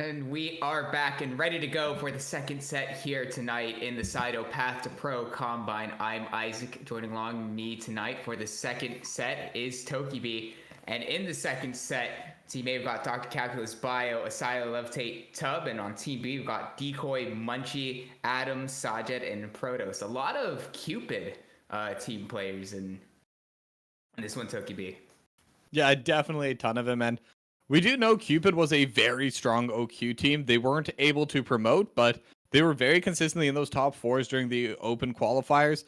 And we are back and ready to go for the second set here tonight in the Sido Path2Pro Combine. I'm Isaac. Joining along me tonight for the second set is Tokibi. And in the second set, Team A, we've got Dr. Calculus Bio, Asilo Levitate Tub. And on Team B, we've got Decoy, Munchie, Adam, Sajed, and Protos. A lot of Cupid team players in this one, Tokibi. Yeah, definitely a ton of them. And we do know Cupid was a very strong OQ team. They weren't able to promote, but they were very consistently in those top fours during the open qualifiers.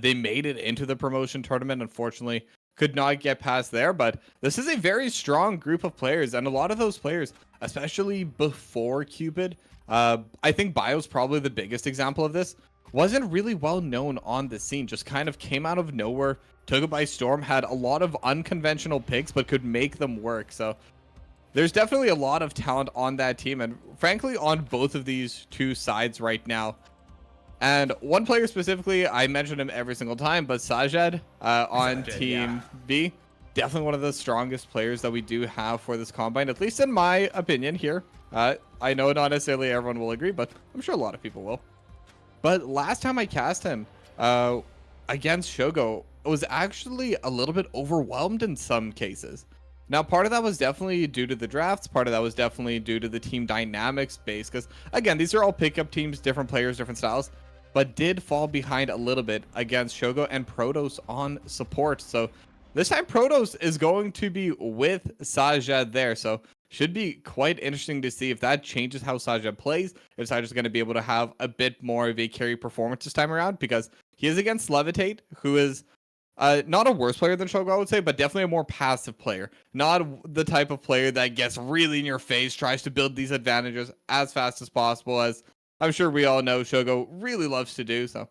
They made it into the promotion tournament. Unfortunately, could not get past there. But this is a very strong group of players. And a lot of those players, especially before Cupid, I think Bio's probably the biggest example of this, wasn't really well known on the scene. Just kind of came out of nowhere, took it by storm, had a lot of unconventional picks, but could make them work. So there's definitely a lot of talent on that team, and frankly on both of these two sides right now. And one player specifically, I mention him every single time, but Sajed on Team B, definitely one of the strongest players that we do have for this combine, at least in my opinion here. I know not necessarily everyone will agree, but I'm sure a lot of people will. But last time I cast him against Shogo, I was actually a little bit overwhelmed in some cases. Now, part of that was definitely due to the drafts. Part of that was definitely due to the team dynamics base. Because, again, these are all pickup teams, different players, different styles. But did fall behind a little bit against Shogo and Protos on support. So this time, Protos is going to be with Sajed there. So should be quite interesting to see if that changes how Sajed plays. If Sajed's going to be able to have a bit more of a carry performance this time around. Because he is against Levitate, who is not a worse player than Shogo, I would say, but definitely a more passive player. Not the type of player that gets really in your face, tries to build these advantages as fast as possible, as I'm sure we all know Shogo really loves to do. So,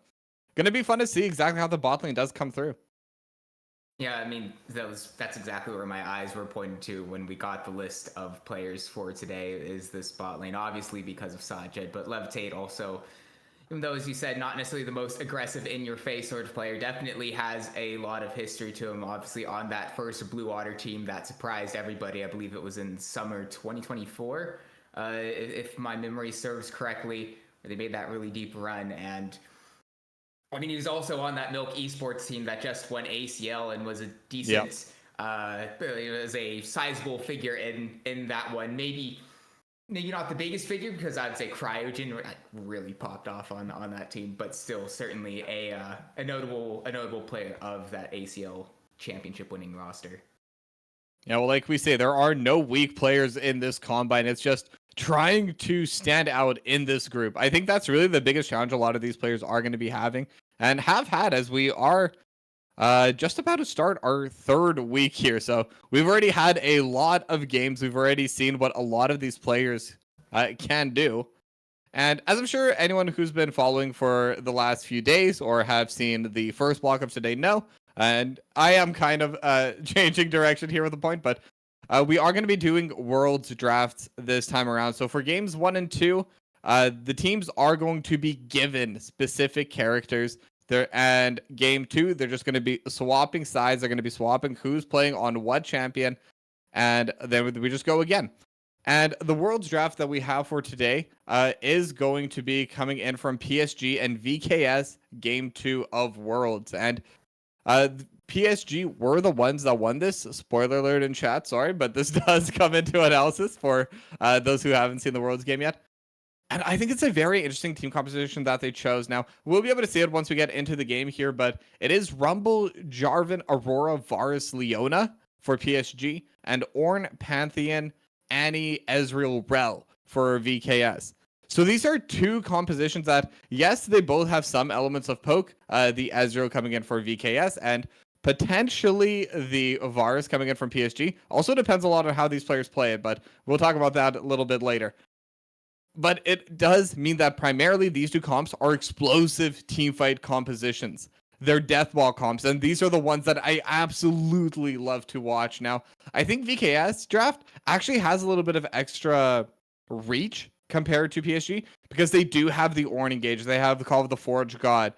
gonna be fun to see exactly how the bot lane does come through. Yeah, I mean, that's exactly where my eyes were pointed to when we got the list of players for today, is this bot lane. Obviously because of Sajed, but Levitate also, even though, as you said, not necessarily the most aggressive in-your-face sort of player, definitely has a lot of history to him. Obviously, on that first Blue Water team that surprised everybody, I believe it was in summer 2024, if my memory serves correctly, where they made that really deep run. And I mean, he was also on that Milk Esports team that just won ACL and was a decent, it was a sizable figure in that one. Maybe not the biggest figure, because I would say Cryogen really popped off on that team, but still certainly a notable player of that ACL championship winning roster. Yeah, well, like we say, there are no weak players in this combine. It's just trying to stand out in this group. I think that's really the biggest challenge a lot of these players are going to be having and have had, as we are just about to start our third week here. So we've already had a lot of games. We've already seen what a lot of these players can do. And as I'm sure anyone who's been following for the last few days or have seen the first block of today know, and I am kind of changing direction here with the point, but we are going to be doing Worlds drafts this time around. So for games 1 and 2, the teams are going to be given specific characters. And game 2, they're just going to be swapping sides. They're going to be swapping who's playing on what champion. And then we just go again. And the Worlds draft that we have for today is going to be coming in from PSG and VKS game 2 of Worlds. And PSG were the ones that won this. Spoiler alert in chat, sorry, but this does come into analysis for those who haven't seen the Worlds game yet. And I think it's a very interesting team composition that they chose. Now, we'll be able to see it once we get into the game here, but it is Rumble, Jarvan, Aurora, Varus, Leona for PSG, and Ornn, Pantheon, Annie, Ezreal, Rel for VKS. So these are two compositions that, yes, they both have some elements of poke. The Ezreal coming in for VKS, and potentially the Varus coming in from PSG. Also depends a lot on how these players play it, but we'll talk about that a little bit later. But it does mean that primarily these two comps are explosive teamfight compositions. They're deathball comps, and these are the ones that I absolutely love to watch. Now, I think VKS draft actually has a little bit of extra reach compared to PSG because they do have the Ornn engage. They have the Call of the Forge God.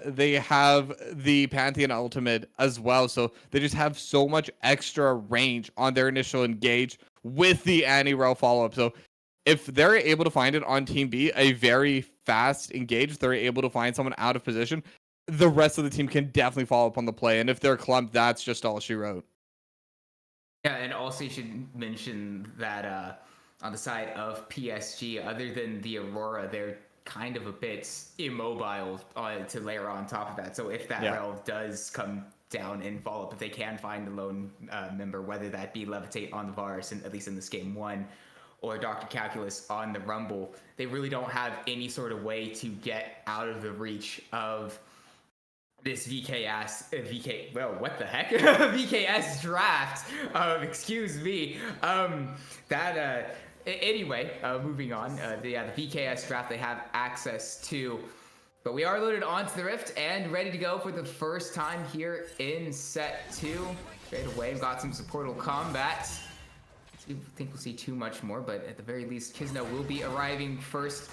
They have the Pantheon ultimate as well. So they just have so much extra range on their initial engage with the Annie Rel follow-up. So if they're able to find it on Team B, a very fast engage, if they're able to find someone out of position, the rest of the team can definitely follow up on the play. And if they're clumped, that's just all she wrote. Yeah, and also you should mention that on the side of PSG, other than the Aurora, they're kind of a bit immobile to layer on top of that. So if that rail does come down and fall up, if they can find a lone member, whether that be Levitate on the Varus, at least in this game 1, or Dr. Calculus on the Rumble, they really don't have any sort of way to get out of the reach of this what the heck? VKS draft. Excuse me. Anyway, moving on. The VKS draft they have access to. But we are loaded onto the Rift and ready to go for the first time here in set 2. Straight away, we've got some supportal combat. I think we'll see too much more, but at the very least, Kizno will be arriving first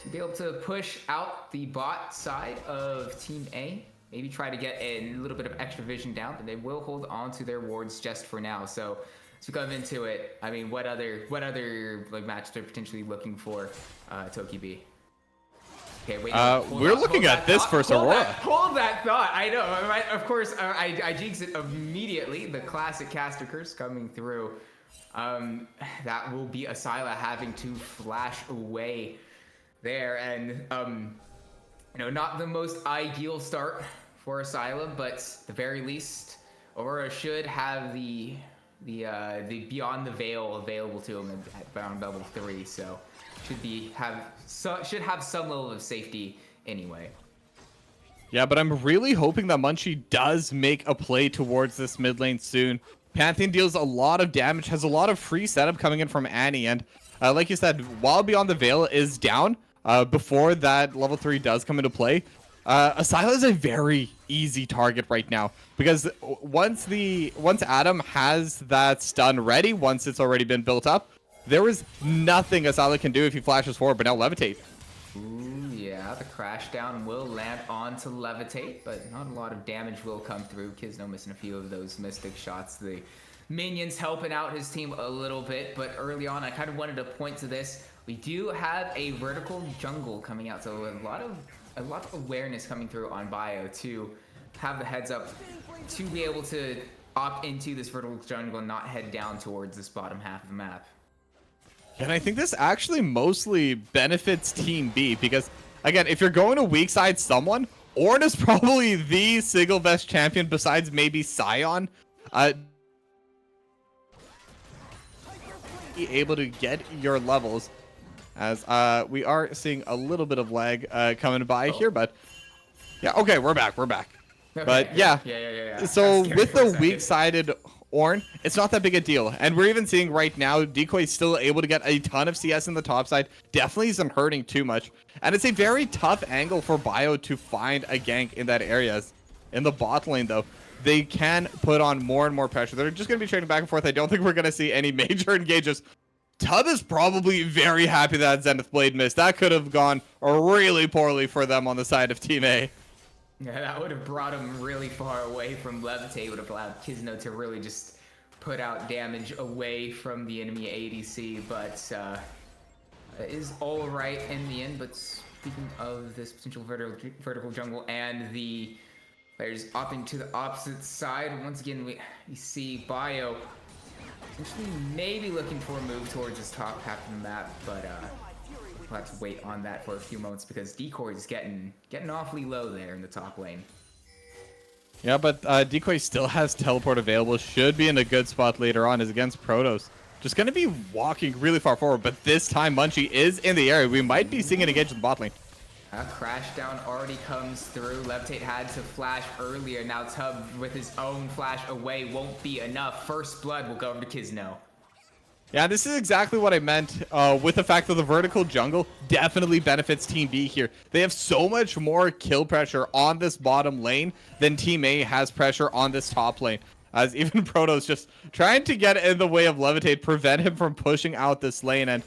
to be able to push out the bot side of Team A. Maybe try to get a little bit of extra vision down, but they will hold on to their wards just for now. So to come into it, I mean, what other like match they're potentially looking for, Toki B? Okay, wait. We're looking at this first Aurora. Hold that thought. I know. Of course, I jinx it immediately. The classic caster curse coming through. That will be Asila having to flash away there, and not the most ideal start for Asylum, but at the very least, Aurora should have the Beyond the Veil available to him at around level 3, so should have some level of safety anyway. Yeah, but I'm really hoping that Munchie does make a play towards this mid lane soon. Pantheon deals a lot of damage, has a lot of free setup coming in from Annie, and like you said, while Beyond the Veil is down, before that level 3 does come into play, Asila is a very easy target right now, because once Adam has that stun ready, once it's already been built up, there is nothing Asila can do if he flashes forward, but now Levitate. Ooh, yeah, the crash down will land onto Levitate, but not a lot of damage will come through. Kizno missing a few of those Mystic shots. The minions helping out his team a little bit, but early on I kind of wanted to point to this. We do have a vertical jungle coming out, so a lot of awareness coming through on Bio to have the heads up to be able to opt into this vertical jungle and not head down towards this bottom half of the map. And I think this actually mostly benefits Team B, because again, if you're going to weak side someone, Ornn is probably the single best champion besides maybe Sion. Be able to get your levels, as we are seeing a little bit of lag coming by here, but yeah, okay, we're back. Okay. But yeah. So with the weak-sided Ornn, it's not that big a deal, and we're even seeing right now Decoy is still able to get a ton of CS in the top side. Definitely isn't hurting too much, and it's a very tough angle for Bio to find a gank in that area. In the bot lane though, they can put on more and more pressure. They're just going to be trading back and forth. I don't think we're going to see any major engages. Tub is probably very happy that Zenith Blade missed. That could have gone really poorly for them on the side of Team A. Yeah, that would have brought him really far away from Levitate. Would have allowed Kizno to really just put out damage away from the enemy ADC, but is all right in the end. But speaking of this potential vertical jungle and the players opting to the opposite side, once again we see Bio essentially maybe looking for a move towards this top half of the map, but we'll have to wait on that for a few moments because Decoy is getting awfully low there in the top lane. Yeah, but Decoy still has teleport available. Should be in a good spot later on. Is against Protoss. Just going to be walking really far forward, but this time Munchie is in the area. We might be seeing an engage in the bot lane. Crash down already comes through. Levitate had to flash earlier. Now Tub with his own flash away won't be enough. First blood will go over to Kizno. Yeah, this is exactly what I meant with the fact that the vertical jungle definitely benefits Team B here. They have so much more kill pressure on this bottom lane than Team A has pressure on this top lane. As even Protoss just trying to get in the way of Levitate, prevent him from pushing out this lane. And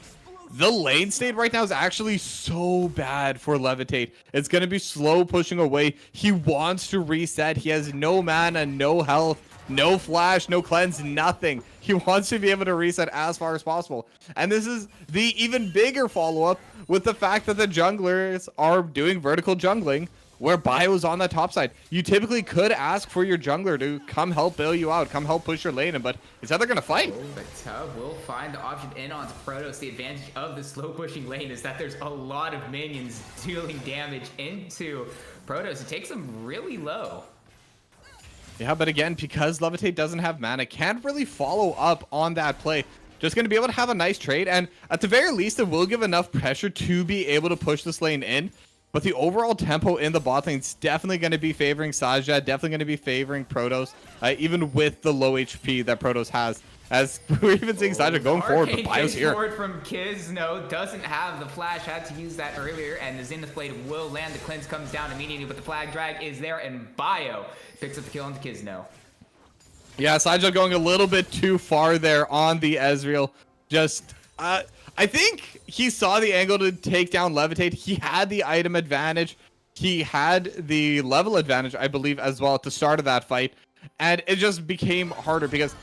the lane state right now is actually so bad for Levitate. It's going to be slow pushing away. He wants to reset. He has no mana, no health. No flash, no cleanse, nothing. He wants to be able to reset as far as possible. And this is the even bigger follow-up with the fact that the junglers are doing vertical jungling where Bio's on the top side. You typically could ask for your jungler to come help bail you out, come help push your lane in, but instead they're going to fight. Oh, but Tub will find the option in onto Protoss. The advantage of the slow pushing lane is that there's a lot of minions dealing damage into Protoss. It takes them really low. Yeah, but again, because Levitate doesn't have mana, can't really follow up on that play. Just going to be able to have a nice trade, and at the very least, it will give enough pressure to be able to push this lane in. But the overall tempo in the bot lane is definitely going to be favoring Sajad, definitely going to be favoring Protoss, even with the low HP that Protoss has. As we're even seeing Sajad going forward, but Bio's here. Forward from Kizno, doesn't have the flash, had to use that earlier, and the Zenith Blade will land. The cleanse comes down immediately, but the flag drag is there, and Bio picks up the kill on the Kizno. Yeah, Sajad going a little bit too far there on the Ezreal. Just, I think he saw the angle to take down Levitate. He had the item advantage. He had the level advantage, I believe, as well at the start of that fight. And it just became harder because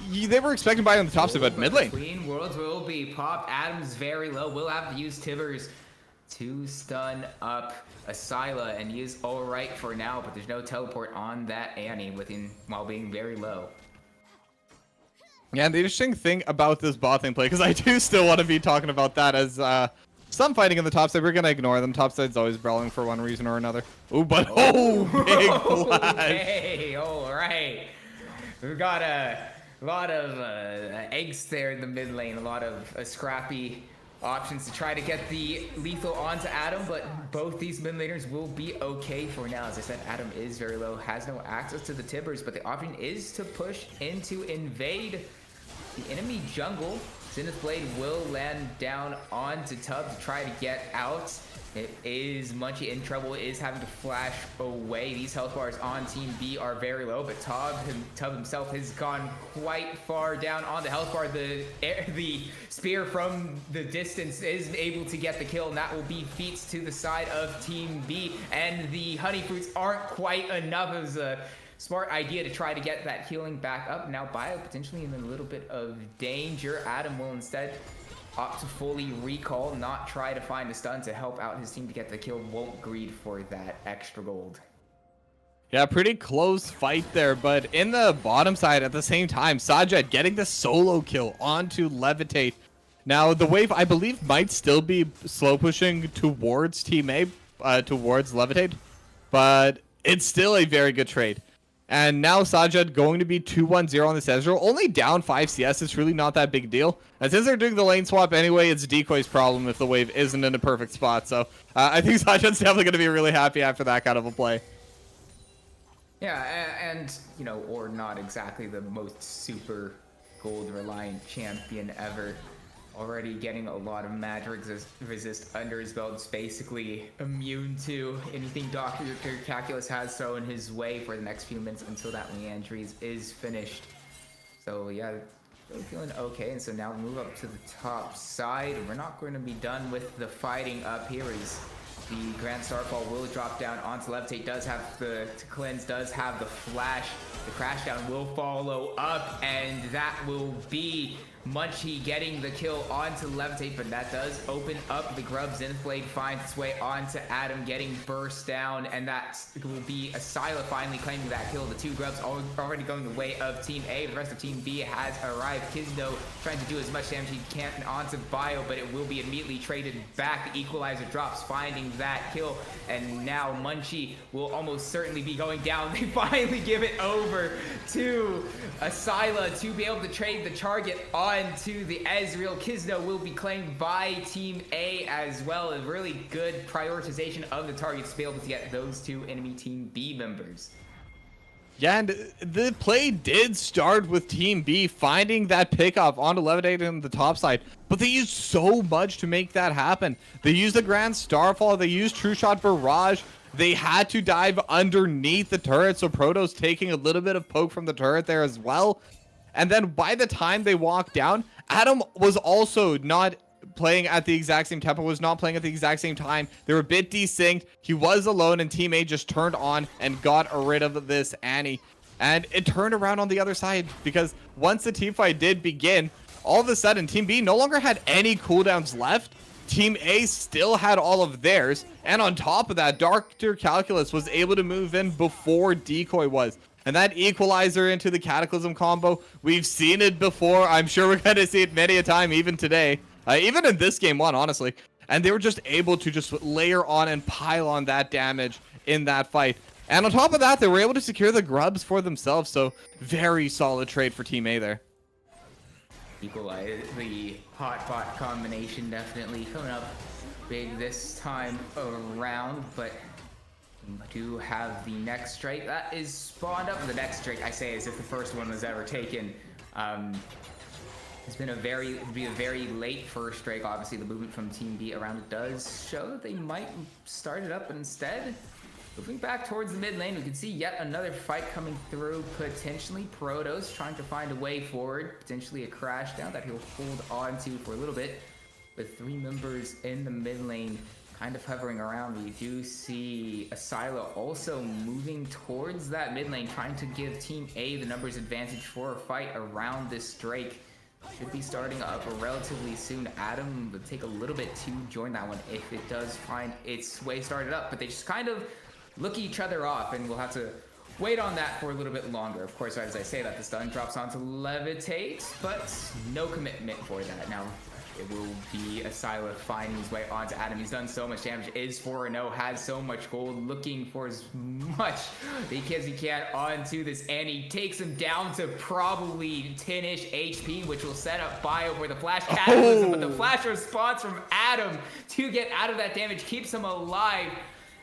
they were expecting Bio on the top side, but mid lane. Between Worlds will be popped. Adam's very low. We'll have to use Tibbers to stun up Asyla, and he is all right for now, but there's no teleport on that Annie while being very low. Yeah, and the interesting thing about this bot lane play, because I do still want to be talking about that as some fighting in the top side. We're going to ignore them. Top side's always brawling for one reason or another. Ooh, but big flash. Hey, all right. We've got a lot of eggs there in the mid lane, a lot of scrappy options to try to get the lethal onto Adam, but both these mid laners will be okay for now. As I said, Adam is very low, has no access to the Tibbers, but the option is to push into invade the enemy jungle. Zenith Blade will land down onto Tub to try to get out. It is Munchie in trouble, is having to flash away. These health bars on Team B are very low, but Tub himself has gone quite far down on the health bar. The spear from the distance is able to get the kill, and that will be feats to the side of Team B. And the honey fruits aren't quite enough. It was a smart idea to try to get that healing back up. Now Bio potentially in a little bit of danger. Adam will instead opt to fully recall, not try to find a stun to help out his team to get the kill. Won't greed for that extra gold. Yeah, pretty close fight there, but in the bottom side at the same time, Sajad getting the solo kill onto Levitate. Now, the wave, I believe, might still be slow pushing towards Team A, towards Levitate, but it's still a very good trade. And now Sajad going to be 2-1-0 on this Ezreal. Only down 5 CS. It's really not that big deal. And since they're doing the lane swap anyway, it's Decoy's problem if the wave isn't in a perfect spot. So I think Sajad's definitely going to be really happy after that kind of a play. Yeah, and, you know, or not exactly the most super gold reliant champion ever. Already getting a lot of magic resist under his belt. It's basically immune to anything Dr. Calculus has thrown his way for the next few minutes until that Leandries is finished. So yeah, really feeling okay. And so now we move up to the top side. We're not going to be done with the fighting up here as the Grand Starfall will drop down onto Levitate. Does have the cleanse, does have the flash. The crash down will follow up, and that will be Munchie getting the kill onto Levitate, but that does open up the Grub. Zenith Blade finds its way onto Adam, getting burst down, and that will be Asyla finally claiming that kill. The two Grubs already going the way of Team A. The rest of Team B has arrived. Kizno trying to do as much damage he can onto Bio, but it will be immediately traded back. The Equalizer drops, finding that kill, and now Munchie will almost certainly be going down. They finally give it over to Asyla to be able to trade the target onto the Ezreal. Kizno will be claimed by Team A as well. A really good prioritization of the targets to be able to get those two enemy Team B members. Yeah, and the play did start with Team B finding that pickup onto Levitate on the top side, but they used so much to make that happen. They used the Grand Starfall, they used True Shot Barrage, they had to dive underneath the turret, so Protoss taking a little bit of poke from the turret there as well. And then by the time they walked down, Adam was also not playing at the exact same tempo, was not playing at the exact same time. They were a bit desynced. He was alone, and Team A just turned on and got rid of this Annie. And it turned around on the other side because once the team fight did begin, all of a sudden Team B no longer had any cooldowns left. Team A still had all of theirs. And on top of that, Dr. Calculus was able to move in before Decoy was. And that equalizer into the Cataclysm combo, we've seen it before. I'm sure we're going to see it many a time, even today. Even in this game one, honestly. And they were just able to just layer on and pile on that damage in that fight. And on top of that, they were able to secure the grubs for themselves. So very solid trade for Team A there. Equalize the hot bot combination definitely coming up big this time around, but we do have the next strike that is spawned up. The next strike, I say, as if the first one was ever taken. It's been a very late first strike. Obviously, the movement from Team B around it does show that they might start it up instead. Moving back towards the mid lane, we can see yet another fight coming through, potentially Protoss trying to find a way forward, potentially a crash down that he'll hold on to for a little bit. With 3 members in the mid lane kind of hovering around, we do see Asilo also moving towards that mid lane, trying to give Team A the numbers advantage for a fight around this Drake. Should be starting up relatively soon. Adam would take a little bit to join that one if it does find its way started up, but they just kind of look each other off, and we'll have to wait on that for a little bit longer. Of course, right as I say that, the stun drops onto Levitate, but no commitment for that. Now, it will be Asila finding his way onto Adam. He's done so much damage, is 4-0, has so much gold, looking for as much as he can onto this, and he takes him down to probably 10-ish HP, which will set up Bio for the flash cataclysm, but the flash response from Adam to get out of that damage keeps him alive.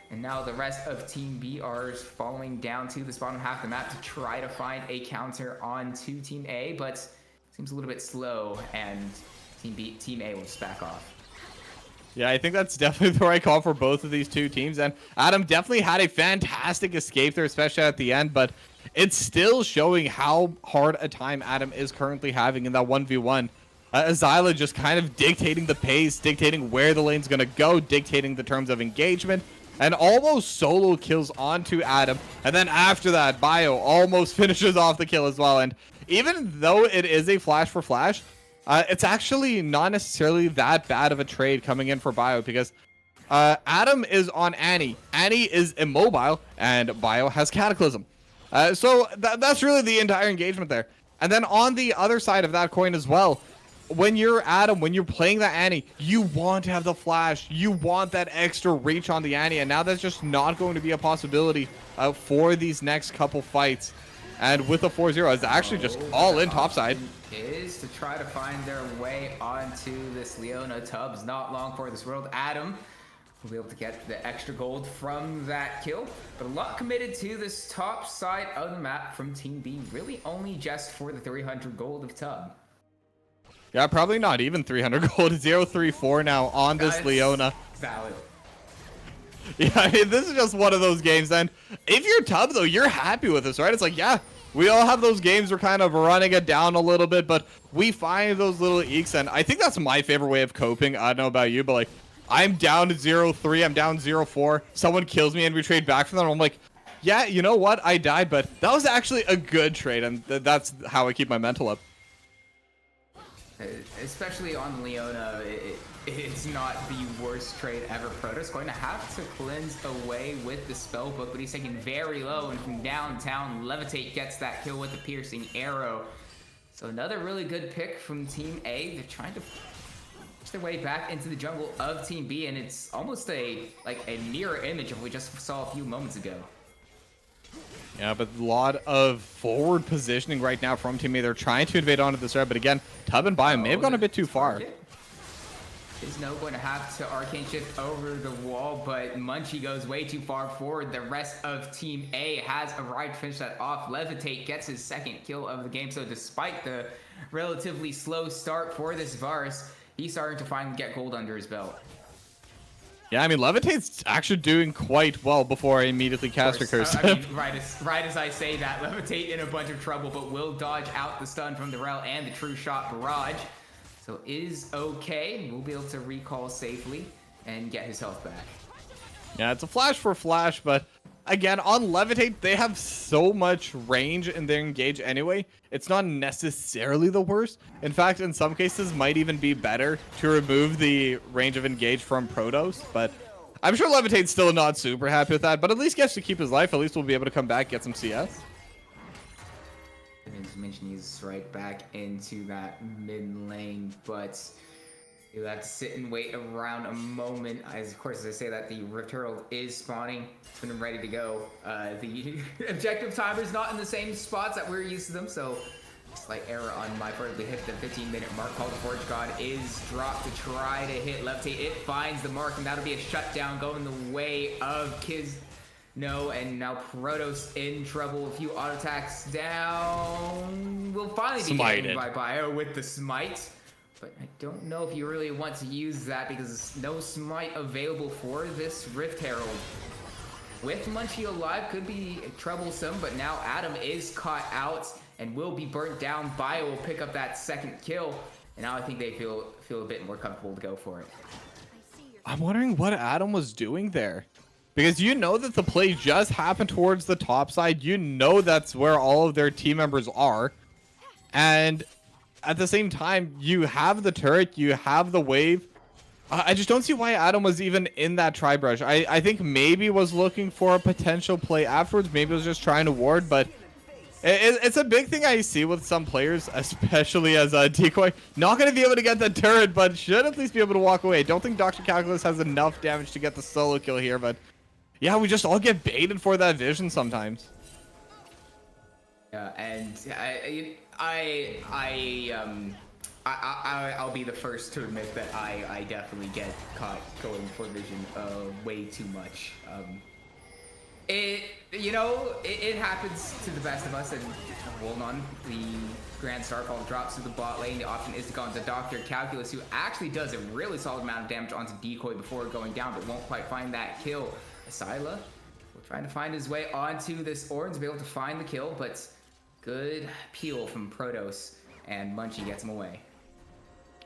And now the rest of Team B are falling down to the bottom half of the map to try to find a counter onto Team A, but seems a little bit slow, and Team A will just back off. Yeah, I think that's definitely the right call for both of these two teams. And Adam definitely had a fantastic escape there, especially at the end, but it's still showing how hard a time Adam is currently having in that 1v1. Azila just kind of dictating the pace, dictating where the lane's going to go, dictating the terms of engagement, and almost solo kills onto Adam. And then after that, Bio almost finishes off the kill as well. And even though it is a flash for flash, it's actually not necessarily that bad of a trade coming in for Bio, because Adam is on Annie. Annie is immobile, and Bio has Cataclysm. So that's really the entire engagement there. And then on the other side of that coin as well, when you're Adam, when you're playing the Annie, you want to have the flash. You want that extra reach on the Annie, and now that's just not going to be a possibility for these next couple fights. And with a 4-0, it's actually just all in topside. Is to try to find their way onto this Leona Tubbs. Not long for this world. Adam will be able to get the extra gold from that kill, but a lot committed to this top side of the map from Team B. Really only just for the 300 gold of Tub. Yeah, probably not even 300 gold. 0-3-4 now on this Leona. Valid. Yeah, I mean, this is just one of those games. And if you're Tub, though, you're happy with this, right? It's like, yeah, we all have those games. We're kind of running it down a little bit, but we find those little ekes. And I think that's my favorite way of coping. I don't know about you, but like, I'm down to 0-3. I'm down 0-4. Someone kills me and we trade back from them. I'm like, yeah, you know what? I died, but that was actually a good trade. And that's how I keep my mental up. Especially on Leona, it's not the worst trade ever. Protoss going to have to cleanse away with the spell book, but he's taking very low, and from downtown, Levitate gets that kill with the piercing arrow. So another really good pick from Team A. They're trying to push their way back into the jungle of Team B, and it's almost a mirror image of what we just saw a few moments ago. Yeah, but a lot of forward positioning right now from Team A. They're trying to invade onto this red, but again, Tub and Bio may have gone a bit too far. Is no going to have to arcane shift over the wall, but Munchie goes way too far forward. The rest of Team A has arrived to finish that off. Levitate gets his second kill of the game, so despite the relatively slow start for this Varus, he's starting to finally get gold under his belt. Yeah, I mean, Levitate's actually doing quite well before I immediately cast a curse. I mean, right as I say that, Levitate in a bunch of trouble, but will dodge out the stun from the Rel and the True Shot Barrage. So is okay. We'll be able to recall safely and get his health back. Yeah, it's a flash for flash, but again, on Levitate, they have so much range in their engage anyway. It's not necessarily the worst. In fact, in some cases, might even be better to remove the range of engage from Protos. But I'm sure Levitate's still not super happy with that, but at least gets to keep his life. At least we'll be able to come back, get some CS. As mentioned, he's right back into that mid lane, but you'll have to sit and wait around a moment. As of course, as I say that, the Rift Herald is spawning, it's been ready to go. The objective timer is not in the same spots that we're used to them, so slight error on my part. We hit the 15-minute mark. Call to Forge God is dropped to try to hit Levitate. It finds the mark, and that'll be a shutdown going the way of Kiz. No, and now Protos in trouble. A few auto attacks down. We'll finally be getting by Bio with the smite. But I don't know if you really want to use that because there's no smite available for this Rift Herald. With Munchie alive, could be troublesome, but now Adam is caught out and will be burnt down. Bio will pick up that second kill, and now I think they feel a bit more comfortable to go for it. I'm wondering what Adam was doing there. Because you know that the play just happened towards the top side. You know that's where all of their team members are. And at the same time, you have the turret, you have the wave. I just don't see why Adam was even in that tri-brush. I think maybe was looking for a potential play afterwards. Maybe was just trying to ward, but it's a big thing I see with some players, especially as a decoy. Not going to be able to get the turret, but should at least be able to walk away. Don't think Dr. Calculus has enough damage to get the solo kill here, but yeah, we just all get baited for that vision sometimes. Yeah, and I'll be the first to admit that I definitely get caught going for vision way too much. It happens to the best of us, and hold on, the Grand Starfall drops to the bot lane. The option is to go into Dr. Calculus, who actually does a really solid amount of damage onto Decoy before going down, but won't quite find that kill. Asyla will try to find his way onto this orange to be able to find the kill, but good peel from Protos, and Munchie gets him away.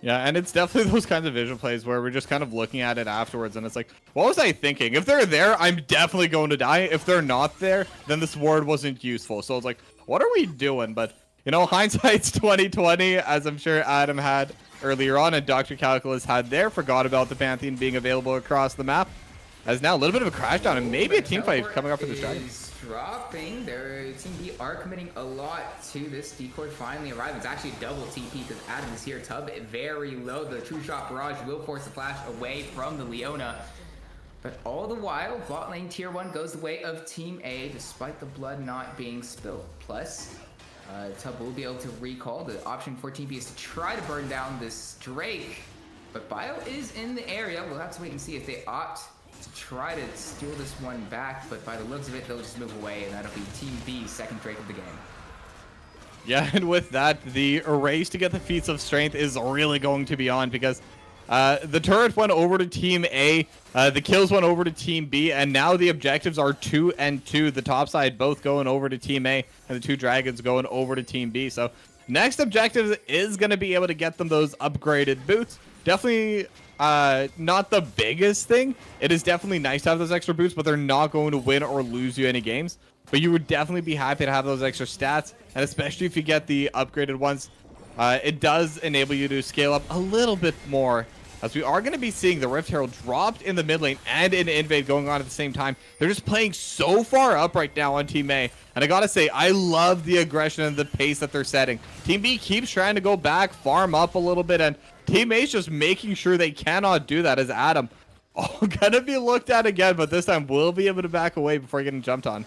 Yeah, and it's definitely those kinds of vision plays where we're just kind of looking at it afterwards, and it's like, what was I thinking? If they're there, I'm definitely going to die. If they're not there, then this ward wasn't useful. So it's like, what are we doing? But, you know, hindsight's 2020, as I'm sure Adam had earlier on, and Dr. Calculus had there. Forgot about the Pantheon being available across the map. As now a little bit of a crash down and maybe a team fight coming up for this dragon. Dropping. Their team B are committing a lot to this decoy finally arriving. It's actually a double TP because Adam is here. Tub very low. The true shot barrage will force the flash away from the Leona. But all the while, bot lane tier 1 goes the way of Team A despite the blood not being spilled. Plus, Tub will be able to recall. The option for Team B is to try to burn down this Drake. But Bio is in the area. We'll have to wait and see if they opt to try to steal this one back, but by the looks of it, they'll just move away, and that'll be Team B's second Drake of the game. Yeah, and with that, the race to get the feats of strength is really going to be on, because the turret went over to Team A, the kills went over to Team B, and now the objectives are 2 and 2. The top side both going over to Team A, and the two dragons going over to Team B. So next objective is going to be able to get them those upgraded boots. Definitely not the biggest thing. It is definitely nice to have those extra boots, but they're not going to win or lose you any games. But you would definitely be happy to have those extra stats, and especially if you get the upgraded ones, it does enable you to scale up a little bit more, as we are going to be seeing the Rift Herald dropped in the mid lane and an invade going on at the same time. They're just playing so far up right now on Team A, and I gotta say, I love the aggression and the pace that they're setting. Team B keeps trying to go back, farm up a little bit, and Team A's just making sure they cannot do that, as Adam gonna be looked at again, but this time we'll be able to back away before getting jumped on.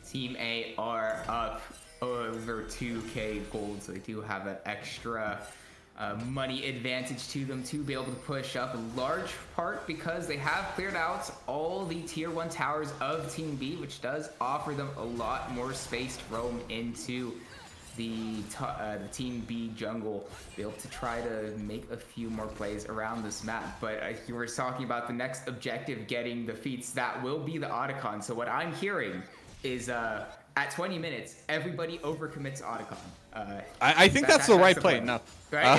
Team A are up over 2k gold, so they do have an extra money advantage to them to be able to push up, in large part because they have cleared out all the tier 1 towers of Team B, which does offer them a lot more space to roam into the Team B jungle, be able to try to make a few more plays around this map. But you were talking about the next objective getting the feats. That will be the Otacon. So what I'm hearing is at 20 minutes, everybody overcommits Otacon. I think that's the right play. No. Right?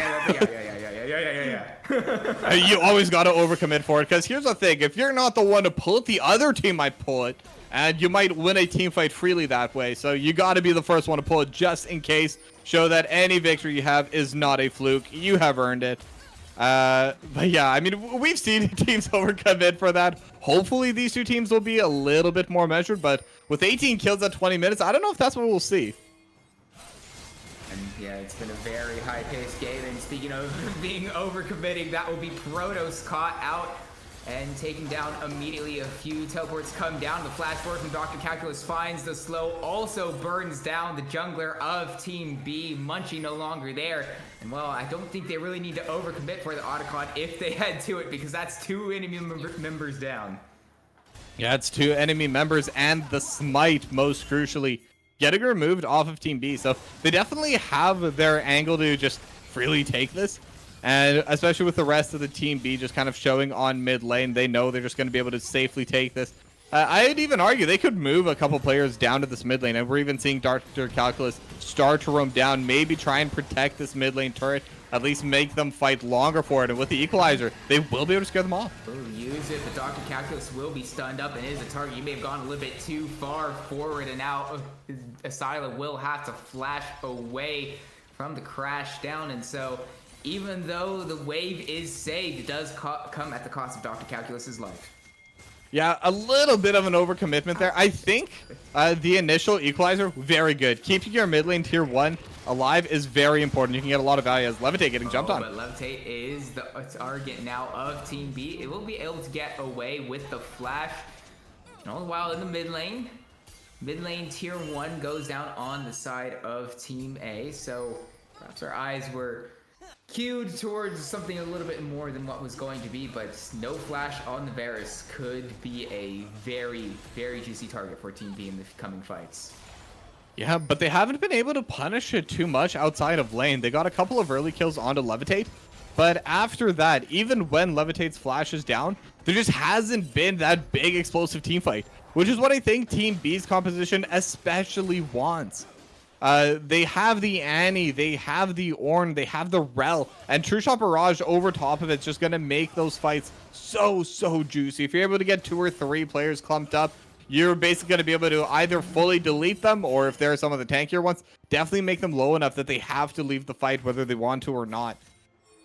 Yeah. You always got to overcommit for it, because here's the thing. If you're not the one to pull it, the other team might pull it, and you might win a team fight freely that way. So you got to be the first one to pull it just in case. Show that any victory you have is not a fluke. You have earned it. But yeah, I mean, we've seen teams overcommit for that. Hopefully these two teams will be a little bit more measured, but with 18 kills at 20 minutes, I don't know if that's what we'll see. And yeah, it's been a very high-paced game. And speaking of being overcommitting, that will be Protoss caught out and taken down immediately. A few teleports come down. The flash forward from Dr. Calculus finds the slow, also burns down the jungler of Team B. Munchie no longer there. And well, I don't think they really need to overcommit for the Otacon if they head to it, because that's 2 enemy members down. Yeah, it's 2 enemy members and the smite, most crucially, getting removed off of Team B. So they definitely have their angle to just freely take this. And especially with the rest of the Team B just kind of showing on mid lane, they know they're just going to be able to safely take this. I'd even argue they could move a couple players down to this mid lane. And we're even seeing Dr. Calculus start to roam down, maybe try and protect this mid lane turret, at least make them fight longer for it. And with the equalizer, they will be able to scare them off. Ooh, use it, but Dr. Calculus will be stunned up and is a target. You may have gone a little bit too far forward, and now Asylum will have to flash away from the crash down. And so even though the wave is saved, it does come at the cost of Dr. Calculus's life. Yeah, a little bit of an overcommitment there. I think the initial equalizer, very good. Keeping your mid lane tier 1 alive is very important. You can get a lot of value as Levitate getting jumped on. But Levitate is the target now of Team B. It will be able to get away with the flash. And all the while in the mid lane tier 1 goes down on the side of Team A. So perhaps our eyes were cued towards something a little bit more than what was going to be, but no flash on the Varus could be a very, very juicy target for Team B in the coming fights. Yeah, but they haven't been able to punish it too much outside of lane. They got a couple of early kills onto Levitate, but after that, even when Levitate's flash is down, there just hasn't been that big explosive team fight, which is what I think Team B's composition especially wants. They have the Annie, they have the Ornn, they have the Rel, and True Shot Barrage over top of it's just going to make those fights so juicy. If you're able to get 2 or 3 players clumped up, you're basically going to be able to either fully delete them, or if there are some of the tankier ones, definitely make them low enough that they have to leave the fight whether they want to or not.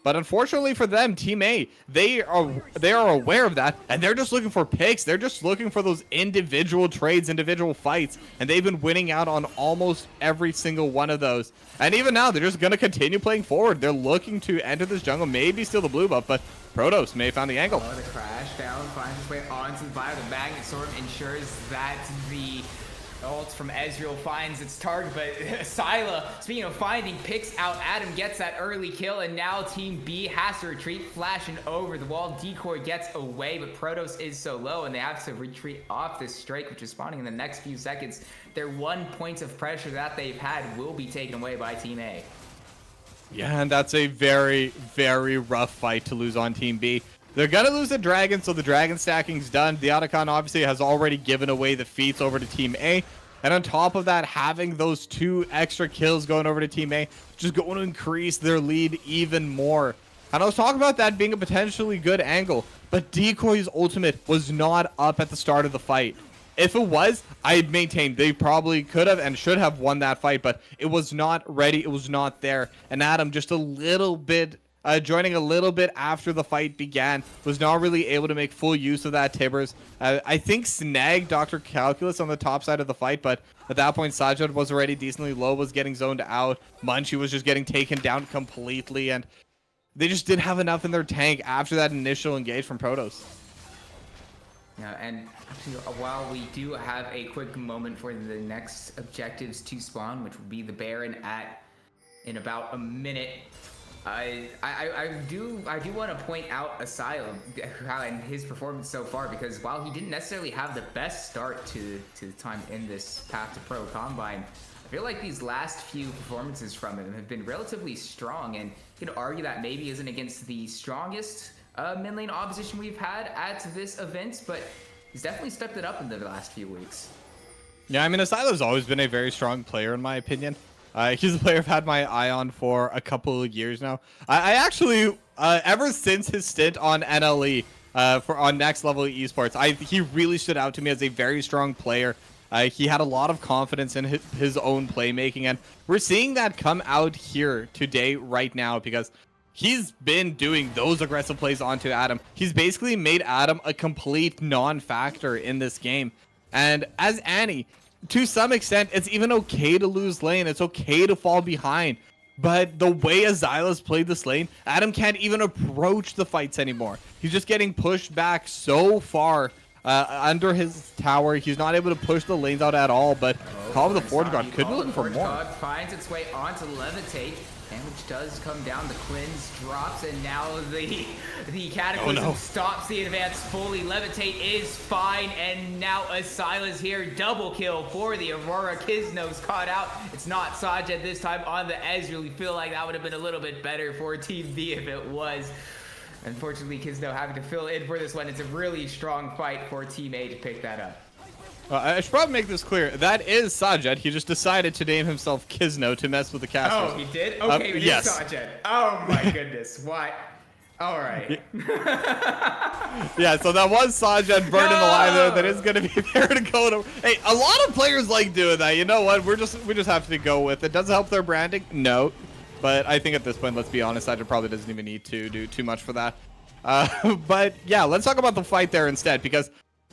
But unfortunately for them, Team A, they are aware of that, and they're just looking for picks. They're just looking for those individual trades, individual fights, and they've been winning out on almost every single one of those. And even now, they're just going to continue playing forward. They're looking to enter this jungle, maybe steal the blue buff, but Protoss may have found the angle. Oh, the crash down finds its way onto the bio. The Magnet Storm ensures that the ult from Ezreal finds its target, but Syla, speaking of finding, picks out Adam, gets that early kill, and now Team B has to retreat, flashing over the wall. Decoy gets away, but Protoss is so low, and they have to retreat off this strike, which is spawning in the next few seconds. Their 1 point of pressure that they've had will be taken away by Team A. Yeah, and that's a very rough fight to lose on Team B. They're going to lose the Dragon, so the Dragon stacking's done. The Otacon obviously has already given away the feats over to Team A. And on top of that, having those 2 extra kills going over to Team A, just going to increase their lead even more. And I was talking about that being a potentially good angle, but Decoy's ultimate was not up at the start of the fight. If it was, I'd maintain they probably could have and should have won that fight, but it was not ready. It was not there. And Adam just a little bit... joining a little bit after the fight began, was not really able to make full use of that Tibbers. I think snagged Dr. Calculus on the top side of the fight, but at that point, Sajad was already decently low, was getting zoned out. Munchie was just getting taken down completely, and they just didn't have enough in their tank after that initial engage from Protoss. Yeah, and actually, while we do have a quick moment for the next objectives to spawn, which will be the Baron in about a minute, I do want to point out Asylum and his performance so far, because while he didn't necessarily have the best start to the time in this Path2Pro Combine, I feel like these last few performances from him have been relatively strong, and you could argue that maybe isn't against the strongest mid lane opposition we've had at this event, but he's definitely stepped it up in the last few weeks. Yeah, I mean, Asyla's always been a very strong player in my opinion. He's a player I've had my eye on for a couple of years now. I actually, ever since his stint on NLE, on Next Level Esports, he really stood out to me as a very strong player. He had a lot of confidence in his own playmaking, and we're seeing that come out here today, right now, because he's been doing those aggressive plays onto Adam. He's basically made Adam a complete non-factor in this game. And as Annie, to some extent, it's even okay to lose lane. It's okay to fall behind. But the way Azyla's played this lane, Adam can't even approach the fights anymore. He's just getting pushed back so far under his tower. He's not able to push the lanes out at all. But Call of the Forge God could be looking for more. God finds its way onto Levitate. Damage does come down, the cleanse drops, and now the Cataclysm stops the advance fully. Levitate is fine, and now Asyla's here. Double kill for the Aurora. Kizno's caught out. It's not Sajed this time on the Ezreal. You feel like that would have been a little bit better for Team B if it was. Unfortunately, Kizno having to fill in for this one. It's a really strong fight for Team A to pick that up. I should probably make this clear. That is Sajed. He just decided to name himself Kizno to mess with the casters. Oh, he did? Okay, it is Sajed. Oh my goodness. Why? All right. Yeah, so that was Sajed burning alive there. That is going to be there to go to. Hey, a lot of players like doing that. You know what? We just have to go with it. Does it help their branding? No. But I think at this point, let's be honest, Sajed probably doesn't even need to do too much for that. But yeah, let's talk about the fight there instead, because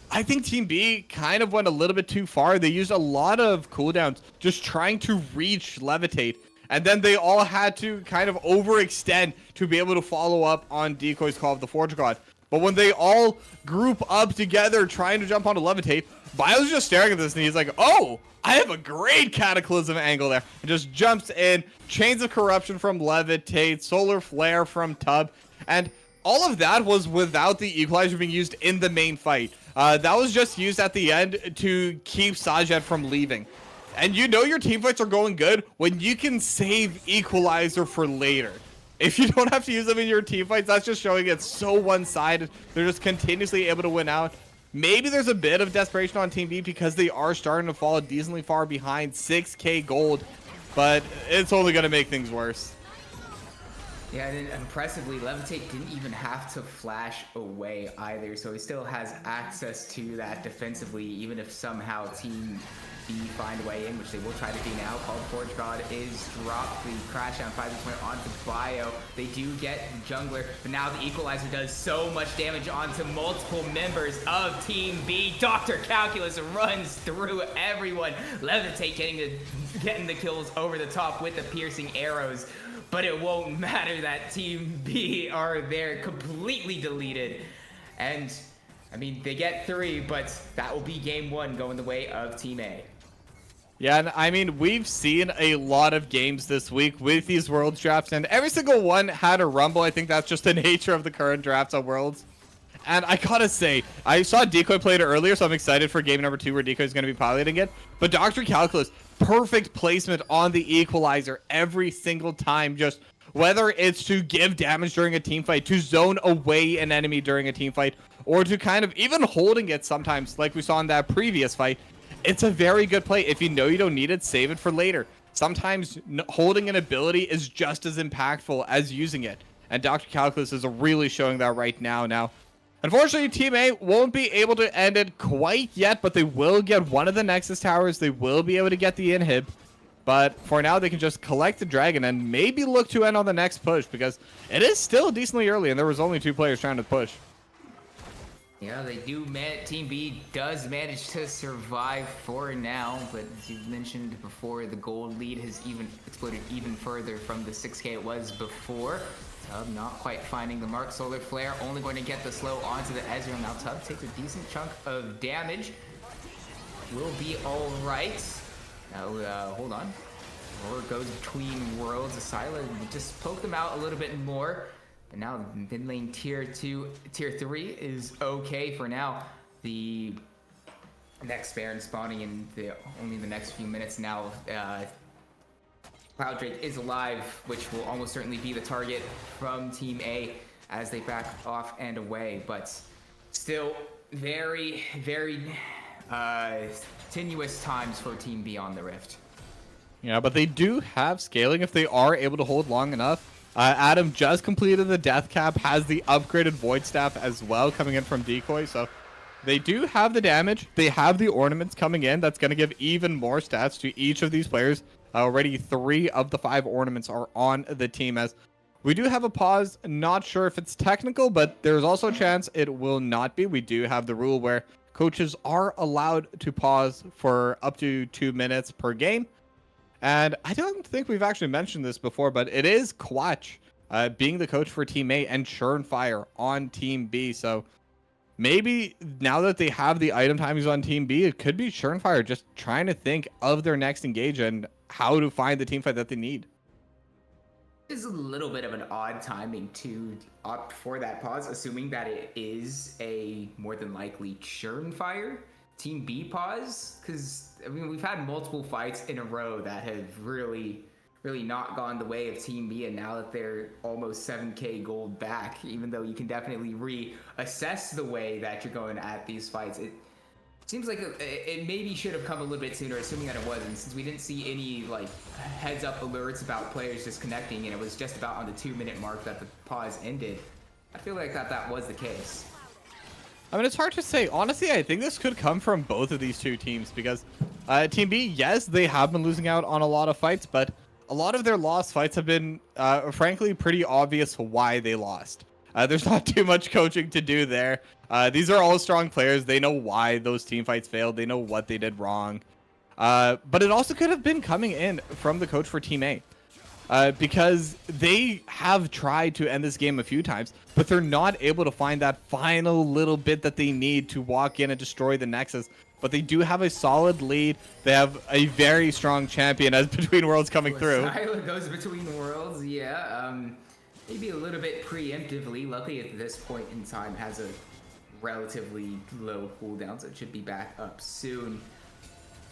I think Team B kind of went a little bit too far. They used a lot of cooldowns just trying to reach Levitate. And then they all had to kind of overextend to be able to follow up on Decoy's Call of the Forge God. But when they all group up together trying to jump onto Levitate, Bio's just staring at this and he's like, oh, I have a great Cataclysm angle there. And just jumps in, Chains of Corruption from Levitate, Solar Flare from Tub. And all of that was without the Equalizer being used in the main fight. That was just used at the end to keep Sajed from leaving. And you know your team fights are going good when you can save Equalizer for later. If you don't have to use them in your team fights, that's just showing it's so one-sided. They're just continuously able to win out. Maybe there's a bit of desperation on Team B because they are starting to fall decently far behind, 6k gold. But it's only going to make things worse. Yeah, and impressively, Levitate didn't even have to flash away either, so he still has access to that defensively, even if somehow Team B find a way in, which they will try to do now. Call of Forge God is dropped. The crash down 5 point onto Bio. They do get the jungler, but now the Equalizer does so much damage onto multiple members of Team B. Dr. Calculus runs through everyone. Levitate getting the kills over the top with the piercing arrows. But it won't matter that Team B are there completely deleted. And, I mean, they get 3, but that will be game 1 going the way of Team A. Yeah, and I mean, we've seen a lot of games this week with these Worlds drafts, and every single one had a rumble. I think that's just the nature of the current drafts on Worlds. And I gotta say, I saw Decoy play it earlier, so I'm excited for game number 2 where Decoy is going to be piloting it. But Dr. Calculus, perfect placement on the Equalizer every single time. Just whether it's to give damage during a team fight, to zone away an enemy during a team fight, or to kind of even holding it sometimes, like we saw in that previous fight. It's a very good play. If you know you don't need it, save it for later. Sometimes holding an ability is just as impactful as using it. And Dr. Calculus is really showing that right now. Unfortunately, Team A won't be able to end it quite yet, but they will get one of the Nexus towers. They will be able to get the inhib. But for now, they can just collect the dragon and maybe look to end on the next push, because it is still decently early and there was only 2 players trying to push. Yeah, they do. Team B does manage to survive for now, but as you mentioned before, the gold lead has even exploded even further from the 6k it was before. Tub not quite finding the mark. Solar Flare only going to get the slow onto the Ezreal. Now Tub takes a decent chunk of damage. Will be all right. Now, hold on. Or goes between worlds. Asyla just poke them out a little bit more. But now mid lane tier 3 is okay for now. The next Baron spawning in only the next few minutes now. Cloud Drake is alive, which will almost certainly be the target from Team A as they back off and away. But still very, very uh, tenuous times for Team B on the Rift. Yeah, but they do have scaling if they are able to hold long enough. Adam just completed the death cap, has the upgraded void staff as well coming in from Decoy, so they do have the damage. They have the ornaments coming in. That's going to give even more stats to each of these players. Already 3 of the 5 ornaments are on the team, as we do have a pause. Not sure if it's technical, but there's also a chance it will not be. We do have the rule where coaches are allowed to pause for up to 2 minutes per game. And I don't think we've actually mentioned this before, but it is Quatch being the coach for Team A and Churnfire on Team B. So maybe now that they have the item timings on Team B, it could be Churnfire just trying to think of their next engage and how to find the team fight that they need. It's a little bit of an odd timing to opt for that pause, assuming that it is a more than likely Churnfire Team B pause, because I mean we've had multiple fights in a row that have really not gone the way of Team B, and now that they're almost 7k gold back, even though you can definitely reassess the way that you're going at these fights, it seems like it maybe should have come a little bit sooner, assuming that it wasn't, since we didn't see any like heads up alerts about players disconnecting, and it was just about on the 2-minute mark that the pause ended. I feel like that was the case. I mean, it's hard to say. Honestly, I think this could come from both of these two teams because Team B, yes, they have been losing out on a lot of fights, but a lot of their lost fights have been, frankly, pretty obvious why they lost. There's not too much coaching to do there. These are all strong players. They know why those team fights failed. They know what they did wrong. But it also could have been coming in from the coach for Team A. Because they have tried to end this game a few times, but they're not able to find that final little bit that they need to walk in and destroy the Nexus. But they do have a solid lead. They have a very strong champion as Between Worlds coming through. Silo goes Between Worlds, yeah. Maybe a little bit preemptively. Luckily at this point in time has a relatively low cooldown, so it should be back up soon.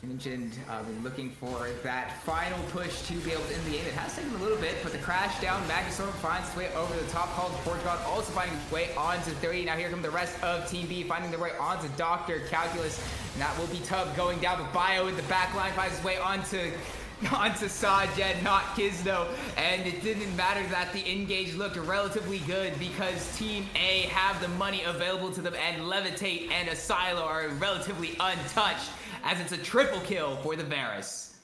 Mentioned looking for that final push to be able to end the game. It has taken a little bit, but the crash down, Magnustorm finds its way over the top, called Portugal, also finding its way onto 30. Now here come the rest of Team B, finding their way onto Dr. Calculus, and that will be Tub going down, but Bio in the back line finds its way onto Sajed, not Kizno, and it didn't matter that the engage looked relatively good because Team A have the money available to them, and Levitate and Asilo are relatively untouched, as it's a triple kill for the Varus.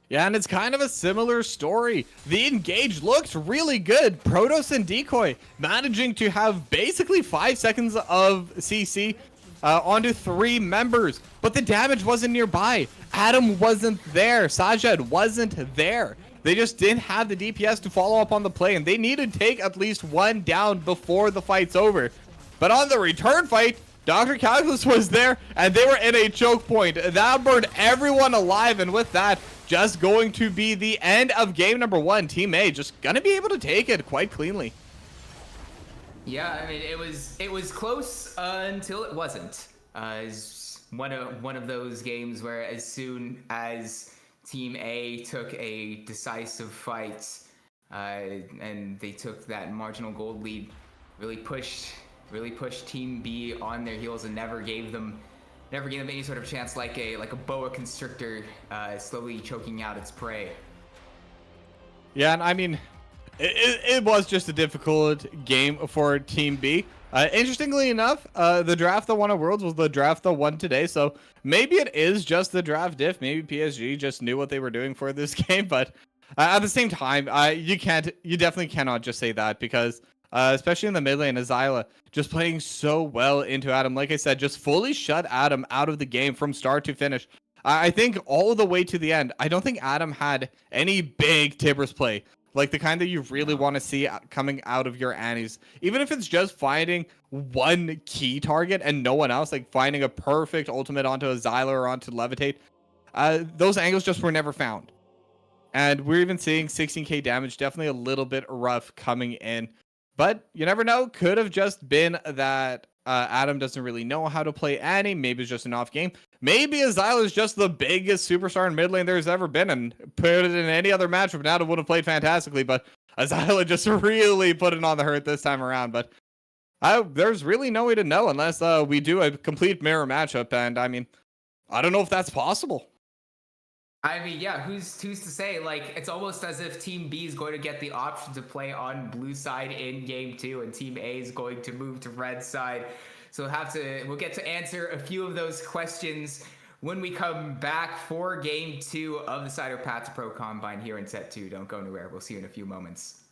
Yeah, and it's kind of a similar story. The engage looked really good. Protoss and Decoy managing to have basically 5 seconds of CC onto 3 members, but the damage wasn't nearby. Adam wasn't there. Sajed wasn't there. They just didn't have the DPS to follow up on the play, and they needed to take at least 1 down before the fight's over. But on the return fight, Dr. Calculus was there, and they were in a choke point. That burned everyone alive, and with that, just going to be the end of game number 1. Team A just gonna be able to take it quite cleanly. Yeah, I mean, it was close until it wasn't. It's one of those games where as soon as Team A took a decisive fight, and they took that marginal gold lead, really pushed Team B on their heels and never gave them any sort of chance, like a boa constrictor slowly choking out its prey. Yeah, and I mean, it was just a difficult game for Team B. Interestingly enough, the draft that won at Worlds was the draft that won today, so maybe it is just the draft diff. Maybe PSG just knew what they were doing for this game, but at the same time, you definitely cannot just say that, because especially in the mid lane, Azila just playing so well into Adam. Like I said, just fully shut Adam out of the game from start to finish. I think all the way to the end, I don't think Adam had any big Tibbers play, like the kind that you really want to see coming out of your Annies. Even if it's just finding one key target and no one else, like finding a perfect ultimate onto Azila or onto Levitate, those angles just were never found. And we're even seeing 16k damage, definitely a little bit rough coming in. But you never know. Could have just been that Adam doesn't really know how to play Annie. Maybe it's just an off game. Maybe Azila is just the biggest superstar in mid lane there's ever been, and put it in any other matchup, and Adam would have played fantastically. But Azila just really put it on the hurt this time around. But there's really no way to know unless we do a complete mirror matchup. And I mean, I don't know if that's possible. I mean, yeah, who's to say? Like, it's almost as if Team B is going to get the option to play on blue side in game 2, and Team A is going to move to red side. So we'll get to answer a few of those questions when we come back for game 2 of the Cider Path2Pro Combine here in set 2. Don't go anywhere. We'll see you in a few moments.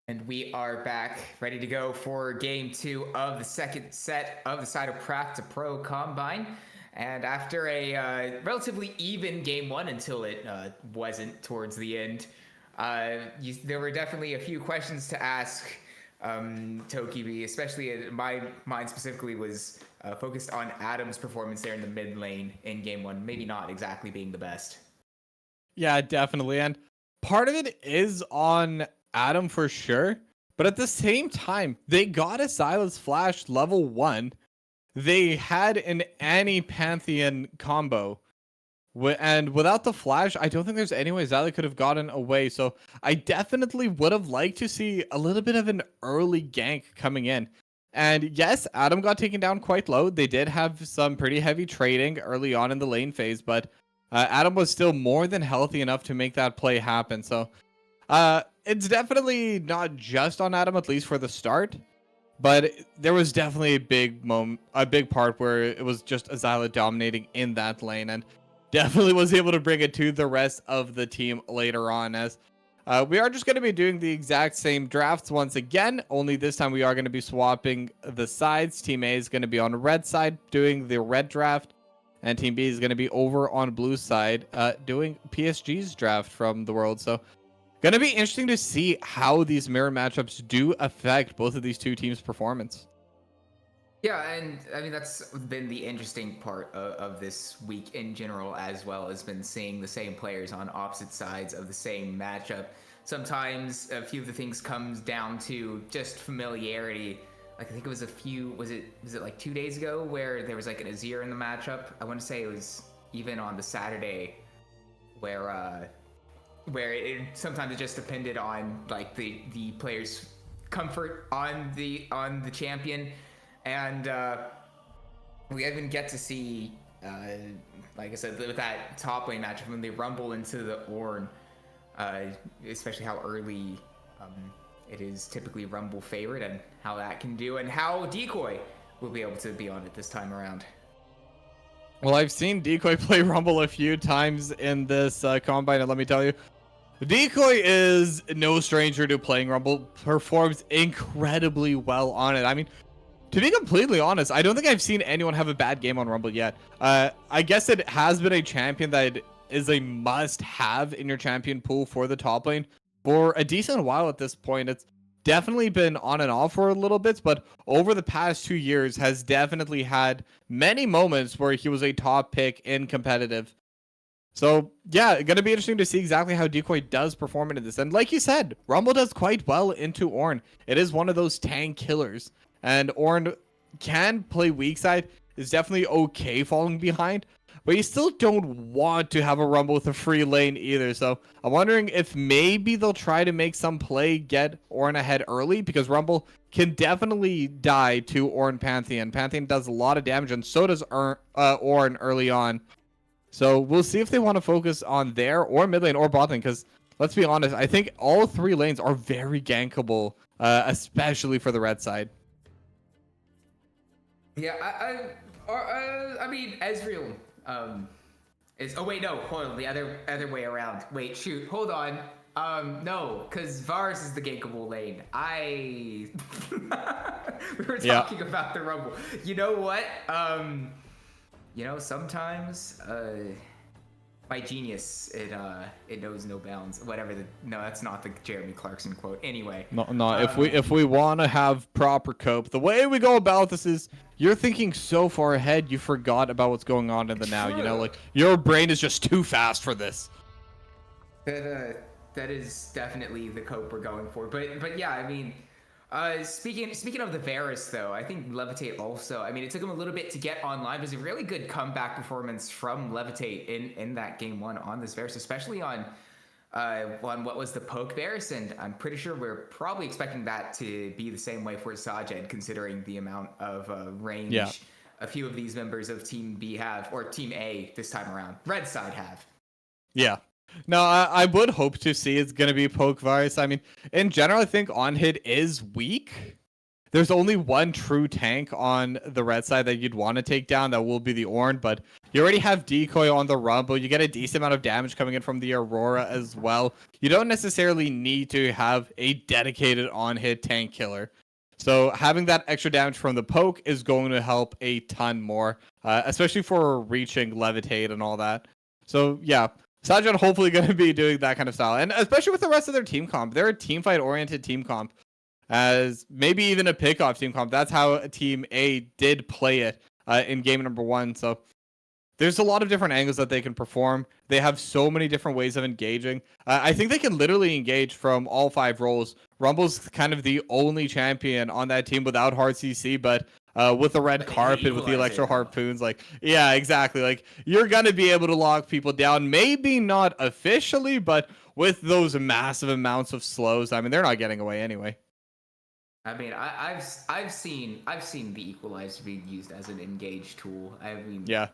And we are back, ready to go for game 2 of the second set of the side of Path2Pro Combine. And after a relatively even game 1 until it wasn't towards the end, there were definitely a few questions to ask Tokibi, especially my mind specifically was focused on Adam's performance there in the mid lane in game 1, maybe not exactly being the best. Yeah, definitely. And part of it is on Adam for sure. But at the same time, they got a Silas Flash level 1. They had an Annie Pantheon combo. And without the Flash, I don't think there's any way Xylee could have gotten away. So I definitely would have liked to see a little bit of an early gank coming in. And yes, Adam got taken down quite low. They did have some pretty heavy trading early on in the lane phase, but Adam was still more than healthy enough to make that play happen. So it's definitely not just on Adam, at least for the start. But there was definitely a big part where it was just Xylee dominating in that lane, and definitely was able to bring it to the rest of the team later on. As we are just going to be doing the exact same drafts once again, only this time we are going to be swapping the sides. Team A is going to be on the red side doing the red draft, and Team B is going to be over on blue side doing PSG's draft from the world. So going to be interesting to see how these mirror matchups do affect both of these two teams' performance. Yeah, and I mean, that's been the interesting part of this week in general, as well as been seeing the same players on opposite sides of the same matchup. Sometimes a few of the things comes down to just familiarity. Like I think it was was it like 2 days ago where there was like an Azir in the matchup? I want to say it was even on the Saturday where it sometimes it just depended on like the player's comfort on the champion. And we even get to see, like I said, with that top lane matchup when they rumble into the Ornn, especially how early it is typically Rumble favorite and how that can do, and how Decoy will be able to be on it this time around. Well, I've seen Decoy play Rumble a few times in this combine, and let me tell you, Decoy is no stranger to playing Rumble, performs incredibly well on it. I mean, to be completely honest, I don't think I've seen anyone have a bad game on Rumble yet. I guess it has been a champion that is a must-have in your champion pool for the top lane for a decent while at this point. It's definitely been on and off for a little bit, but over the past 2 years has definitely had many moments where he was a top pick in competitive. So, yeah, going to be interesting to see exactly how Decoy does perform into this. And like you said, Rumble does quite well into Ornn. It is one of those tank killers. And Ornn can play weak side, is definitely okay falling behind, but you still don't want to have a Rumble with a free lane either. So I'm wondering if maybe they'll try to make some play, get Ornn ahead early, because Rumble can definitely die to Ornn Pantheon. Pantheon does a lot of damage, and so does Ornn early on. So we'll see if they want to focus on there or mid lane or bot lane, because let's be honest, I think all 3 lanes are very gankable, especially for the red side. Yeah, I mean, Ezreal is. Oh wait, no, hold on, the other way around. Wait, shoot, hold on. No, because Varus is the gankable lane. We were talking about the Rumble. You know what? Sometimes my genius it knows no bounds. Whatever. No, that's not the Jeremy Clarkson quote. Anyway. No. If we want to have proper cope, the way we go about this is you're thinking so far ahead, you forgot about what's going on in the now. You know, like your brain is just too fast for this. That is definitely the cope we're going for. But yeah, I mean. Speaking of the Varus, though, I think Levitate also. I mean, it took him a little bit to get online. It was a really good comeback performance from Levitate in that game 1 on this Varus, especially on what was the poke Varus, and I'm pretty sure we're probably expecting that to be the same way for Sajed, considering the amount of range a few of these members of Team B have, or Team A this time around. Red side have. Yeah. No, I would hope to see it's going to be poke Varus. I mean, in general, I think on hit is weak. there's only one true tank on the red side that you'd want to take down. That will be the Ornn, but you already have Decoy on the Rumble. You get a decent amount of damage coming in from the Aurora as well. You don't necessarily need to have a dedicated on-hit tank killer. So having that extra damage from the poke is going to help a ton more, especially for reaching Levitate and all that. So yeah, Sajid hopefully going to be doing that kind of style, and especially with the rest of their team comp. They're a team fight oriented team comp, as maybe even a pickoff team comp. That's how Team A did play it in game number 1. So there's a lot of different angles that they can perform. They have so many different ways of engaging. I think they can literally engage from all 5 roles. Rumble's kind of the only champion on that team without hard CC, but with the red carpet, with the electro harpoons, like, yeah, exactly. Like, you're going to be able to lock people down. Maybe not officially, but with those massive amounts of slows, I mean, they're not getting away anyway. I mean, I've seen the equalizer being used as an engage tool. I mean, yeah.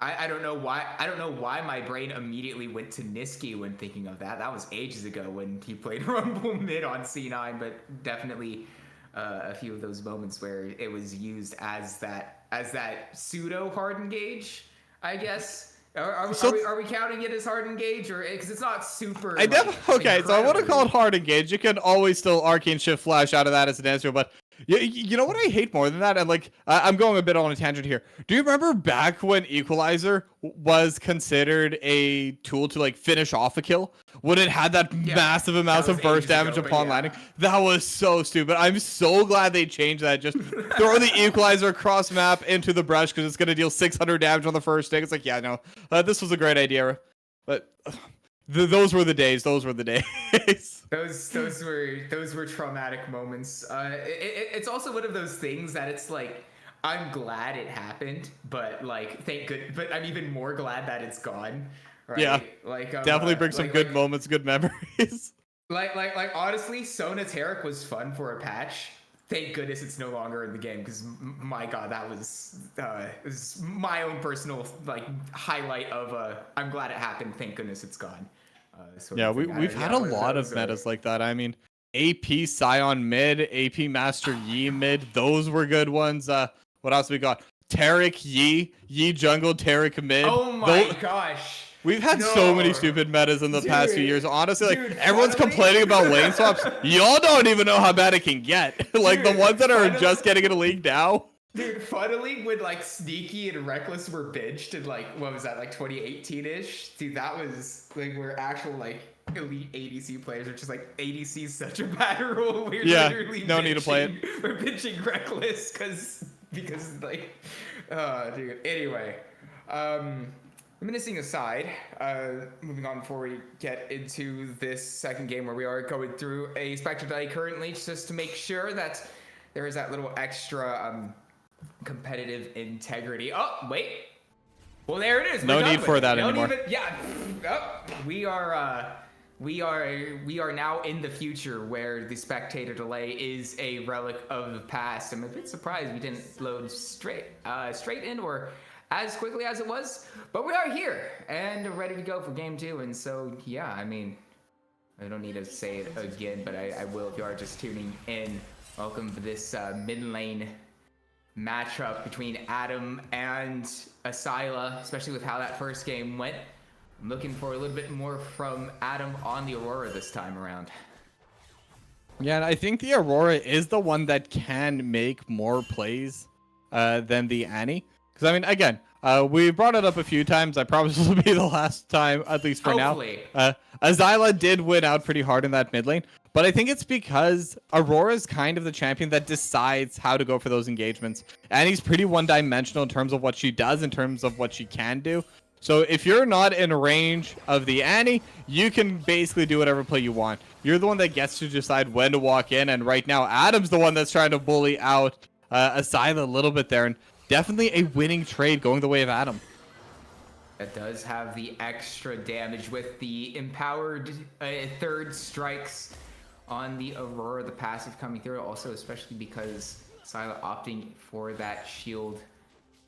I don't know why my brain immediately went to Niski when thinking of that. That was ages ago when he played Rumble mid on C9, but definitely a few of those moments where it was used as that pseudo hard engage, I guess. Are we counting it as hard engage, or because it's not super? Okay, so I want to call it hard engage. You can always still arcane shift flash out of that as an answer, but you know what I hate more than that? And like, I'm going a bit on a tangent here. Do you remember back when Equalizer was considered a tool to like finish off a kill? When it had that massive amounts of burst damage upon landing? That was so stupid. I'm so glad they changed that. Just throw the Equalizer across map into the brush because it's going to deal 600 damage on the first stick. It's like, yeah, no, this was a great idea. But those were the days. Those were the days. Those were traumatic moments. It's also one of those things that it's like, I'm glad it happened, but like, but I'm even more glad that it's gone. Right? Yeah, like definitely bring some good moments, good memories. Like honestly, Sona Tarek was fun for a patch. Thank goodness it's no longer in the game, because my god, that was my own personal like highlight of I'm glad it happened. Thank goodness it's gone. Yeah, we've had a lot of metas like that. I mean, AP Scion mid, AP Master Yi mid. Those were good ones. What else we got? Tarek Yi jungle, Tarek mid. Oh my gosh. We've had so many stupid metas in the past few years. Honestly, like everyone's complaining about lane swaps. Y'all don't even know how bad it can get. Like the ones that are just getting in a league now. Dude, funnily, when like Sneaky and Reckless were benched in like, what was that, like 2018-ish? Dude, that was like where actual like elite ADC players are just like, ADC is such a bad rule. We're literally no need to play it. We're benching Reckless because like, dude. Anyway, reminiscing aside, moving on before we get into this second game where we are going through a Spectre delay currently, just to make sure that there is that little extra competitive integrity. Oh, wait. Well, there it is. No need for that anymore. We are now in the future where the spectator delay is a relic of the past. I'm a bit surprised we didn't load straight in or as quickly as it was, but we are here and ready to go for game 2. And so, yeah, I mean, I don't need to say it again, but I will if you are just tuning in. Welcome to this mid lane matchup between Adam and Asyla, especially with how that first game went. I'm looking for a little bit more from Adam on the Aurora this time around. Yeah, and I think the Aurora is the one that can make more plays than the Annie. Because, I mean, again, we brought it up a few times. I promise this will be the last time, at least for Hopefully. now. Asyla did win out pretty hard in that mid lane. But I think it's because Aurora's kind of the champion that decides how to go for those engagements. Annie's pretty one-dimensional in terms of what she does, in terms of what she can do. So if you're not in range of the Annie, you can basically do whatever play you want. You're the one that gets to decide when to walk in. And right now, Adam's the one that's trying to bully out Asyla a little bit there. And definitely a winning trade going the way of Adam. That does have the extra damage with the empowered third strikes on the Aurora, the passive coming through. Also, especially because Asyla opting for that shield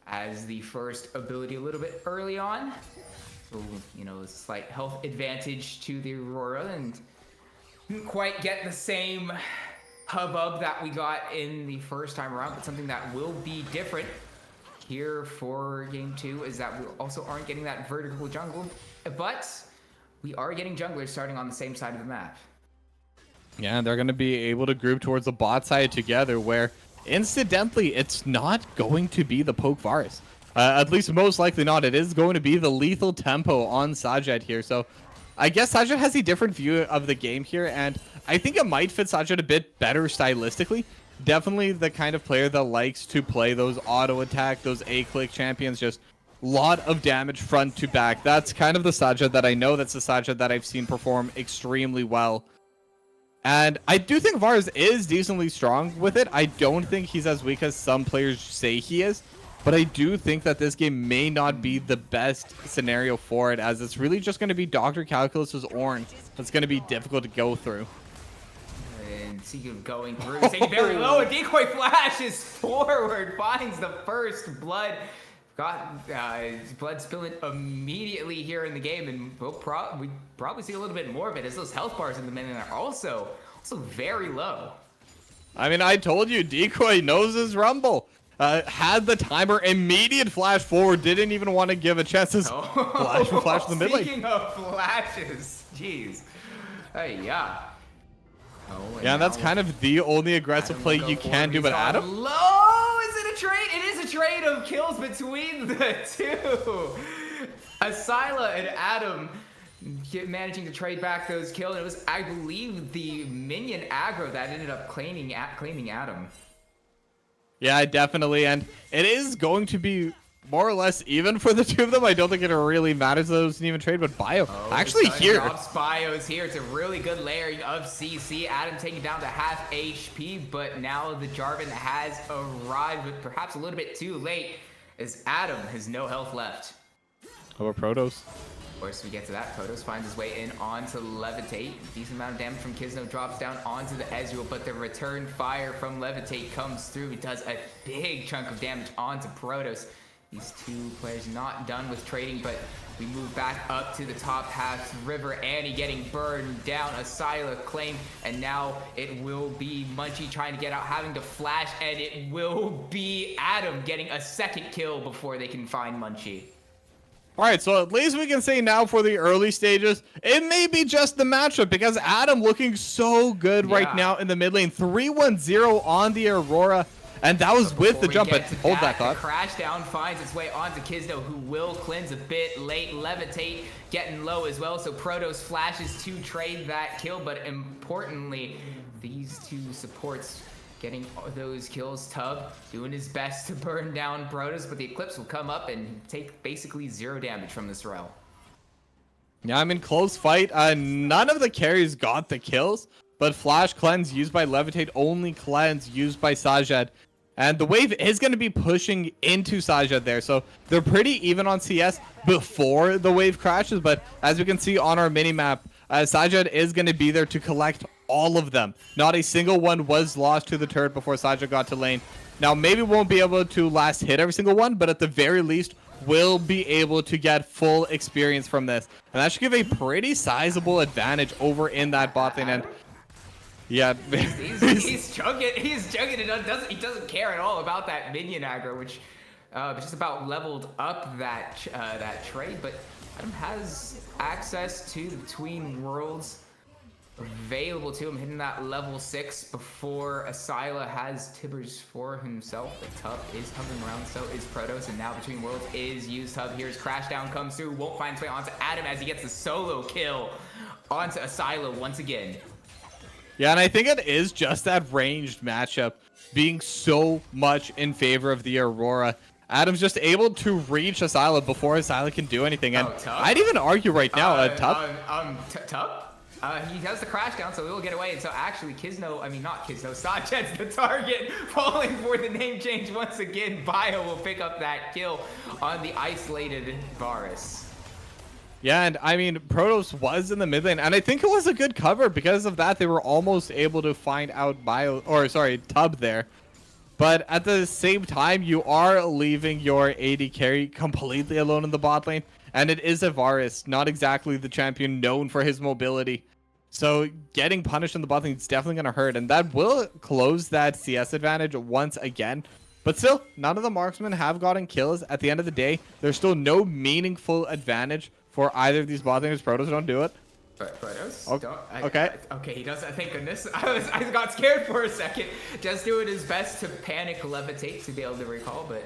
as the first ability a little bit early on. So, you know, a slight health advantage to the Aurora, and didn't quite get the same hubbub that we got in the first time around, but something that will be different here for game 2 is that we also aren't getting that vertical jungle, but we are getting junglers starting on the same side of the map. Yeah, they're going to be able to group towards the bot side together, where incidentally, it's not going to be the poke Varus. At least most likely not. It is going to be the lethal tempo on Sajed here. So I guess Sajed has a different view of the game here, and I think it might fit Sajed a bit better stylistically. Definitely the kind of player that likes to play those auto attack, those A-click champions, just lot of damage front to back. That's kind of the Sajed that I know. That's the Sajed that I've seen perform extremely well. And I do think Varus is decently strong with it. I don't think he's as weak as some players say he is. But I do think that this game may not be the best scenario for it, as it's really just going to be Dr. Calculus's Ornn that's going to be difficult to go through. And see him going through, staying very low. A decoy flashes forward, finds the first blood. Got blood spilling immediately here in the game, and we probably see a little bit more of it as those health bars in the minute are also very low. I mean, I told you, Decoy knows his rumble. Had the timer, immediate flash forward, didn't even want to give a chance to flash in the mid lane. Speaking of flashes, jeez. Hey, yeah. Yeah, and that's kind of the only aggressive play you can do, but Adam? Low! Is it a trade? It is a trade of kills between the two. Asyla and Adam managing to trade back those kills. It was, I believe, the minion aggro that ended up claiming Adam. Yeah, definitely, and it is going to be more or less even for the two of them. I don't think it really matters that it was an even trade, but Bio actually here. Bio's here. It's a really good layering of CC. Adam taking down to half HP, but now the Jarvan has arrived, but perhaps a little bit too late, as Adam has no health left. How about Protoss? Of course, we get to that. Protoss finds his way in onto Levitate. Decent amount of damage from Kisno drops down onto the Ezreal, but the return fire from Levitate comes through. He does a big chunk of damage onto Protoss. These two players not done with trading, but we move back up to the top half. River Annie getting burned down. Asyla claim, and now it will be Munchie trying to get out, having to flash, and it will be Adam getting a second kill before they can find Munchie. All right, so at least we can say now for the early stages, it may be just the matchup, because Adam looking so good right now in the mid lane. 3-1-0 on the Aurora. And that was with the jump, but hold that thought. Crash down finds its way onto Kisno, who will cleanse a bit late. Levitate getting low as well, so Protoss flashes to trade that kill, but importantly, these two supports getting those kills. Tub doing his best to burn down Protoss, but the Eclipse will come up and take basically 0 damage from this Rel. Yeah, I mean, close fight. None of the carries got the kills, but Flash Cleanse used by Levitate, only Cleanse used by Sajed. And the wave is going to be pushing into Sajed there. So they're pretty even on CS before the wave crashes. But as we can see on our minimap, Sajed is going to be there to collect all of them. Not a single one was lost to the turret before Sajed got to lane. Now, maybe won't be able to last hit every single one, but at the very least, will be able to get full experience from this. And that should give a pretty sizable advantage over in that bot lane. And yeah, he's chugging it. He doesn't care at all about that minion aggro, which just about leveled up that trade. But Adam has access to the Between Worlds available to him, hitting that level 6 before Asyla has Tibbers for himself. The Tub is hovering around, so is Protoss, and now Between Worlds is used. Tub here's Crashdown comes through, won't find his way onto Adam as he gets the solo kill onto Asyla once again. Yeah, and I think it is just that ranged matchup being so much in favor of the Aurora. Adam's just able to reach Asyla before Asyla can do anything. And I'd even argue right now, Tub? Tub? He has the crash down, so he will get away. And so actually, Sajed's the target, falling for the name change once again. Bio will pick up that kill on the isolated Varus. Yeah, and I mean, Protoss was in the mid lane, and I think it was a good cover. Because of that, they were almost able to find out Tub there. But at the same time, you are leaving your AD carry completely alone in the bot lane, and it is a Varus, not exactly the champion known for his mobility. So getting punished in the bot lane is definitely going to hurt, and that will close that CS advantage once again. But still, none of the marksmen have gotten kills. At the end of the day, there's still no meaningful advantage for either of these bot laners. Protoss don't do it. Protoss? Okay. Okay, he doesn't. Thank goodness. I got scared for a second. Just doing his best to panic Levitate to be able to recall, but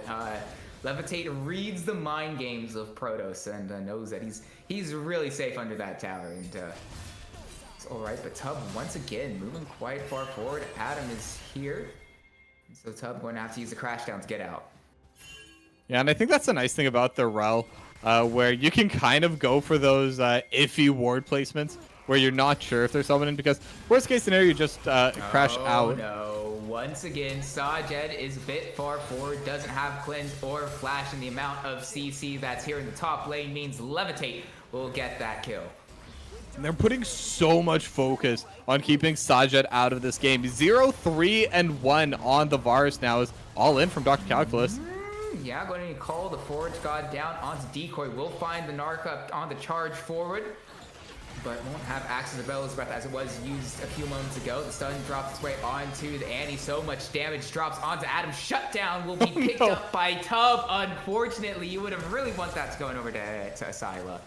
Levitate reads the mind games of Protoss and knows that he's really safe under that tower. And it's all right. But Tub once again moving quite far forward. Adam is here, so Tub going to have to use the crash down to get out. Yeah, and I think that's the nice thing about the Rel, where you can kind of go for those iffy ward placements where you're not sure if there's someone in, because worst case scenario, you just crash out. Oh no, once again, Sajed is a bit far forward, doesn't have cleanse or flash, and the amount of CC that's here in the top lane means Levitate will get that kill. And they're putting so much focus on keeping Sajed out of this game. 0-3-1 on the Varus now is all in from Dr. Calculus. Yeah, going to call the Forge God down onto Decoy. Will find the Narc up on the charge forward, but won't have access to Bella's Breath as it was used a few moments ago. The stun drops its way onto the Annie. So much damage drops onto Adam. Shutdown will be picked up by Tub. Unfortunately, you would have really want that to going over to Asila.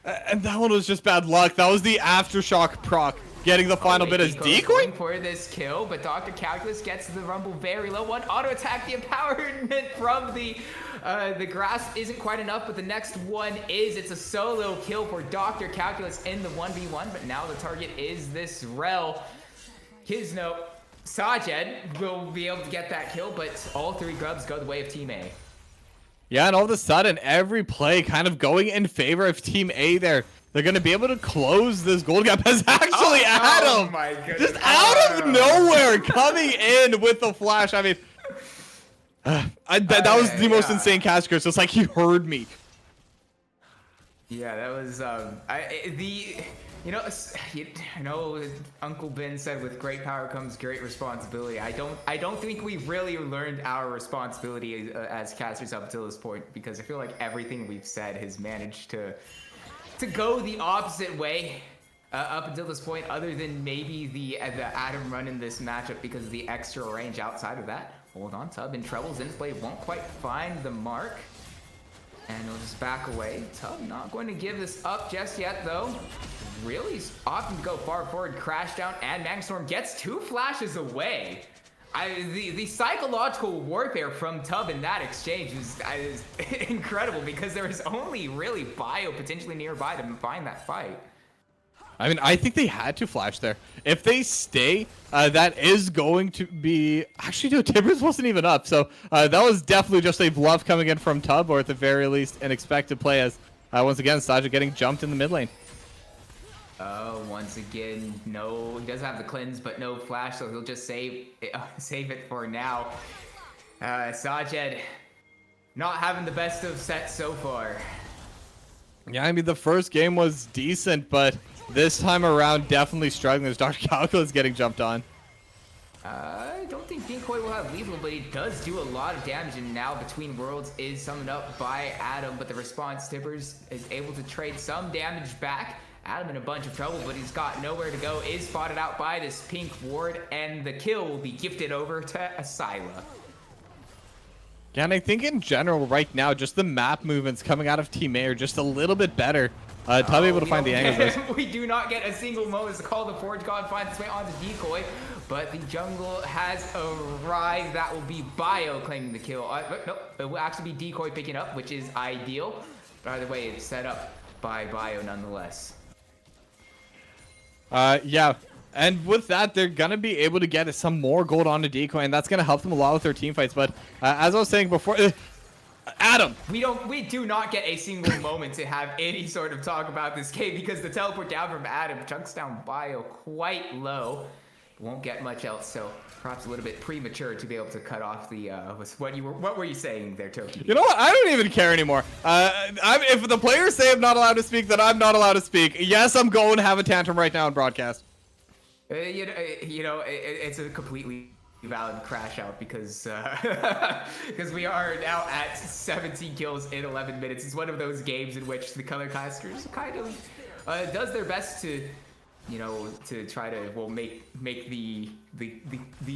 And that one was just bad luck. That was the Aftershock proc. Getting the final bit as Decoy? Going for this kill, but Dr. Calculus gets the Rumble very low. One auto attack, the empowerment from the grasp isn't quite enough, but the next one is. It's a solo kill for Dr. Calculus in the 1v1, but now the target is this Rel. Kizno, Sajed will be able to get that kill, but all three grubs go the way of Team A. Yeah, and all of a sudden, every play kind of going in favor of Team A there. They're going to be able to close this gold gap as actually Adam. Oh my goodness. Just out of nowhere coming in with the flash. I mean, that was the most insane cast curse. It's like he heard me. Yeah, that was you know, Uncle Ben said, with great power comes great responsibility. I don't think we've really learned our responsibility as casters up until this point, because I feel like everything we've said has managed to go the opposite way up until this point, other than maybe the Adam run in this matchup because of the extra range. Outside of that, hold on, Tub in trouble. Zinfblade won't quite find the mark, and he'll just back away. Tub not going to give this up just yet, though. Really opting to go far forward, crash down, and Magstorm gets 2 flashes away. The psychological warfare from Tub in that exchange is incredible, because there is only really Bio potentially nearby to find that fight. I mean, I think they had to flash there. If they stay, that is going to be... Actually, no, Timbers wasn't even up, so that was definitely just a bluff coming in from Tub, or at the very least, an expected play, as once again, Sajid getting jumped in the mid lane. Once again, no, he does have the cleanse, but no flash, so he'll just save it for now. Sajed not having the best of sets so far. Yeah, I mean, the first game was decent, but this time around, definitely struggling as Dr. Calculus getting jumped on. I don't think Decoy will have lethal, but he does do a lot of damage, and now Between Worlds is summoned up by Adam, but the response, Tippers is able to trade some damage back. Adam in a bunch of trouble, but he's got nowhere to go, is spotted out by this pink ward, and the kill will be gifted over to Asila. Yeah, and I think in general right now, just the map movements coming out of Team A are just a little bit better. Tub able to find the angles. We do not get a single moment to call the Forge God finds its way onto Decoy, but the jungle has arrived. That will be Bio claiming the kill. Nope, it will actually be Decoy picking up, which is ideal. But either way, it's set up by Bio nonetheless. Yeah, and with that, they're going to be able to get some more gold onto Decoy, and that's going to help them a lot with their team fights. But as I was saying before, Adam, we do not get a single moment to have any sort of talk about this game, because the teleport down from Adam chunks down Bio quite low. Won't get much else, so perhaps a little bit premature to be able to cut off the what were you saying there, Toki? You know what? I don't even care anymore. If the players say I'm not allowed to speak, then I'm not allowed to speak. Yes, I'm going to have a tantrum right now in broadcast. It's a completely valid crash out, because because we are now at 17 kills in 11 minutes. It's one of those games in which the color casters kind of does their best to to try to make the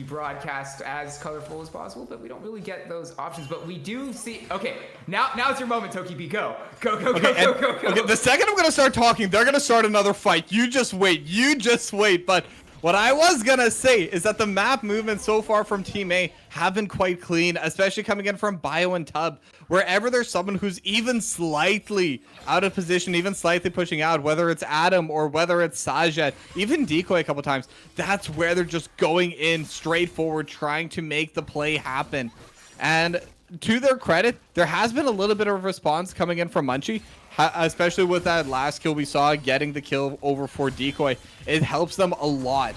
broadcast as colorful as possible, but we don't really get those options. But we do see. Okay, now it's your moment, Toki B. Go. Okay, the second I'm gonna start talking, they're gonna start another fight. You just wait. But what I was gonna say is that the map movements so far from Team A have been quite clean, especially coming in from Bio and Tub. Wherever there's someone who's even slightly out of position, even slightly pushing out, whether it's Adam or whether it's Sajed, even Decoy a couple times, that's where they're just going in straight forward, trying to make the play happen. And to their credit, there has been a little bit of a response coming in from Munchie, especially with that last kill we saw, getting the kill over for Decoy. It helps them a lot.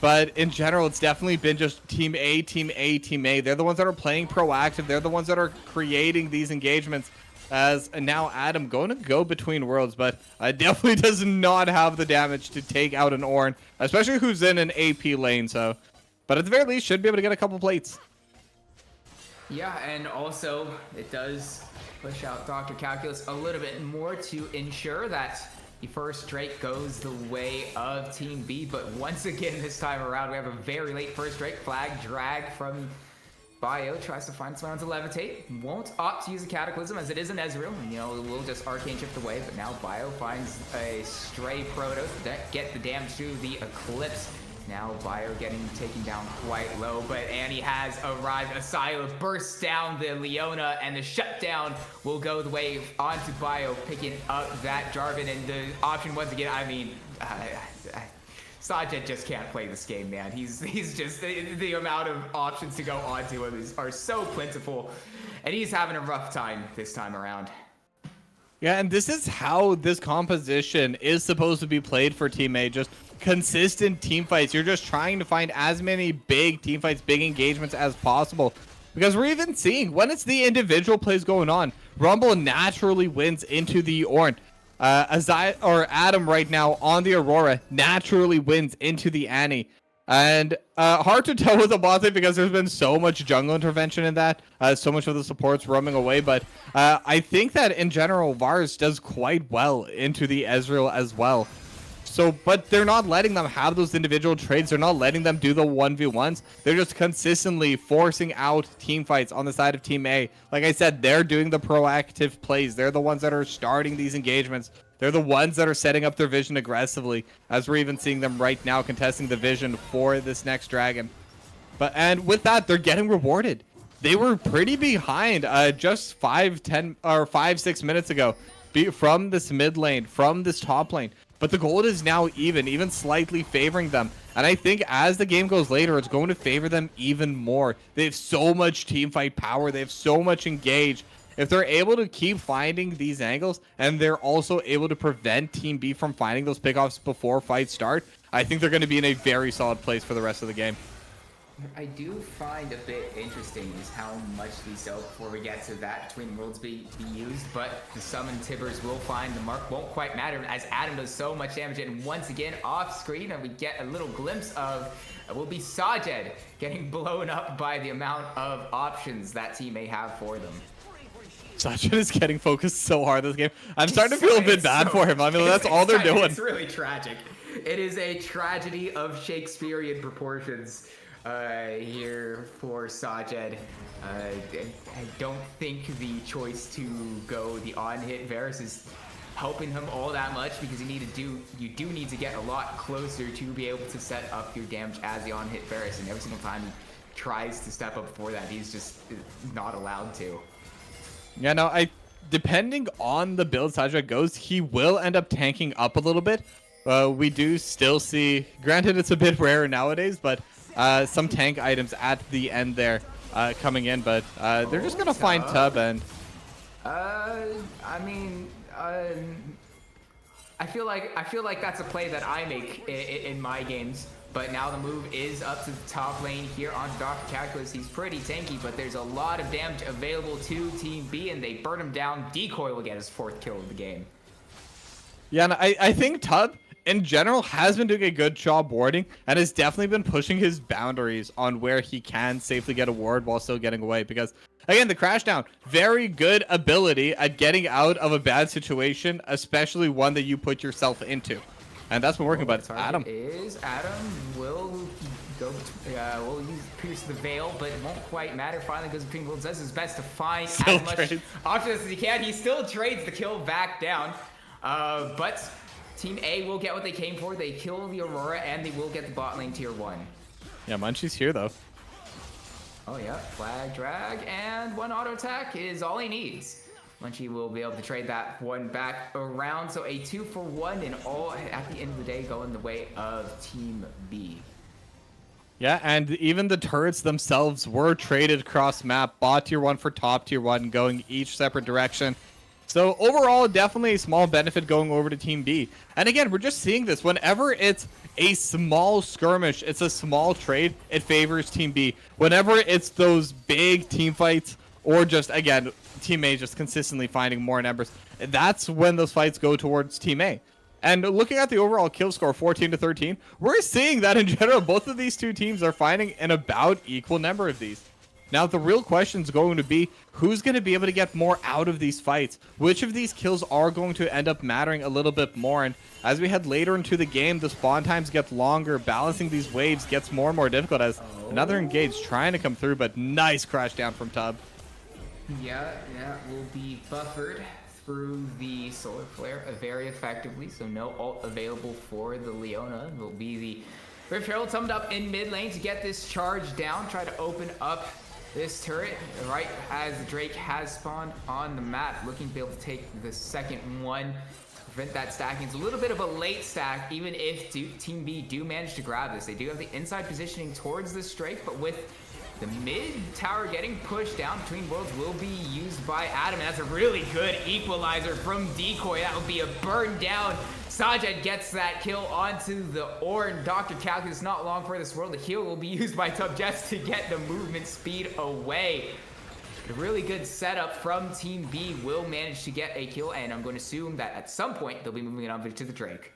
But in general, it's definitely been just Team A, Team A, Team A. They're the ones that are playing proactive. They're the ones that are creating these engagements. As now Adam going to go between worlds, but definitely does not have the damage to take out an Ornn, especially who's in an AP lane. So, but at the very least, should be able to get a couple plates. Yeah, and also it does push out Dr. Calculus a little bit more to ensure that the first Drake goes the way of Team B. But once again, this time around, we have a very late first Drake flag drag from Bio. Tries to find someone to levitate. Won't opt to use a Cataclysm as it is an Ezreal. And, we'll just Arcane Shift away. But now Bio finds a stray Protoss that get the damage to the Eclipse. Now Bio taken down quite low, but Annie has arrived. Asylum bursts down the Leona, and the shutdown will go the way onto Bio, picking up that Jarvan. And the option once again, Sajed just can't play this game, man. He's just the amount of options to go onto him are so plentiful, and he's having a rough time this time around. Yeah, and this is how this composition is supposed to be played for Team A. Just consistent team fights. You're just trying to find as many big team fights, big engagements as possible. Because we're even seeing when it's the individual plays going on, Rumble naturally wins into the Ornn. Adam right now on the Aurora naturally wins into the Annie. And hard to tell with the bot lane because there's been so much jungle intervention in that. So much of the supports roaming away. But I think that in general, Vars does quite well into the Ezreal as well. So, but they're not letting them have those individual trades. They're not letting them do the 1v1s. They're just consistently forcing out team fights on the side of Team A. Like I said, they're doing the proactive plays. They're the ones that are starting these engagements. They're the ones that are setting up their vision aggressively, as we're even seeing them right now contesting the vision for this next dragon. And with that, they're getting rewarded. They were pretty behind just 5-6 minutes ago from this mid lane, from this top lane. But the gold is now even slightly favoring them. And I think as the game goes later, it's going to favor them even more. They have so much team fight power. They have so much engage. If they're able to keep finding these angles, and they're also able to prevent Team B from finding those pickoffs before fights start, I think they're going to be in a very solid place for the rest of the game. I do find a bit interesting is how much we sell before we get to that between worlds be used, but the summon Tibbers will find the mark won't quite matter as Adam does so much damage. And once again off screen, and we get a little glimpse of will be Sajed getting blown up by the amount of options that team may have for them. Sajed is getting focused so hard this game. I'm starting to feel a bit bad for him. I mean, that's all they're doing. It's really tragic. It is a tragedy of Shakespearean proportions here for Sajed. I don't think the choice to go the on-hit Varus is helping him all that much, because you do need to get a lot closer to be able to set up your damage as the on-hit Varus, and every single time he tries to step up for that, he's just not allowed to. Yeah, no, depending on the build Sajed goes, he will end up tanking up a little bit. We do still see, granted it's a bit rare nowadays, but some tank items at the end there coming in, but they're just gonna find Tub and I feel like that's a play that I make in my games. But now the move is up to the top lane here on Dr. Calculus. He's pretty tanky, but there's a lot of damage available to Team B, and they burn him down. Decoy will get his 4th kill of the game. Yeah, and I think Tub in general has been doing a good job warding, and has definitely been pushing his boundaries on where he can safely get a ward while still getting away. Because again, the crash down, very good ability at getting out of a bad situation, especially one that you put yourself into. And that's been working, but Target Adam. is Adam will go. Will use pierce the veil, but it won't quite matter. Finally goes between worlds. Does his best to find Still as much trades. options as he can. He still trades the kill back down, but Team A will get what they came for. They kill the Aurora, and they will get the bot lane tier 1. Yeah, Munchie's here though. Oh yeah, flag drag and 1 auto attack is all he needs. Munchie will be able to trade that one back around, so a 2-for-1 and all at the end of the day going the way of Team B. Yeah, and even the turrets themselves were traded across map. Bot tier 1 for top tier 1, going each separate direction. So overall, definitely a small benefit going over to Team B. And again, we're just seeing this. Whenever it's a small skirmish, it's a small trade, it favors Team B. Whenever it's those big team fights, or just, again, Team A just consistently finding more numbers, that's when those fights go towards Team A. And looking at the overall kill score, 14-13, we're seeing that in general, both of these two teams are finding an about equal number of these. Now, the real question is going to be, who's going to be able to get more out of these fights? Which of these kills are going to end up mattering a little bit more? And as we head later into the game, the spawn times get longer. Balancing these waves gets more and more difficult as another engage trying to come through, but nice crash down from Tub. Yeah, will be buffered through the solar flare very effectively, so no ult available for the Leona. Will be the Rift Herald summoned up in mid lane to get this charge down, try to open up this turret right as the Drake has spawned on the map, looking to be able to take the second one, prevent that stacking. It's a little bit of a late stack, even if Team B do manage to grab this. They do have the inside positioning towards this Drake, but with the mid tower getting pushed down between worlds will be used by Adam, and that's a really good equalizer from Decoy. That would be a burn down. Sajed gets that kill onto the Ornn. Dr. Calculus not long for this world. The heal will be used by Tub just to get the movement speed away. A really good setup from Team B will manage to get a kill, and I'm going to assume that at some point they'll be moving it on to the Drake.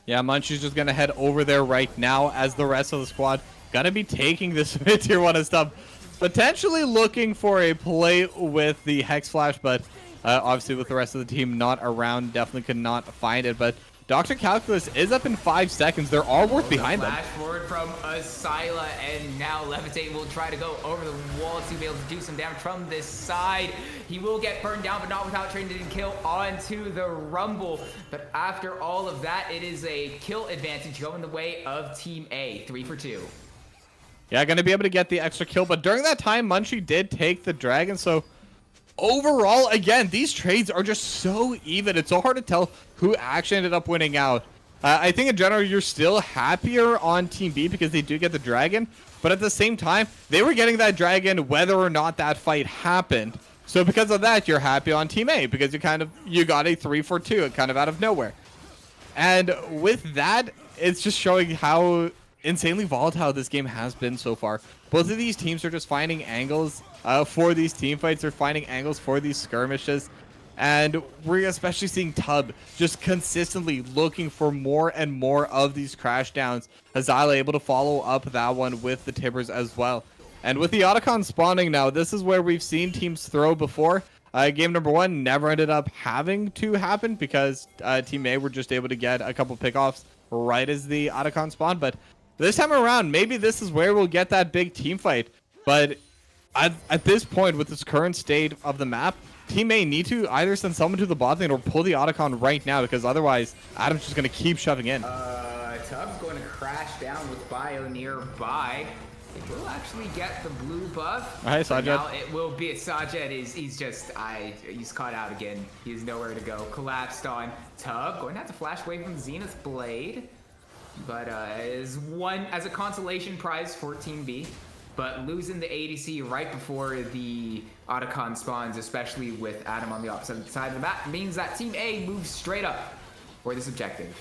Yeah, Munchie's just going to head over there right now as the rest of the squad going to be taking this mid tier 1 and stuff. Potentially looking for a play with the Hex Flash, but obviously with the rest of the team not around, definitely could not find it. But Dr. Calculus is up in 5 seconds. There are worth behind them. Flash forward from Asila, and now Levitate will try to go over the wall to be able to do some damage from this side. He will get burned down, but not without trading to kill onto the Rumble. But after all of that, it is a kill advantage going the way of Team A, 3 for 2. Yeah, going to be able to get the extra kill, but during that time, Munchie did take the dragon, so overall, again, these trades are just so even. It's so hard to tell who actually ended up winning out. I think in general, you're still happier on Team B because they do get the dragon, but at the same time, they were getting that dragon whether or not that fight happened. So because of that, you're happy on Team A because you got a 3 for 2 kind of out of nowhere. And with that, it's just showing how insanely volatile this game has been so far. Both of these teams are just finding angles for these team fights. They're finding angles for these skirmishes. And we're especially seeing Tub just consistently looking for more and more of these crash downs. Azila able to follow up that one with the Tibbers as well. And with the Otacon spawning now, this is where we've seen teams throw before. Game number 1 never ended up having to happen because Team A were just able to get a couple pickoffs right as the Otacon spawned. But this time around, maybe this is where we'll get that big team fight. But at this point, with this current state of the map, Team A need to either send someone to the bot lane or pull the Otacon right now, because otherwise, Adam's just going to keep shoving in. Tub's going to crash down with Bio nearby. It will actually get the blue buff. All right, Sajed. Now it will be Sajed. He's caught out again. He has nowhere to go. Collapsed on Tub. Going to have to flash away from Zenith Blade. But as a consolation prize for Team B, but losing the ADC right before the Otacon spawns, especially with Adam on the opposite side of the map, means that Team A moves straight up for this objective.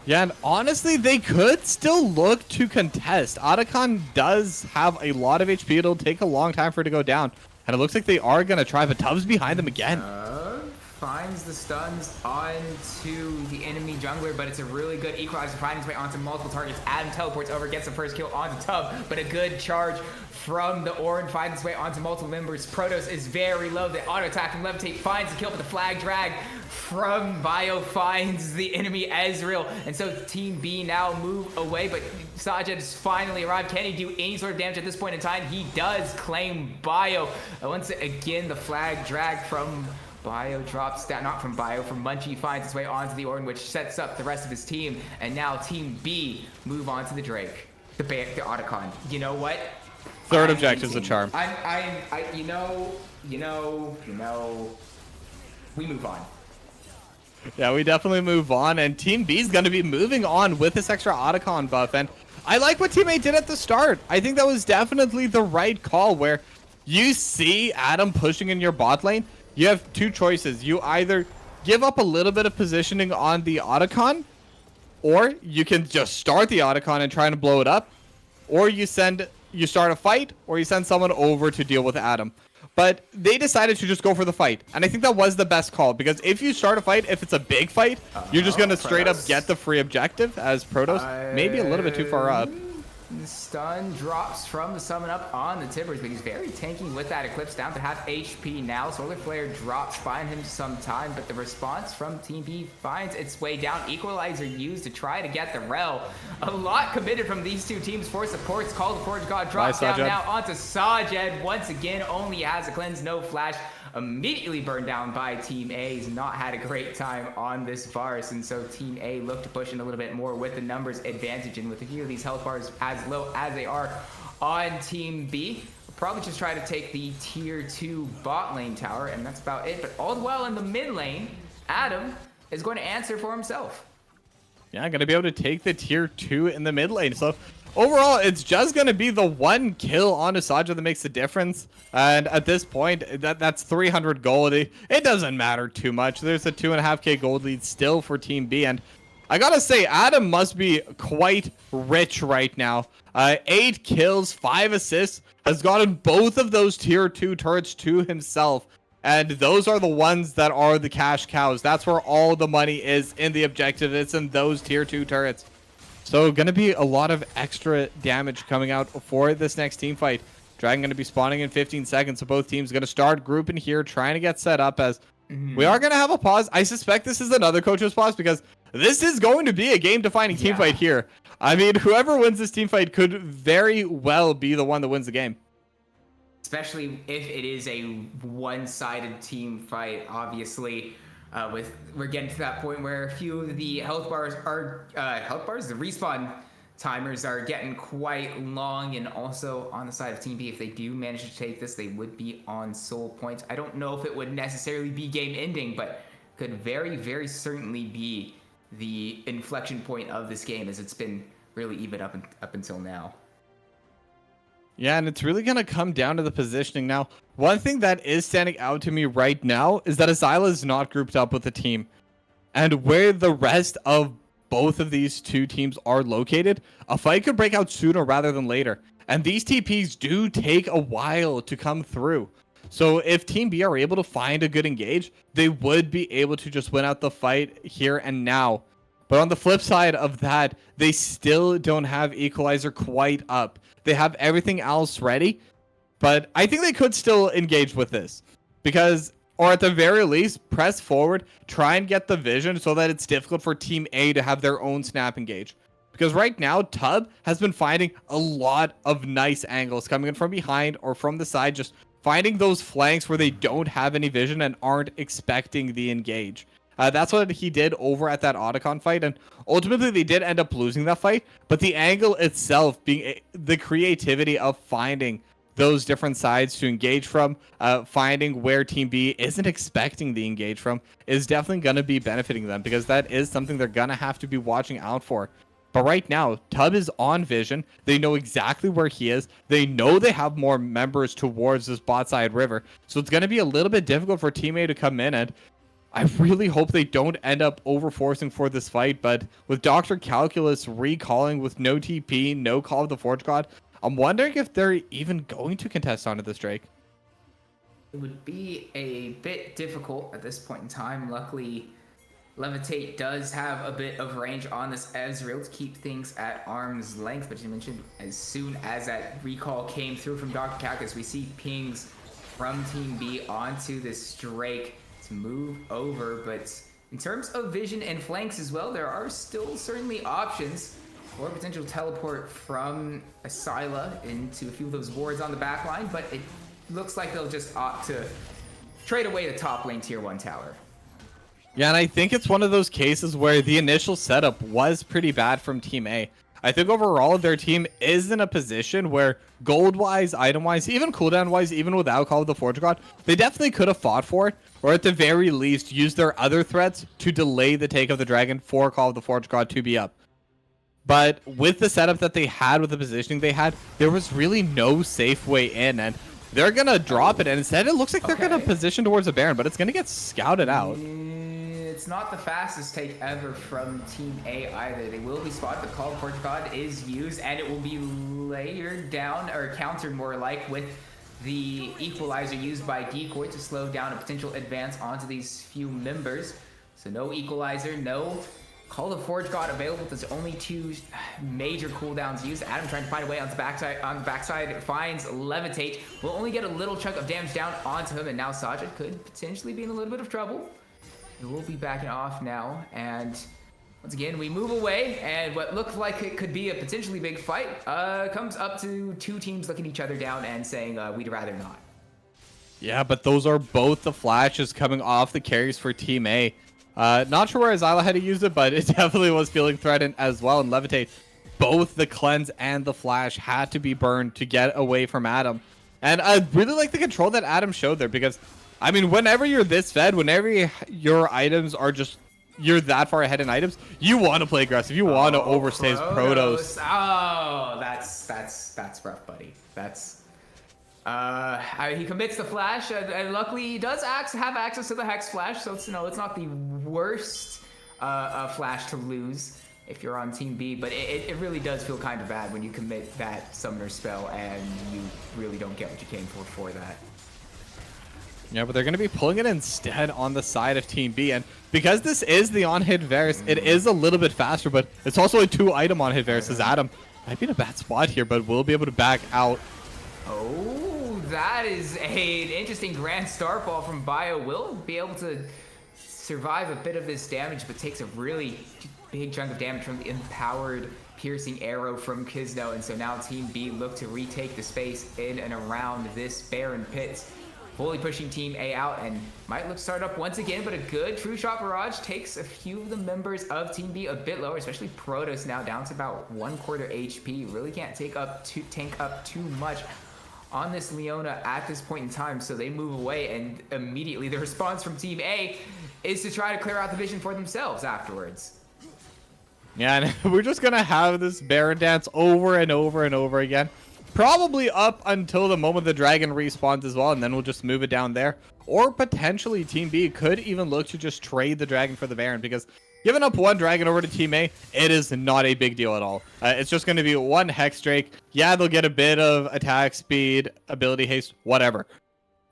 Yeah, and honestly, they could still look to contest. Otacon does have a lot of HP. It'll take a long time for it to go down, and it looks like they are going to try, but Tubbs behind them again. Finds the stuns onto the enemy jungler, but it's a really good equalizer, finding his way onto multiple targets. Adam teleports over, gets the first kill onto Tub, but a good charge from the Ornn finds its way onto multiple members. Protoss is very low. The auto attack from Levitate finds the kill, but the flag drag from Bio finds the enemy Ezreal, and so Team B now move away, but Sajid has finally arrived. Can he do any sort of damage at this point in time? He does claim Bio. Once again, the flag dragged from Bio drops down, not from Bio, from Munchie finds its way onto the Ornn, which sets up the rest of his team, and now Team B move on to the Drake, the Otacon. You know what? Third objective's a charm. You know, we move on. Yeah, we definitely move on, and Team B is going to be moving on with this extra Otacon buff, and I like what Team A did at the start. I think that was definitely the right call, where you see Adam pushing in your bot lane. You have two choices. You either give up a little bit of positioning on the Otacon, or you can just start the Otacon and try to blow it up, or you start a fight, or you send someone over to deal with Adam. But they decided to just go for the fight, and I think that was the best call, because if you start a fight, if it's a big fight, you're just going to straight up get the free objective as Protoss. Maybe a little bit too far up. The stun drops from the summon up on the Tibbers, but he's very tanky with that Eclipse, down to half HP now. Solar Flare drops, buying him some time, but the response from Team B finds its way down. Equalizer used to try to get the Rel. A lot committed from these two teams for supports. Call the Forge God drops down now onto Sajed. Once again, only has a cleanse, no flash. Immediately burned down by Team A. He's not had a great time on this Varus, and so Team A looked to push in a little bit more with the numbers advantage, and with a few of these health bars as low as they are on Team B, we'll probably just try to take the tier 2 bot lane tower, and that's about it. But all the while in the mid lane, Adam is going to answer for himself. Yeah, going to be able to take the tier 2 in the mid lane. So overall, it's just going to be the one kill on Asajj that makes the difference. And at this point, that's 300 gold. It doesn't matter too much. There's a 2.5k gold lead still for Team B. And I got to say, Adam must be quite rich right now. 8 kills, 5 assists, has gotten both of those tier 2 turrets to himself. And those are the ones that are the cash cows. That's where all the money is in the objective. It's in those tier 2 turrets. So going to be a lot of extra damage coming out for this next team fight. Dragon going to be spawning in 15 seconds. So both teams going to start grouping here, trying to get set up, as we are going to have a pause. I suspect this is another coach's pause, because this is going to be a game-defining team fight here. I mean, whoever wins this team fight could very well be the one that wins the game. Especially if it is a one-sided team fight, obviously. We're getting to that point where a few of the health bars, the respawn timers are getting quite long, and also on the side of Team B, if they do manage to take this, they would be on soul points. I don't know if it would necessarily be game ending, but could very, very certainly be the inflection point of this game, as it's been really even up until now. Yeah, and it's really going to come down to the positioning now. One thing that is standing out to me right now is that Azila is not grouped up with the team. And where the rest of both of these two teams are located, a fight could break out sooner rather than later. And these TPs do take a while to come through. So if Team B are able to find a good engage, they would be able to just win out the fight here and now. But on the flip side of that, they still don't have Equalizer quite up. They have everything else ready, but I think they could still engage with this, because, or at the very least, press forward, try and get the vision so that it's difficult for Team A to have their own snap engage. Because right now, Tub has been finding a lot of nice angles coming in from behind or from the side, just finding those flanks where they don't have any vision and aren't expecting the engage. That's what he did over at that Otacon fight, and ultimately they did end up losing that fight, but the angle itself being the creativity of finding those different sides to engage from, finding where Team B isn't expecting the engage from, is definitely going to be benefiting them, because that is something they're going to have to be watching out for. But right now, Tub is on vision. They know exactly where he is. They know they have more members towards this bot side river, so it's going to be a little bit difficult for Team A to come in, and I really hope they don't end up overforcing for this fight, but with Dr. Calculus recalling with no TP, no Call of the Forge God, I'm wondering if they're even going to contest onto this Drake. It would be a bit difficult at this point in time. Luckily, Levitate does have a bit of range on this Ezreal to keep things at arm's length, but you mentioned as soon as that recall came through from Dr. Calculus, we see pings from Team B onto this Drake. to move over, but in terms of vision and flanks as well, there are still certainly options for potential teleport from Asyla into a few of those wards on the back line, but it looks like they'll just opt to trade away the top lane tier 1 tower. Yeah, and I think it's one of those cases where the initial setup was pretty bad from Team A. I think overall their team is in a position where gold-wise, item-wise, even cooldown-wise, even without Call of the Forge God, they definitely could have fought for it, or at the very least use their other threats to delay the take of the dragon for Call of the Forge God to be up. But with the setup that they had, with the positioning they had, there was really no safe way in, and they're going to drop it, and instead it looks like they're going to position towards the Baron, but it's going to get scouted out. It's not the fastest take ever from Team A either. They will be spotted, but Call of Forge God is used, and it will be layered down, or countered more like, with the equalizer used by Decoy to slow down a potential advance onto these few members. So no equalizer, no Call of Forge God available. There's only 2 major cooldowns used. Adam trying to find a way on the backside, finds Levitate. Will only get a little chunk of damage down onto him, and now Sajid could potentially be in a little bit of trouble. It will be backing off now, and once again we move away, and what looked like it could be a potentially big fight comes up to 2 teams looking each other down and saying we'd rather not. Yeah, but those are both the flashes coming off the carries for Team A. Not sure where Azyla had to use it, but it definitely was feeling threatened as well. And Levitate, both the cleanse and the flash had to be burned to get away from Adam. And I really like the control that Adam showed there, because, I mean, whenever you're this fed, whenever your items are just, you're that far ahead in items, you want to play aggressive. You want to overstay his Protoss. Oh, that's rough, buddy. That's... he commits the flash, and luckily he does have access to the Hex Flash, so it's, it's not the worst flash to lose if you're on Team B, but it really does feel kind of bad when you commit that summoner spell and you really don't get what you came for that. Yeah, but they're going to be pulling it instead on the side of Team B, and because this is the on-hit Varus, it is a little bit faster, but it's also a 2-item on-hit Varus, as Adam might be in a bad spot here, but will be able to back out. Oh, that is an interesting grand starfall from Bio. Will be able to survive a bit of this damage, but takes a really big chunk of damage from the empowered piercing arrow from Kizno, and so now Team B look to retake the space in and around this Baron pit, fully pushing Team A out, and might look to start up once again, but a good true shot barrage takes a few of the members of Team B a bit lower, especially Protoss now down to about 1/4 HP. Really can't tank up too much on this Leona at this point in time, so they move away, and immediately the response from Team A is to try to clear out the vision for themselves afterwards. Yeah, and we're just gonna have this Baron dance over and over and over again, probably up until the moment the dragon respawns as well, and then we'll just move it down there. Or potentially Team B could even look to just trade the dragon for the Baron, because giving up 1 dragon over to Team A, it is not a big deal at all. It's just going to be 1 Hex Drake. Yeah, they'll get a bit of attack speed, ability haste, whatever.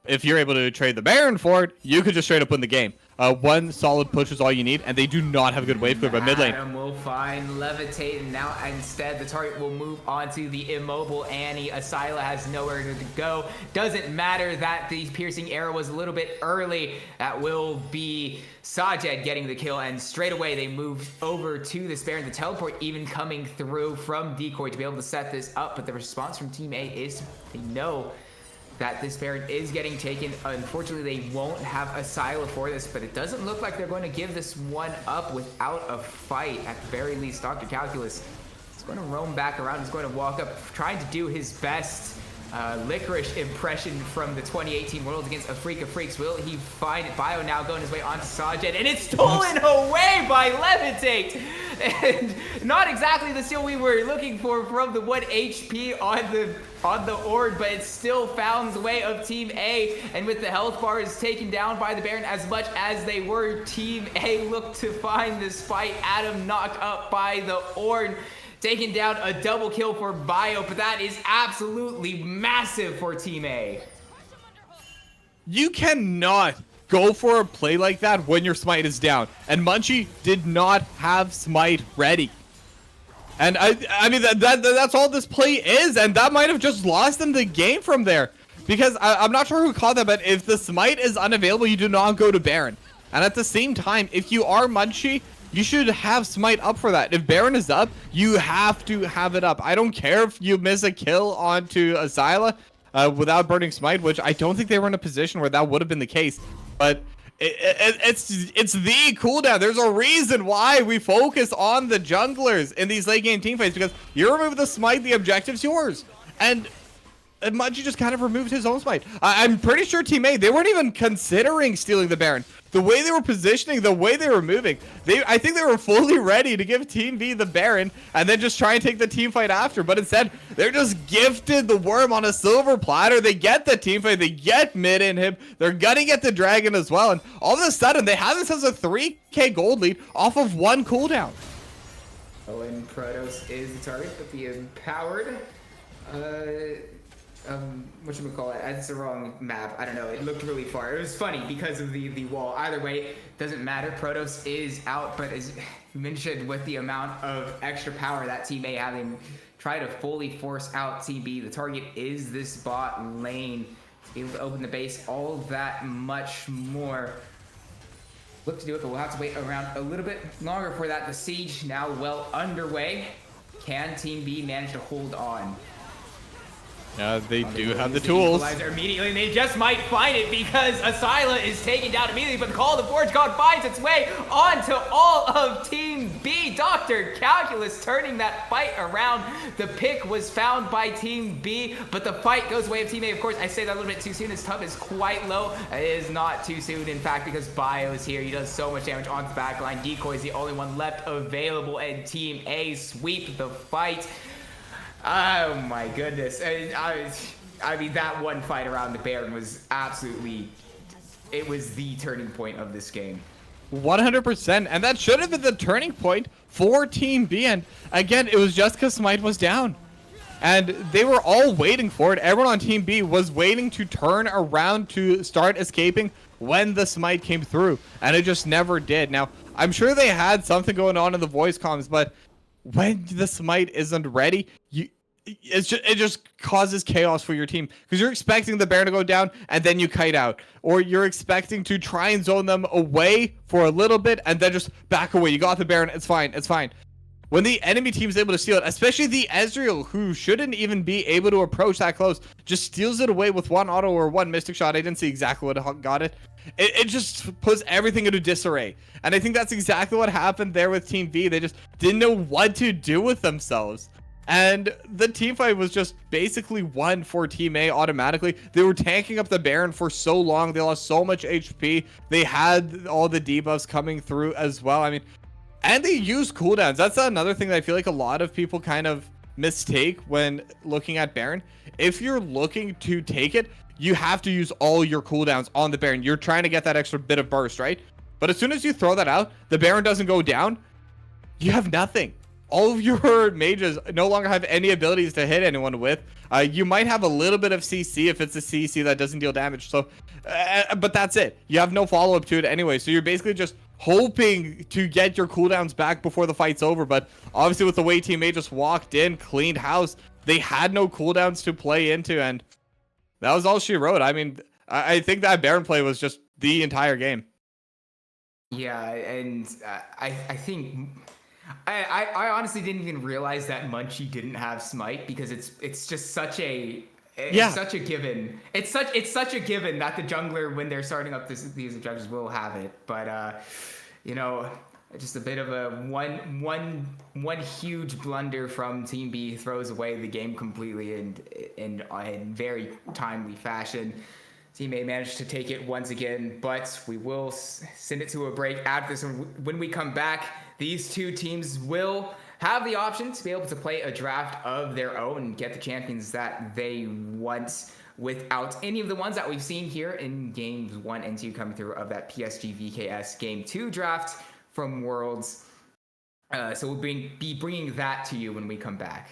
If you're able to trade the Baron for it, you could just straight up win the game. 1 solid push is all you need, and they do not have a good wave clear, but mid lane. Adam will find Levitate, and now instead the target will move onto the immobile Annie. Asyla has nowhere to go. Doesn't matter that the piercing arrow was a little bit early. That will be Sajed getting the kill, and straight away they move over to this Baron. The teleport even coming through from Decoy to be able to set this up, but the response from Team A is they know that this Baron is getting taken. Unfortunately, they won't have Asyla for this, but it doesn't look like they're going to give this one up without a fight. At the very least, Dr. Calculus is going to roam back around. He's going to walk up, trying to do his best licorice impression from the 2018 Worlds against Afrika Freaks. Will he find it? Bio now going his way onto Sajed, and it's stolen away by Levitate! And not exactly the steal we were looking for from the 1 HP on the Ord, but it still found the way of Team A, and with the health bars taken down by the Baron as much as they were, Team A looked to find this fight. Adam knocked up by the Ord, taking down a double kill for Bio, but that is absolutely massive for Team A. You cannot go for a play like that when your smite is down, and Munchie did not have smite ready. And I mean that's all this play is, and that might have just lost them the game from there. Because I'm not sure who caught that, but if the smite is unavailable, you do not go to Baron. And at the same time, if you are Munchie, you should have smite up for that. If Baron is up, you have to have it up. I don't care if you miss a kill onto Xyla without burning smite, which I don't think they were in a position where that would have been the case. But it's the cooldown. There's a reason why we focus on the junglers in these late game teamfights, because you remove the smite, the objective's yours. And Munchie just kind of removed his own smite. I'm pretty sure Team A, they weren't even considering stealing the Baron. The way they were positioning, the way they were moving, I think they were fully ready to give Team B the Baron and then just try and take the team fight after. But instead, they're just gifted the worm on a silver platter. They get the team fight, they get mid in him, they're gonna get the dragon as well. And all of a sudden, they have this as a 3k gold lead off of one cooldown. Oh, and Protoss is the target, but the empowered, whatchamacallit, that's the wrong map. I don't know, it looked really far. It was funny because of the wall. Either way, doesn't matter. Protoss is out, but as you mentioned, with the amount of extra power that Team A having tried to fully force out Team B, the target is this bot lane. To be able to open the base all that much more. Look to do it, but we'll have to wait around a little bit longer for that. The siege now well underway. Can Team B manage to hold on? They do have the tools. Immediately, and they just might find it because Xyla is taken down immediately, but the Call of the Forge God finds its way onto all of Team B. Dr. Calculus turning that fight around. The pick was found by Team B, but the fight goes away of Team A. Of course, I say that a little bit too soon. His tub is quite low. It is not too soon, in fact, because Bio is here. He does so much damage onto the backline. Decoy is the only one left available, and Team A sweep the fight. Oh my goodness. I mean, that one fight around the Baron was absolutely, it was the turning point of this game. 100%, and that should have been the turning point for Team B, and again, it was just because Smite was down. And they were all waiting for it. Everyone on Team B was waiting to turn around to start escaping when the Smite came through, and it just never did. Now, I'm sure they had something going on in the voice comms, but when the Smite isn't ready, it just causes chaos for your team, because you're expecting the Baron to go down and then you kite out, or you're expecting to try and zone them away for a little bit and then just back away. You got the Baron, it's fine, it's fine. When the enemy team is able to steal it, especially the Ezreal, who shouldn't even be able to approach that close, just steals it away with one auto or one mystic shot. I didn't see exactly what got it. It just puts everything into disarray. And I think that's exactly what happened there with Team B. They just didn't know what to do with themselves. And the team fight was just basically won for Team A automatically. They were tanking up the Baron for so long. They lost so much HP. They had all the debuffs coming through as well. I mean, and they used cooldowns. That's another thing that I feel like a lot of people kind of mistake when looking at Baron. If you're looking to take it, you have to use all your cooldowns on the Baron. You're trying to get that extra bit of burst, right? But as soon as you throw that out, the Baron doesn't go down, you have nothing. All of your mages no longer have any abilities to hit anyone with. You might have a little bit of CC if it's a CC that doesn't deal damage. So, but that's it. You have no follow-up to it anyway. So you're basically just hoping to get your cooldowns back before the fight's over. But obviously with the way Team A just walked in, cleaned house, they had no cooldowns to play into. And that was all she wrote. I mean, I think that Baron play was just the entire game. Yeah, and I think... I honestly didn't even realize that Munchie didn't have Smite, because it's just such a such a given. It's such a given that the jungler, when they're starting up these objectives, will have it. But you know, just a bit of a one huge blunder from Team B throws away the game completely, and in very timely fashion. Team A managed to take it once again, but we will send it to a break after this. When we come back, these two teams will have the option to be able to play a draft of their own and get the champions that they want, without any of the ones that we've seen here in games 1 and 2 coming through of that PSG VKS Game 2 draft from Worlds. So we'll be bringing that to you when we come back.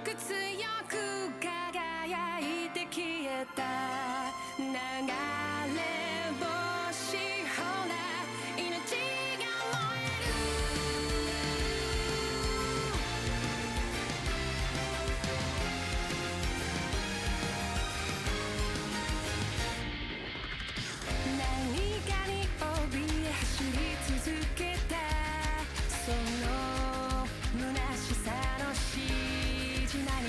く強く輝いて消えた流れ星ほら命が燃える何かに怯え走り続けたその虚しさのしじまに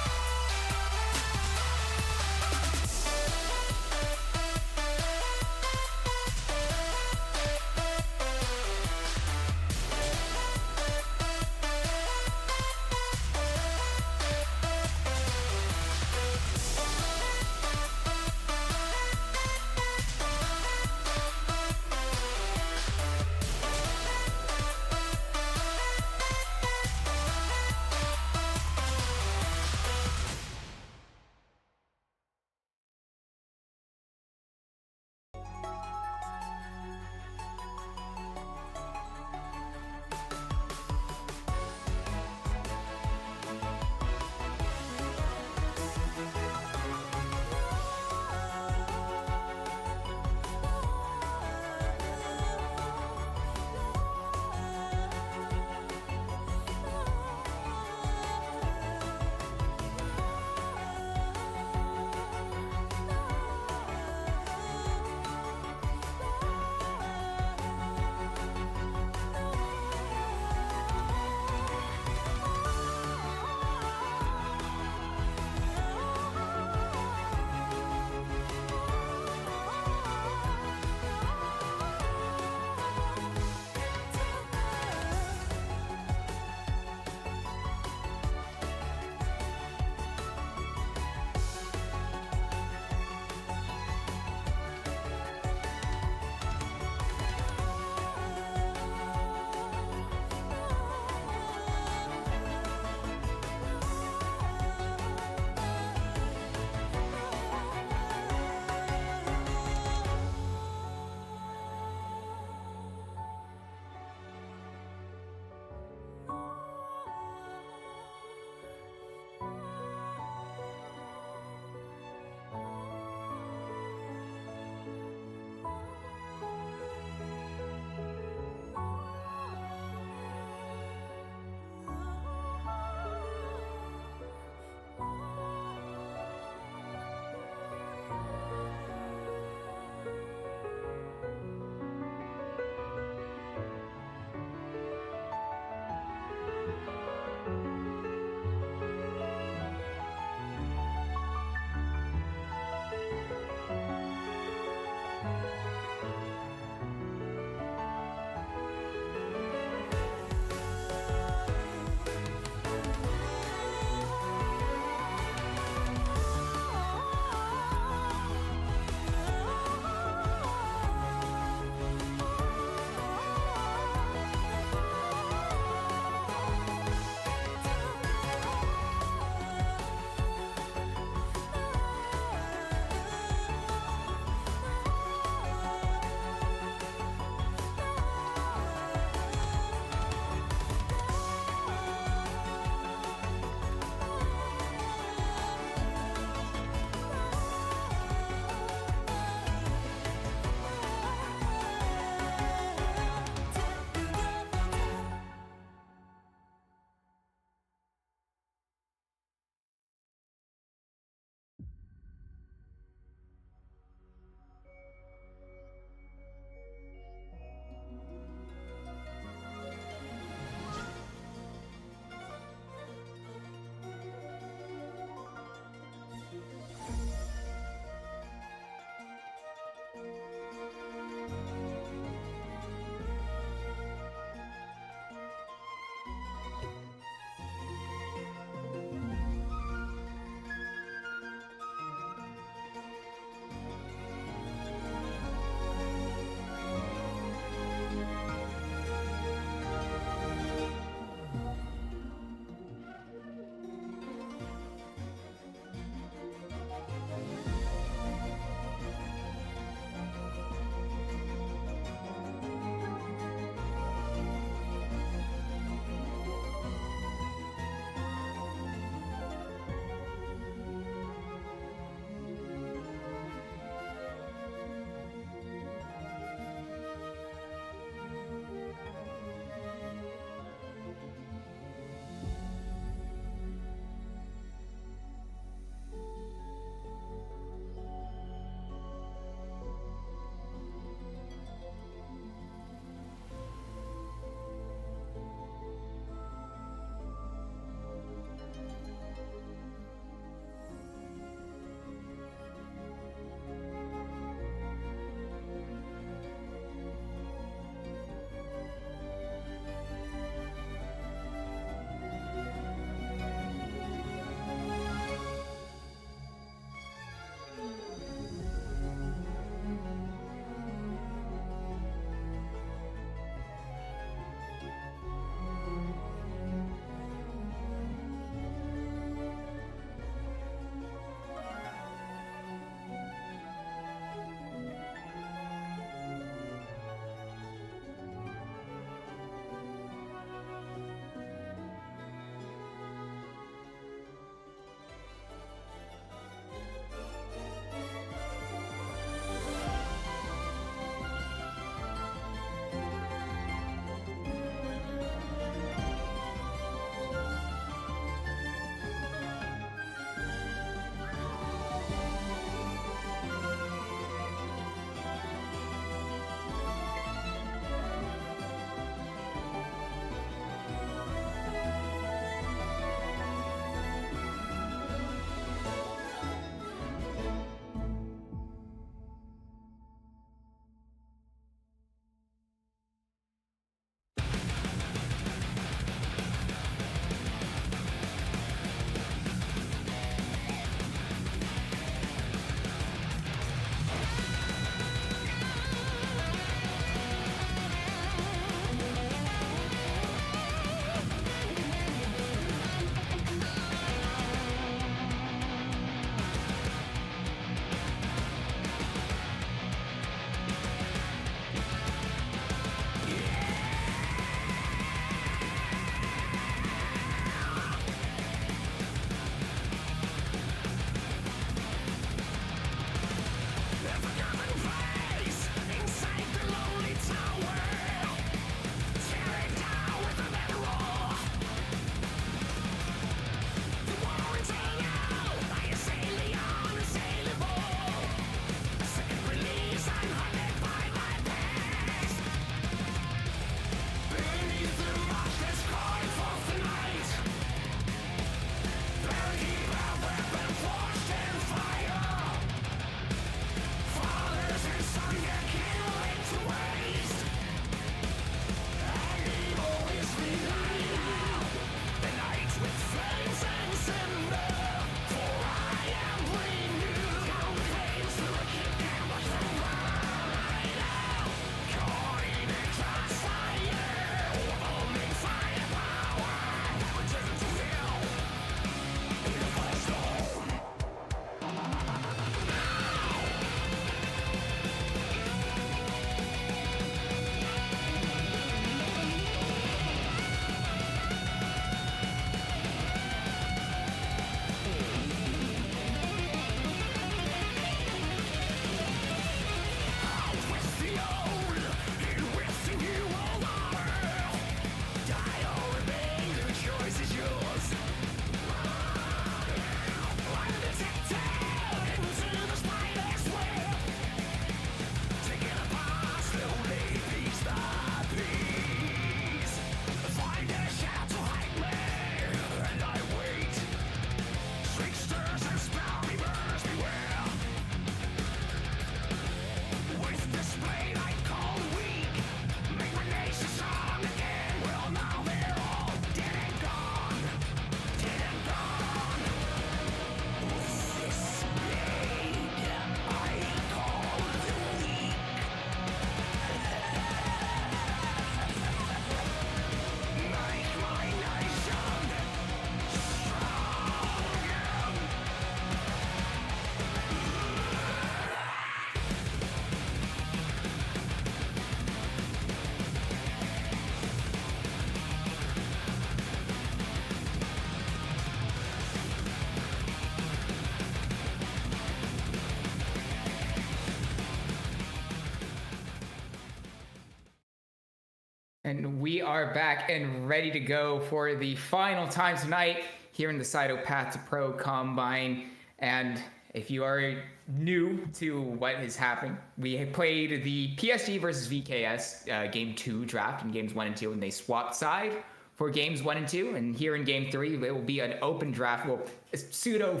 we are back and ready to go for the final time tonight here in the Saito Path2Pro Combine. And if you are new to what is happening, we played the PSG versus VKS Game 2 draft in Games 1 and 2, and they swapped side for Games 1 and 2. And here in Game 3, it will be an open draft. Well, a pseudo...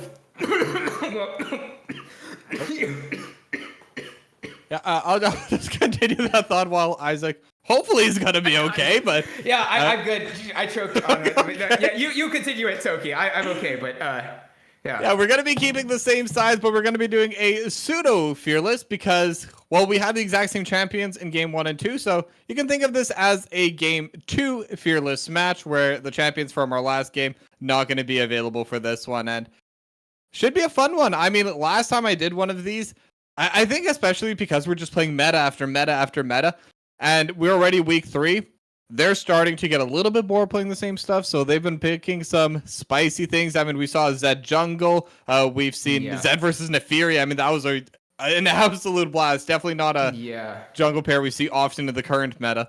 Yeah, I'll just continue that thought while Isaac hopefully is going to be okay, but... Yeah, I'm good. I choked on it. Yeah, you continue it, Toki. I'm okay, but yeah. Yeah, we're going to be keeping the same size, but we're going to be doing a pseudo fearless because, well, we have the exact same champions in Game 1 and 2, so you can think of this as a Game 2 fearless match where the champions from our last game not going to be available for this one, and should be a fun one. I mean, last time I did one of these, I think especially because we're just playing meta after meta after meta, and we're already week 3, they're starting to get a little bit bored playing the same stuff, so they've been picking some spicy things. I mean, we saw Zed Jungle, we've seen Zed versus Neferi. I mean, that was an absolute blast. Definitely not a jungle pair we see often in the current meta.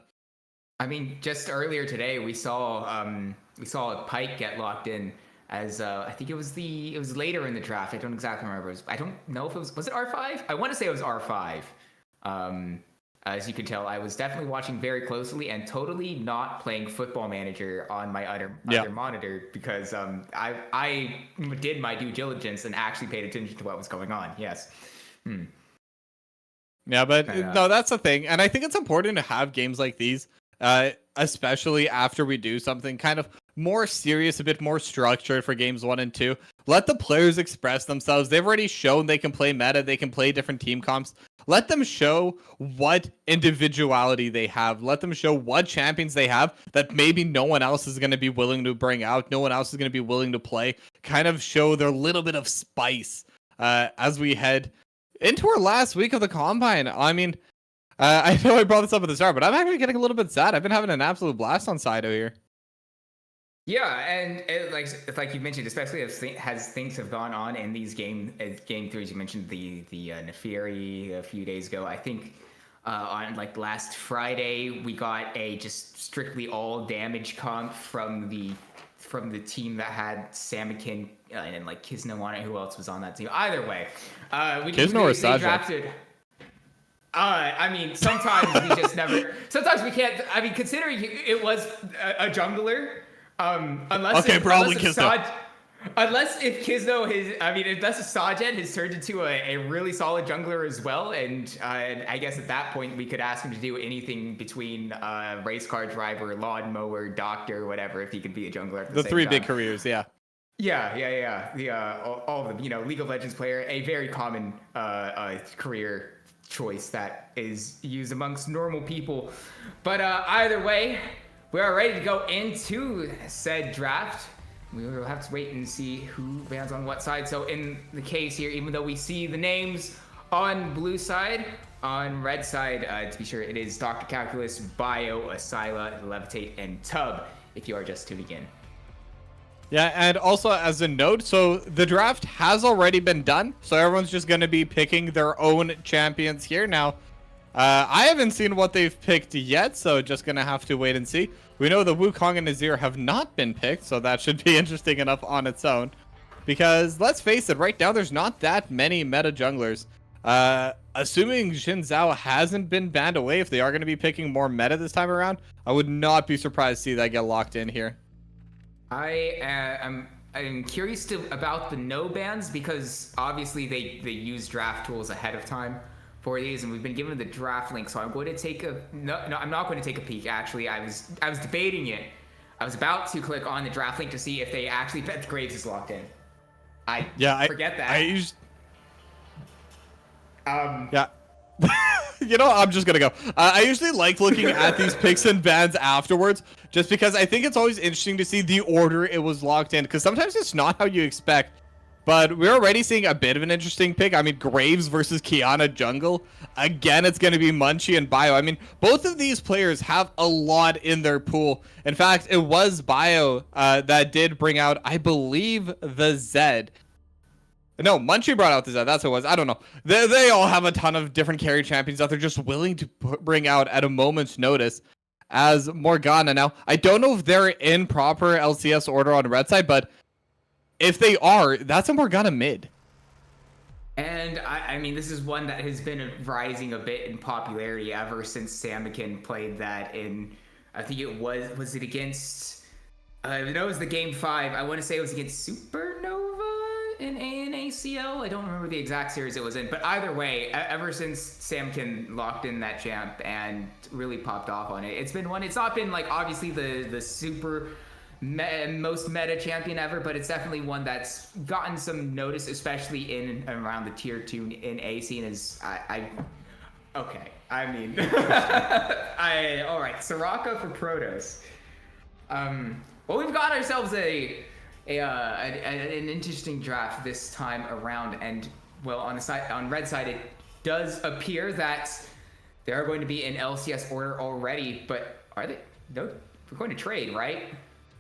I mean, just earlier today, we saw a Pike get locked in. As I think it was later in the draft. I don't exactly remember. I don't know if it was it R5? I want to say it was R5. As you can tell, I was definitely watching very closely and totally not playing Football Manager on my other monitor because I did my due diligence and actually paid attention to what was going on. Yes. Yeah, but no, that's the thing. And I think it's important to have games like these, especially after we do something kind of more serious, a bit more structured for Games 1 and 2. Let the players express themselves. They've already shown they can play meta, they can play different team comps. Let them show what individuality they have. Let them show what champions they have that maybe no one else is going to be willing to bring out. No one else is going to be willing to play. Kind of show their little bit of spice as we head into our last week of the Combine. I mean, I know I brought this up at the start, but I'm actually getting a little bit sad. I've been having an absolute blast on Saito here. Yeah, and like you mentioned, especially as things have gone on in these game threes. You mentioned the Neferi a few days ago. I think on like last Friday we got a just strictly all damage comp from the team that had Samikin and like Kisno on it. Who else was on that team? Either way, Kisno or Sajid? Drafted. I mean, sometimes we just never. Sometimes we can't. I mean, considering it was a jungler. Unless if Kisno Sajed has turned into a really solid jungler as well, and I guess at that point we could ask him to do anything between race car driver, lawnmower, doctor, whatever, if he could be a jungler at the same three time. Big careers, yeah. Yeah. The all of them, League of Legends player, a very common career choice that is used amongst normal people. But either way, we are ready to go into said draft. We will have to wait and see who lands on what side. So in the case here, even though we see the names on blue side, on red side, to be sure, it is Dr. Calculus, Bio, Asila, Levitate, and Tub, if you are just tuning in. Yeah, and also as a note, so the draft has already been done, so everyone's just going to be picking their own champions here. Now, I haven't seen what they've picked yet, so just going to have to wait and see. We know the Wukong and Nazir have not been picked, so that should be interesting enough on its own. Because, let's face it, right now there's not that many meta junglers. Assuming Xin Zhao hasn't been banned away, if they are going to be picking more meta this time around, I would not be surprised to see that get locked in here. I'm curious about the no bans, because obviously they use draft tools ahead of time for these, and we've been given the draft link, so I'm going to take I'm not going to take a peek. Actually, I was debating it. I was about to click on the draft link to see if they actually bet Graves is locked in. I forget that. Yeah. I'm just gonna go. I usually like looking at these picks and bans afterwards, just because I think it's always interesting to see the order it was locked in, because sometimes it's not how you expect. But we're already seeing a bit of an interesting pick. I mean, Graves versus Kiana Jungle. Again, it's going to be Munchie and Bio. I mean, both of these players have a lot in their pool. In fact, it was Bio that did bring out, I believe, the Zed. No, Munchie brought out the Zed. That's what it was. I don't know. They all have a ton of different carry champions that they're just willing to bring out at a moment's notice. as Morgana. Now, I don't know if they're in proper LCS order on red side, but if they are, that's a Morgana mid. And I mean, this is one that has been rising a bit in popularity ever since Samikin played that in, I think it was it against, I know it was the game 5. I want to say it was against Supernova in ACL. I don't remember the exact series it was in, but either way, ever since Samikin locked in that champ and really popped off on it, it's been one. It's not been like obviously the super most meta champion ever, but it's definitely one that's gotten some notice, especially in and around the tier 2 in A scene. Is okay. I mean, all right. Soraka for Protoss. Well, we've got ourselves an interesting draft this time around, and well, on red side, it does appear that they are going to be in LCS order already. But are they? No, we're going to trade, right?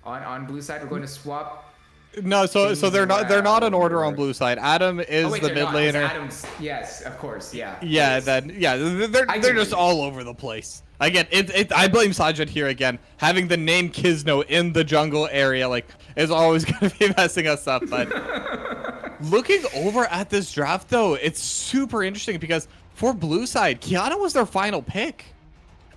On blue side, we're going to swap. No, so they're not in order on blue side. Adam is the mid laner. Adam's, yes, of course, yeah. Yeah, they're just all over the place. Again, I blame Sajid here again. Having the name Kisno in the jungle area is always going to be messing us up. But looking over at this draft though, it's super interesting because for blue side, Kiana was their final pick.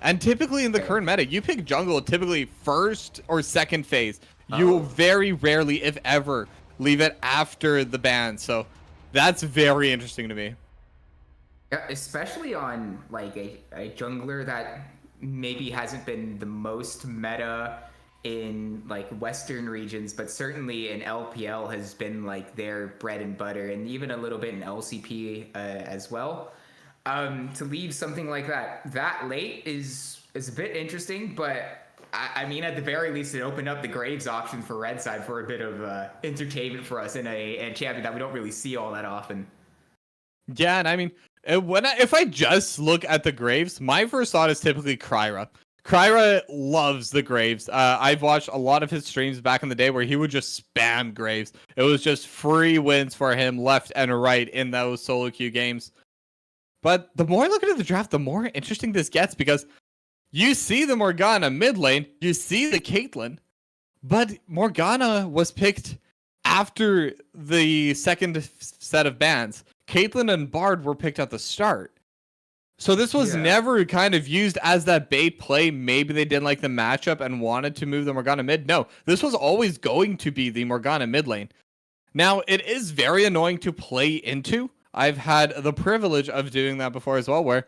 And typically in the current meta, you pick jungle typically first or second phase. You very rarely, if ever, leave it after the ban. So that's very interesting to me. Yeah, especially on a jungler that maybe hasn't been the most meta in Western regions, but certainly in LPL has been their bread and butter, and even a little bit in LCP as well. To leave something like that late is a bit interesting, but I mean, at the very least, it opened up the Graves option for red side for a bit of entertainment for us in a champion that we don't really see all that often. Yeah, and I mean, if I just look at the Graves, my first thought is typically Kryra. Kryra loves the Graves. I've watched a lot of his streams back in the day where he would just spam Graves. It was just free wins for him left and right in those solo queue games. But the more I look at the draft, the more interesting this gets because you see the Morgana mid lane, you see the Caitlyn, but Morgana was picked after the second set of bans. Caitlyn and Bard were picked at the start. So this was never kind of used as that bait play. Maybe they didn't like the matchup and wanted to move the Morgana mid. No, this was always going to be the Morgana mid lane. Now, it is very annoying to play into. I've had the privilege of doing that before as well, where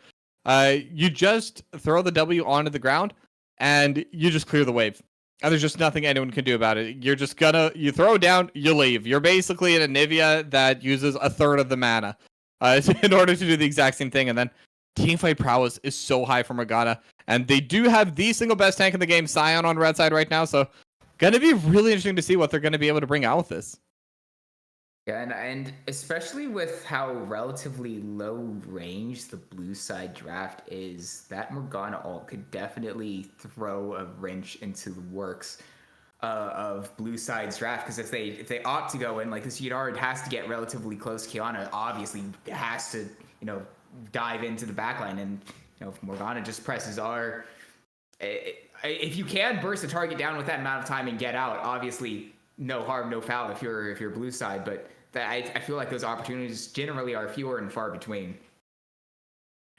you just throw the W onto the ground and you just clear the wave. And there's just nothing anyone can do about it. You're just you throw down, you leave. You're basically in a Nivea that uses a third of the mana in order to do the exact same thing. And then teamfight prowess is so high for Morgana. And they do have the single best tank in the game, Sion, on red side right now. So going to be really interesting to see what they're going to be able to bring out with this. Yeah, and especially with how relatively low range the blue side draft is, that Morgana ult could definitely throw a wrench into the works of blue side's draft. Because if they opt to go in, this Yidard has to get relatively close. Kiana obviously has to dive into the backline, and if Morgana just presses R, if you can burst a target down with that amount of time and get out, obviously no harm, no foul if you're blue side, but I feel like those opportunities generally are fewer and far between.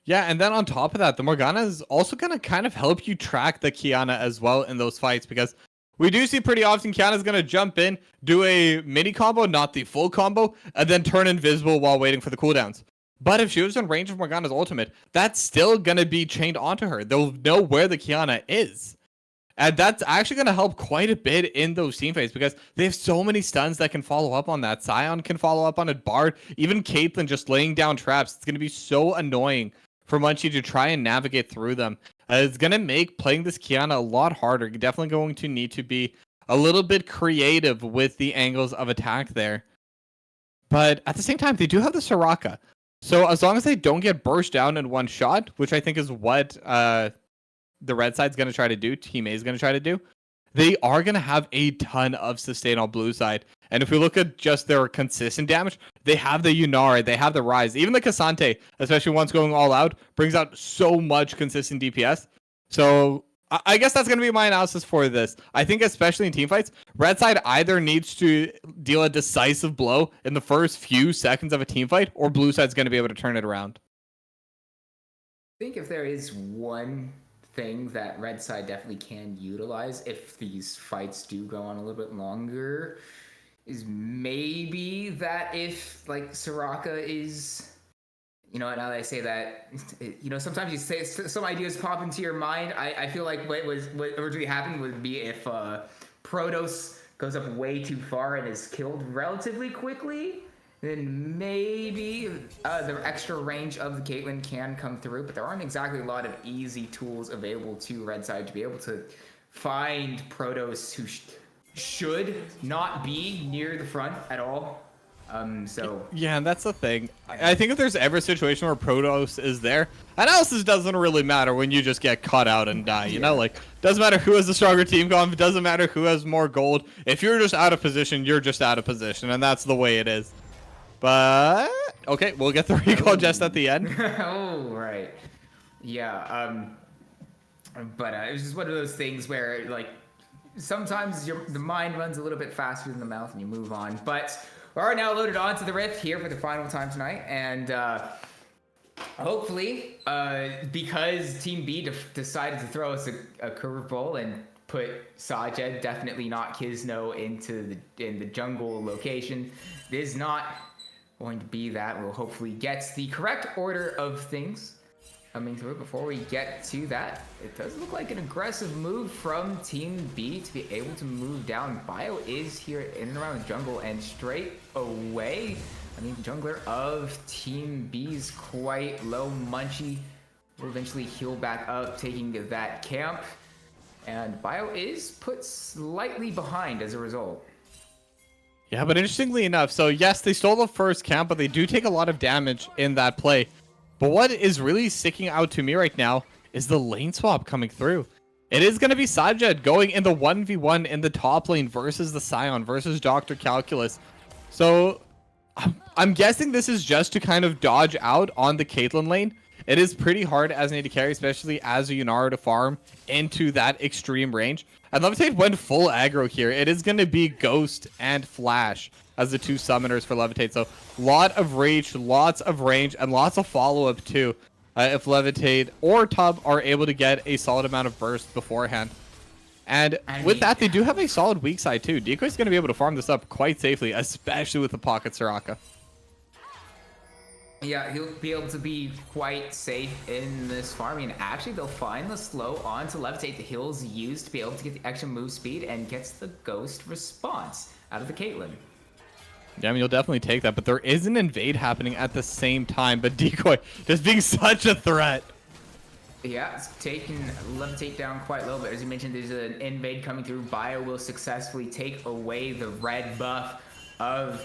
Yeah, and then on top of that, the Morgana is also going to kind of help you track the Kiana as well in those fights, because we do see pretty often Kiana's going to jump in, do a mini combo, not the full combo, and then turn invisible while waiting for the cooldowns. But if she was in range of Morgana's ultimate, that's still going to be chained onto her. They'll know where the Kiana is. And that's actually going to help quite a bit in those team fights because they have so many stuns that can follow up on that. Sion can follow up on it. Bard, even Caitlyn just laying down traps. It's going to be so annoying for Munchie to try and navigate through them. It's going to make playing this Kiana a lot harder. You're definitely going to need to be a little bit creative with the angles of attack there. But at the same time, they do have the Soraka. So as long as they don't get burst down in one shot, which I think is what the red side's going to try to do, Team A is going to try to do, they are going to have a ton of sustain on blue side. And if we look at just their consistent damage, they have the Yunara, they have the Rise, even the Cassante, especially once going all out, brings out so much consistent DPS. So I guess that's going to be my analysis for this. I think especially in team fights, red side either needs to deal a decisive blow in the first few seconds of a team fight, or blue side's going to be able to turn it around. I think if there is one thing that red side definitely can utilize if these fights do go on a little bit longer is maybe that if like Soraka is, now that I say that, sometimes you say some ideas pop into your mind. I feel like what originally happened would be if Protoss goes up way too far and is killed relatively quickly, then maybe the extra range of the Caitlyn can come through, but there aren't exactly a lot of easy tools available to red side to be able to find Protoss who should not be near the front at all. Yeah, and that's the thing. I think if there's ever a situation where Protoss is there, analysis doesn't really matter when you just get caught out and die. You know, like doesn't matter who has the stronger team comp. It doesn't matter who has more gold. If you're just out of position, you're just out of position, and that's the way it is. But okay, we'll get the recall just at the end. Oh right, yeah. But it was just one of those things where like sometimes the mind runs a little bit faster than the mouth, and you move on. But we are now loaded onto the Rift here for the final time tonight, and hopefully, because Team B decided to throw us a curveball and put Sajed, definitely not Kizno, in the jungle location. It is not going to be that. We'll hopefully get the correct order of things coming through. Before we get to that, it does look like an aggressive move from Team B to be able to move down. Bio is here in and around the jungle, and straight away, I mean, the jungler of Team B's quite low. Munchie will eventually heal back up, taking that camp, and Bio is put slightly behind as a result. Yeah, but interestingly enough, so yes, they stole the first camp, but they do take a lot of damage in that play. But what is really sticking out to me right now is the lane swap coming through. It is going to be Sajed going in the 1v1 in the top lane versus the Scion versus Dr. Calculus. So I'm guessing this is just to kind of dodge out on the Caitlyn lane. It is pretty hard as an AD carry, especially as a Yunara, to farm into that extreme range. And Levitate went full aggro here. It is going to be Ghost and Flash as the two summoners for Levitate. So lot of reach, lots of range, and lots of follow-up too. If Levitate or Tub are able to get a solid amount of burst beforehand. And with that, they do have a solid weak side too. Decoy's going to be able to farm this up quite safely, especially with the Pocket Soraka. Yeah, he'll be able to be quite safe in this farming. Actually, they'll find the slow onto Levitate. The heal's used to be able to get the extra move speed and gets the Ghost response out of the Caitlyn. Yeah, I mean, you'll definitely take that, but there is an invade happening at the same time, but Decoy just being such a threat. Yeah, it's taking Levitate down quite low, but as you mentioned, there's an invade coming through. Bio will successfully take away the red buff of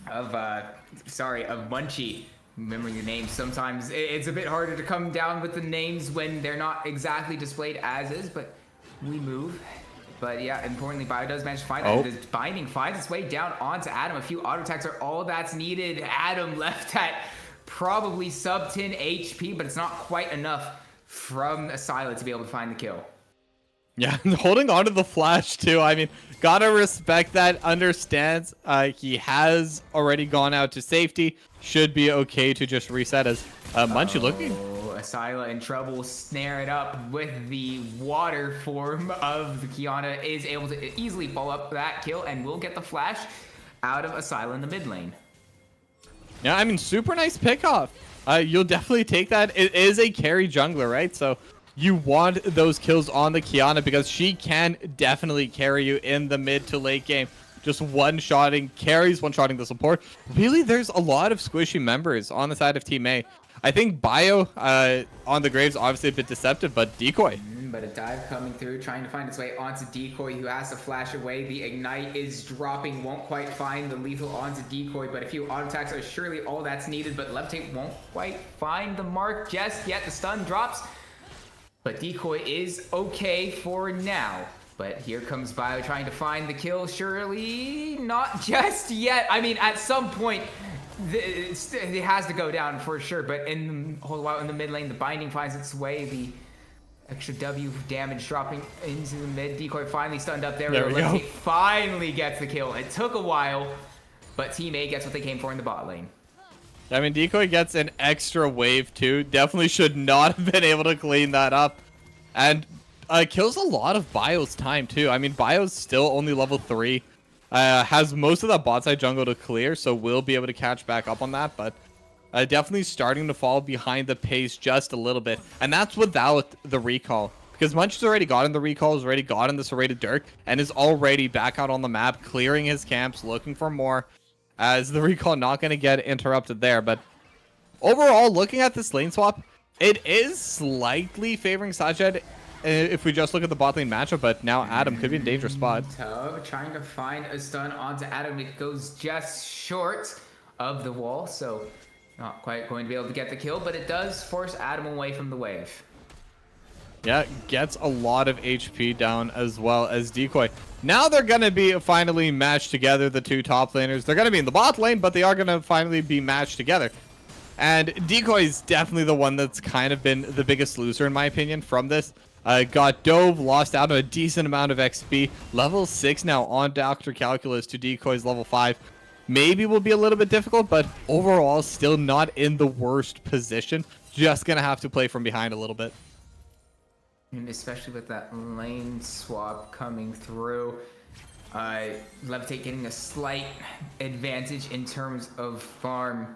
Munchie. Remembering the names, sometimes it's a bit harder to come down with the names when they're not exactly displayed as is, but we move. But yeah, importantly, Bio does manage to find that. The binding finds its way down onto Adam. A few auto attacks are all that's needed. Adam left at probably sub 10 HP, but it's not quite enough from Asila to be able to find the kill. Yeah, holding on to the Flash too. I mean, gotta respect that. Understands he has already gone out to safety. Should be okay to just reset as Munchie looking. Asila in trouble, snare it up with the water form of the Kiana, is able to easily follow up that kill and will get the flash out of Asila in the mid lane. Yeah, I mean, super nice pickoff. You'll definitely take that. It is a carry jungler, right? So you want those kills on the Kiana because she can definitely carry you in the mid to late game. Just one-shotting carries, one-shotting the support. Really, there's a lot of squishy members on the side of Team A. I think Bio on the Graves obviously a bit deceptive, but Decoy. But a dive coming through, trying to find its way onto Decoy, who has to flash away. The Ignite is dropping, won't quite find the lethal onto Decoy, but a few auto attacks are surely all that's needed, but Levitate won't quite find the mark just yet. The stun drops, but Decoy is okay for now. But here comes Bio trying to find the kill. Surely not just yet. I mean, at some point, it has to go down for sure. But in the whole while in the mid lane, the binding finds its way. The Extra W damage dropping into the mid. Decoy finally stunned up there. There we go. Levitate finally gets the kill. It took a while, but Team A gets what they came for in the bot lane. I mean, Decoy gets an extra wave too. Definitely should not have been able to clean that up. And kills a lot of Bio's time too. I mean, Bio's still only level 3. Has most of that bot side jungle to clear, so we'll be able to catch back up on that. But definitely starting to fall behind the pace just a little bit. And that's without the recall. Because Munch's already gotten the recall, has already gotten the serrated Dirk, and is already back out on the map, clearing his camps, looking for more. As the recall not going to get interrupted there. But overall, looking at this lane swap, it is slightly favoring Sajed if we just look at the bot lane matchup, but now Adam could be in a dangerous spot. Tub trying to find a stun onto Adam. It goes just short of the wall, so not quite going to be able to get the kill, but it does force Adam away from the wave. Yeah, gets a lot of HP down as well as Decoy. Now they're going to be finally matched together, the two top laners. They're going to be in the bot lane, but they are going to finally be matched together. And Decoy is definitely the one that's kind of been the biggest loser, in my opinion, from this. Got dove, lost out on a decent amount of XP. Level 6 now on Dr. Calculus to Decoy's level 5. Maybe will be a little bit difficult, but overall still not in the worst position. Just going to have to play from behind a little bit. And especially with that lane swap coming through, Levitate getting a slight advantage in terms of farm.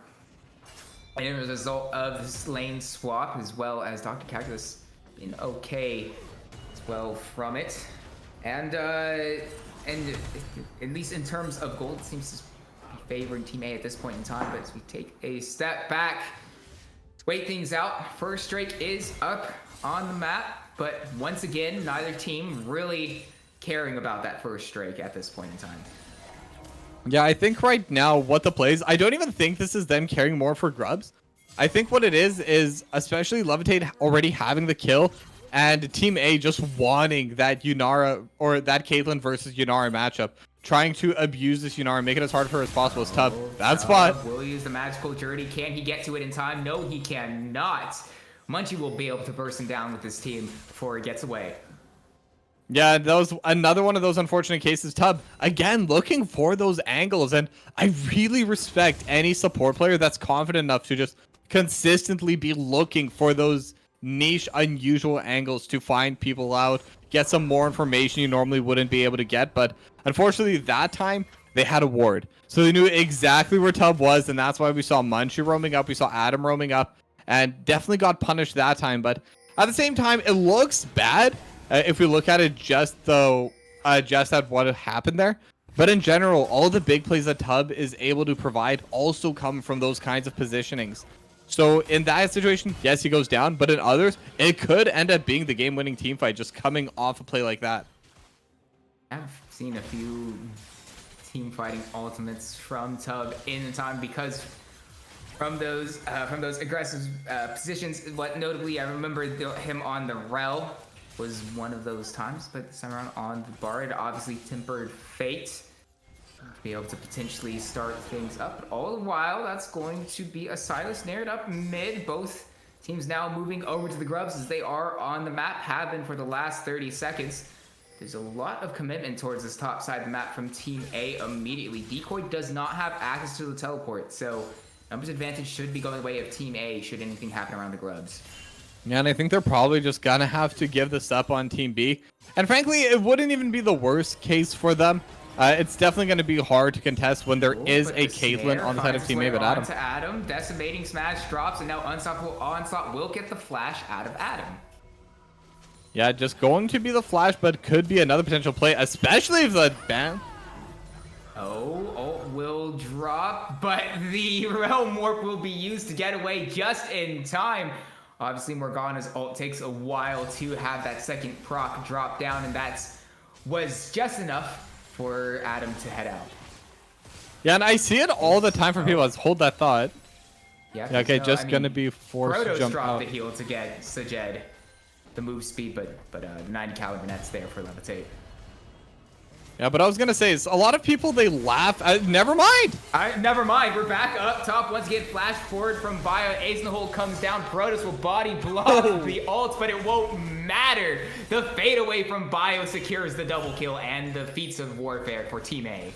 And as a result of this lane swap, as well as Dr. Calculus being okay as well from it. And at least in terms of gold, it seems to be favoring Team A at this point in time. But as we take a step back, wait things out. First Drake is up on the map. But once again, neither team really caring about that first Drake at this point in time. Yeah, I think right now what the play is, I don't even think this is them caring more for grubs. I think what it is especially Levitate already having the kill and Team A just wanting that Yunara or that Caitlyn versus Yunara matchup. Trying to abuse this Yunara, make it as hard for her as possible. It's tough. That spot. Will use the magical journey. Can he get to it in time? No, he cannot. Munchie will be able to burst him down with his team before he gets away. Yeah, that was another one of those unfortunate cases. Tub, again, looking for those angles. And I really respect any support player that's confident enough to just consistently be looking for those niche, unusual angles to find people out, get some more information you normally wouldn't be able to get. But unfortunately, that time, they had a ward. So they knew exactly where Tub was, and that's why we saw Munchie roaming up. We saw Adam roaming up. And definitely got punished that time. But at the same time, it looks bad if we look at it just at what happened there. But in general, all the big plays that Tub is able to provide also come from those kinds of positionings. So in that situation, yes, he goes down. But in others, it could end up being the game-winning team fight just coming off a play like that. I've seen a few team fighting ultimates from Tub in the time because from those aggressive positions. What notably, I remember him on the Rel was one of those times, but this time around on the Bard, obviously tempered fate to be able to potentially start things up. But all the while, that's going to be a Silas nared up mid. Both teams now moving over to the Grubs as they are on the map, have been for the last 30 seconds. There's a lot of commitment towards this top side of the map from Team A immediately. Decoy does not have access to the teleport, so numbers advantage should be going the way of Team A should anything happen around the Grubs. Yeah, and I think they're probably just gonna have to give this up on Team B. And frankly, it wouldn't even be the worst case for them. It's definitely going to be hard to contest when there is a Caitlyn on the side of Team A, but Adam. To Adam, decimating smash drops, and now Unstoppable Onslaught will get the flash out of Adam. Yeah, just going to be the flash, but could be another potential play, especially if the ban. Ult will drop, but the Realm Warp will be used to get away just in time. Obviously, Morgana's ult takes a while to have that second proc drop down, and that was just enough for Adam to head out. Yeah, and I see it all the time from people. Let's hold that thought. Yeah, okay, gonna be forced to jump dropped out. the heal to get Sajed the move speed, but 90 caliber net's there for Levitate. Yeah, but I was gonna say, is a lot of people, they laugh. Never mind. Never mind. We're back up top. Once again, flash forward from Bio. Ace in the hole comes down. Protoss will body block the ult, but it won't matter. The fadeaway from Bio secures the double kill and the feats of warfare for Team A.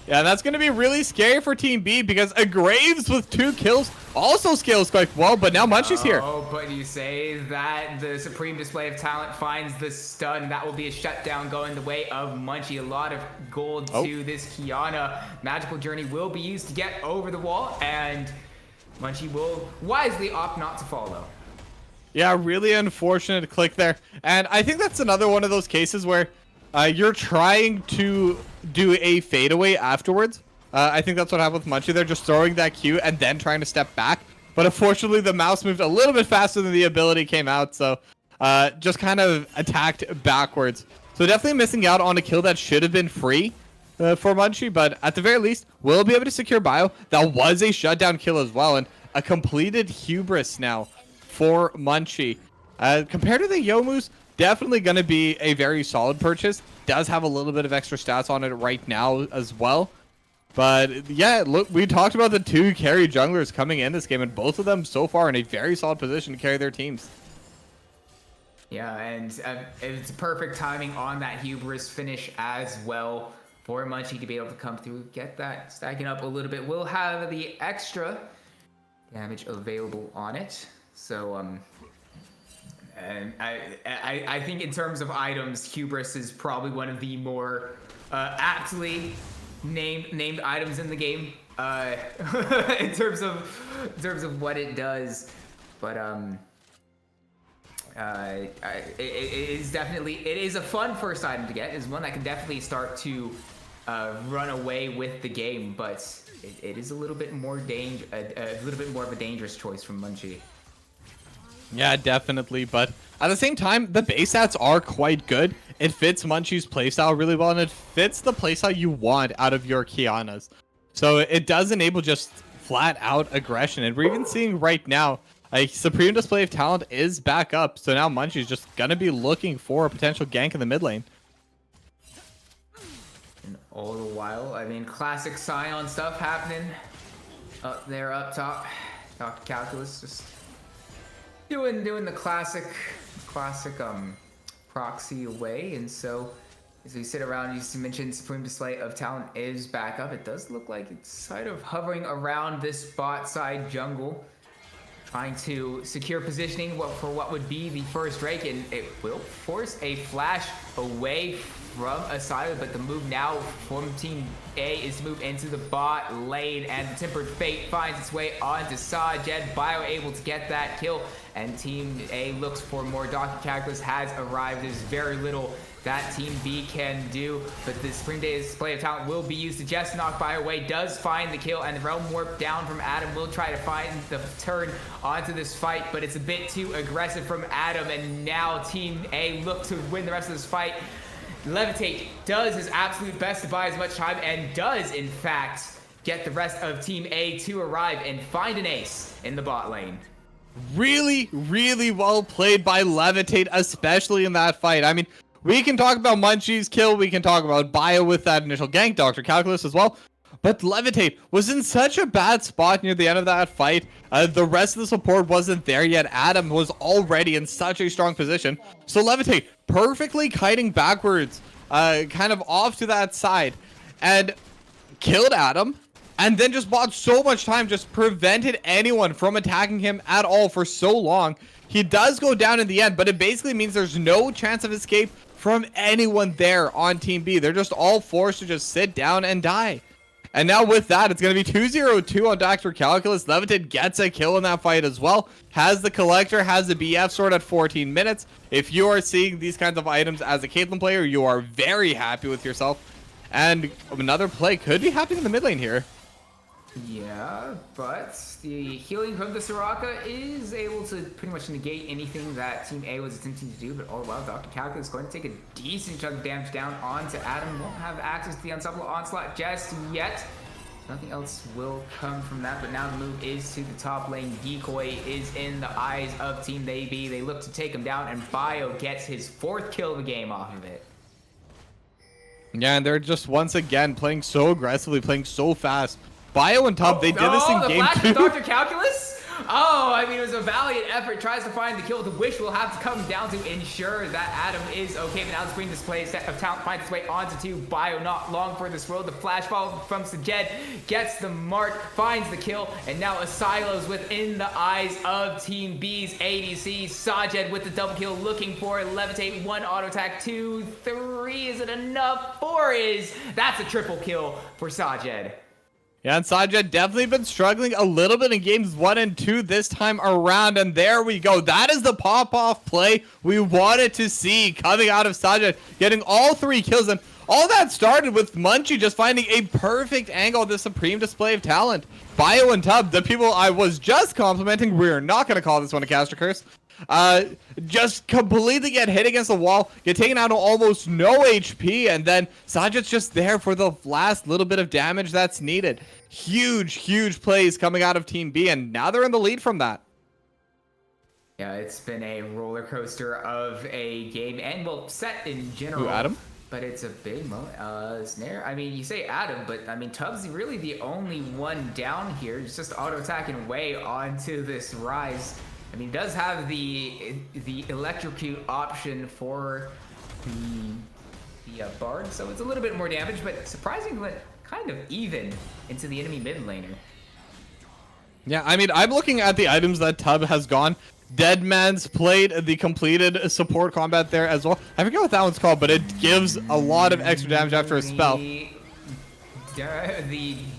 Yeah, that's going to be really scary for Team B because a Graves with 2 kills also scales quite well, but now Munchie's here. Oh, but you say that the supreme display of talent finds the stun. That will be a shutdown going the way of Munchie. A lot of gold to this Kiana. Magical Journey will be used to get over the wall, and Munchie will wisely opt not to follow. Yeah, really unfortunate click there. And I think that's another one of those cases where you're trying to do a fadeaway afterwards. I think that's what happened with Munchie. They're just throwing that Q and then trying to step back. But unfortunately, the mouse moved a little bit faster than the ability came out. So just kind of attacked backwards. So definitely missing out on a kill that should have been free for Munchie. But at the very least, we'll be able to secure Bio. That was a shutdown kill as well. And a completed hubris now for Munchie. Compared to the Youmu's, definitely going to be a very solid purchase. Does have a little bit of extra stats on it right now as well. But yeah, look, we talked about the 2 carry junglers coming in this game, and both of them so far in a very solid position to carry their teams. Yeah, and it's perfect timing on that hubris finish as well for Munchie to be able to come through, get that stacking up a little bit. We'll have the extra damage available on it. So, and I think in terms of items, hubris is probably one of the more aptly named items in the game in terms of what it does. But it is definitely, it is a fun first item to get. It's one that can definitely start to run away with the game, but it is a little bit more a little bit more of a dangerous choice from Munchie. Yeah, definitely. But at the same time, the base stats are quite good. It fits Munchie's playstyle really well, and it fits the playstyle you want out of your Kianas. So it does enable just flat out aggression. And we're even seeing right now, a Supreme Display of Talent is back up. So now Munchie's just going to be looking for a potential gank in the mid lane. And all the while, I mean, classic Scion stuff happening up there up top. Dr. Calculus just doing the classic proxy away. And so as we sit around, you mentioned Supreme Display of Talent is back up. It does look like it's kind of hovering around this bot side jungle, trying to secure positioning for what would be the first Drake, and it will force a flash away from Asylum, but the move now from Team A is to move into the bot lane, and the Tempered Fate finds its way onto Sajed. Bio able to get that kill, and Team A looks for more. Dr. Calculus has arrived. There's very little that Team B can do, but the Supreme Display of Talent will be used to just knock Bio away. Does find the kill, and the Realm Warp down from Adam will try to find the turn onto this fight, but it's a bit too aggressive from Adam, and now Team A look to win the rest of this fight. Levitate does his absolute best to buy as much time, and does in fact get the rest of Team A to arrive and find an ace in the bot lane. Really, really well played by Levitate, especially in that fight. I mean, we can talk about Munchie's kill, we can talk about Bio with that initial gank, Dr. Calculus as well, but Levitate was in such a bad spot near the end of that fight. The rest of the support wasn't there yet. Adam was already in such a strong position. So Levitate perfectly kiting backwards, kind of off to that side, and killed Adam, and then just bought so much time, just prevented anyone from attacking him at all for so long. He does go down in the end, but it basically means there's no chance of escape from anyone there on Team B. They're just all forced to just sit down and die. And now with that, it's going to be 2-0-2 on Dr. Calculus. Levitate gets a kill in that fight as well. Has the Collector, has the BF sword at 14 minutes. If you are seeing these kinds of items as a Caitlyn player, you are very happy with yourself. And another play could be happening in the mid lane here. Yeah, but the healing from the Soraka is able to pretty much negate anything that Team A was attempting to do, but all the while, Dr. Calculus is going to take a decent chunk of damage down onto Adam. Won't have access to the Unstoppable Onslaught just yet. Nothing else will come from that, but now the move is to the top lane. Decoy is in the eyes of Team AB. They look to take him down, and Bio gets his 4th kill of the game off of it. Yeah, and they're just once again playing so aggressively, playing so fast. Bio and Tub, they did this in the game flash 2. of Dr. Calculus? Oh, I mean, it was a valiant effort. Tries to find the kill. The wish will have to come down to ensure that Adam is okay. But now the screen display set of talent finds its way onto 2. Bio not long for this road. The flash fall from Sajed gets the mark, finds the kill, and now Asilo's within the eyes of Team B's ADC. Sajed with the double kill, looking for Levitate. 1 auto attack, 2, 3. Is it enough? 4 is. That's a triple kill for Sajed. Yeah, and Sajed definitely been struggling a little bit in games 1 and 2 this time around, and there we go. That is the pop-off play we wanted to see coming out of Sajed, getting all 3 kills, and all that started with Munchie just finding a perfect angle of the supreme display of talent. Bio and Tub, the people I was just complimenting, we're not going to call this one a caster curse, just completely get hit against the wall, get taken out to almost no HP, and then Sajed's just there for the last little bit of damage that's needed. Huge plays coming out of Team B, and now they're in the lead from that. Yeah, it's been a roller coaster of a game, and well, set in general. Ooh, Adam? But it's a big moment. Snare. I mean, you say Adam, but I mean, Tubbs really the only one down here. It's just auto attacking away onto this rise. I mean, he does have the electrocute option for the Bard, so it's a little bit more damage, but surprisingly kind of even into the enemy mid laner. Yeah, I mean, I'm looking at the items that Tub has gone. Deadman's played the completed support combat there as well. I forget what that one's called, but it gives a lot of extra damage after a spell. The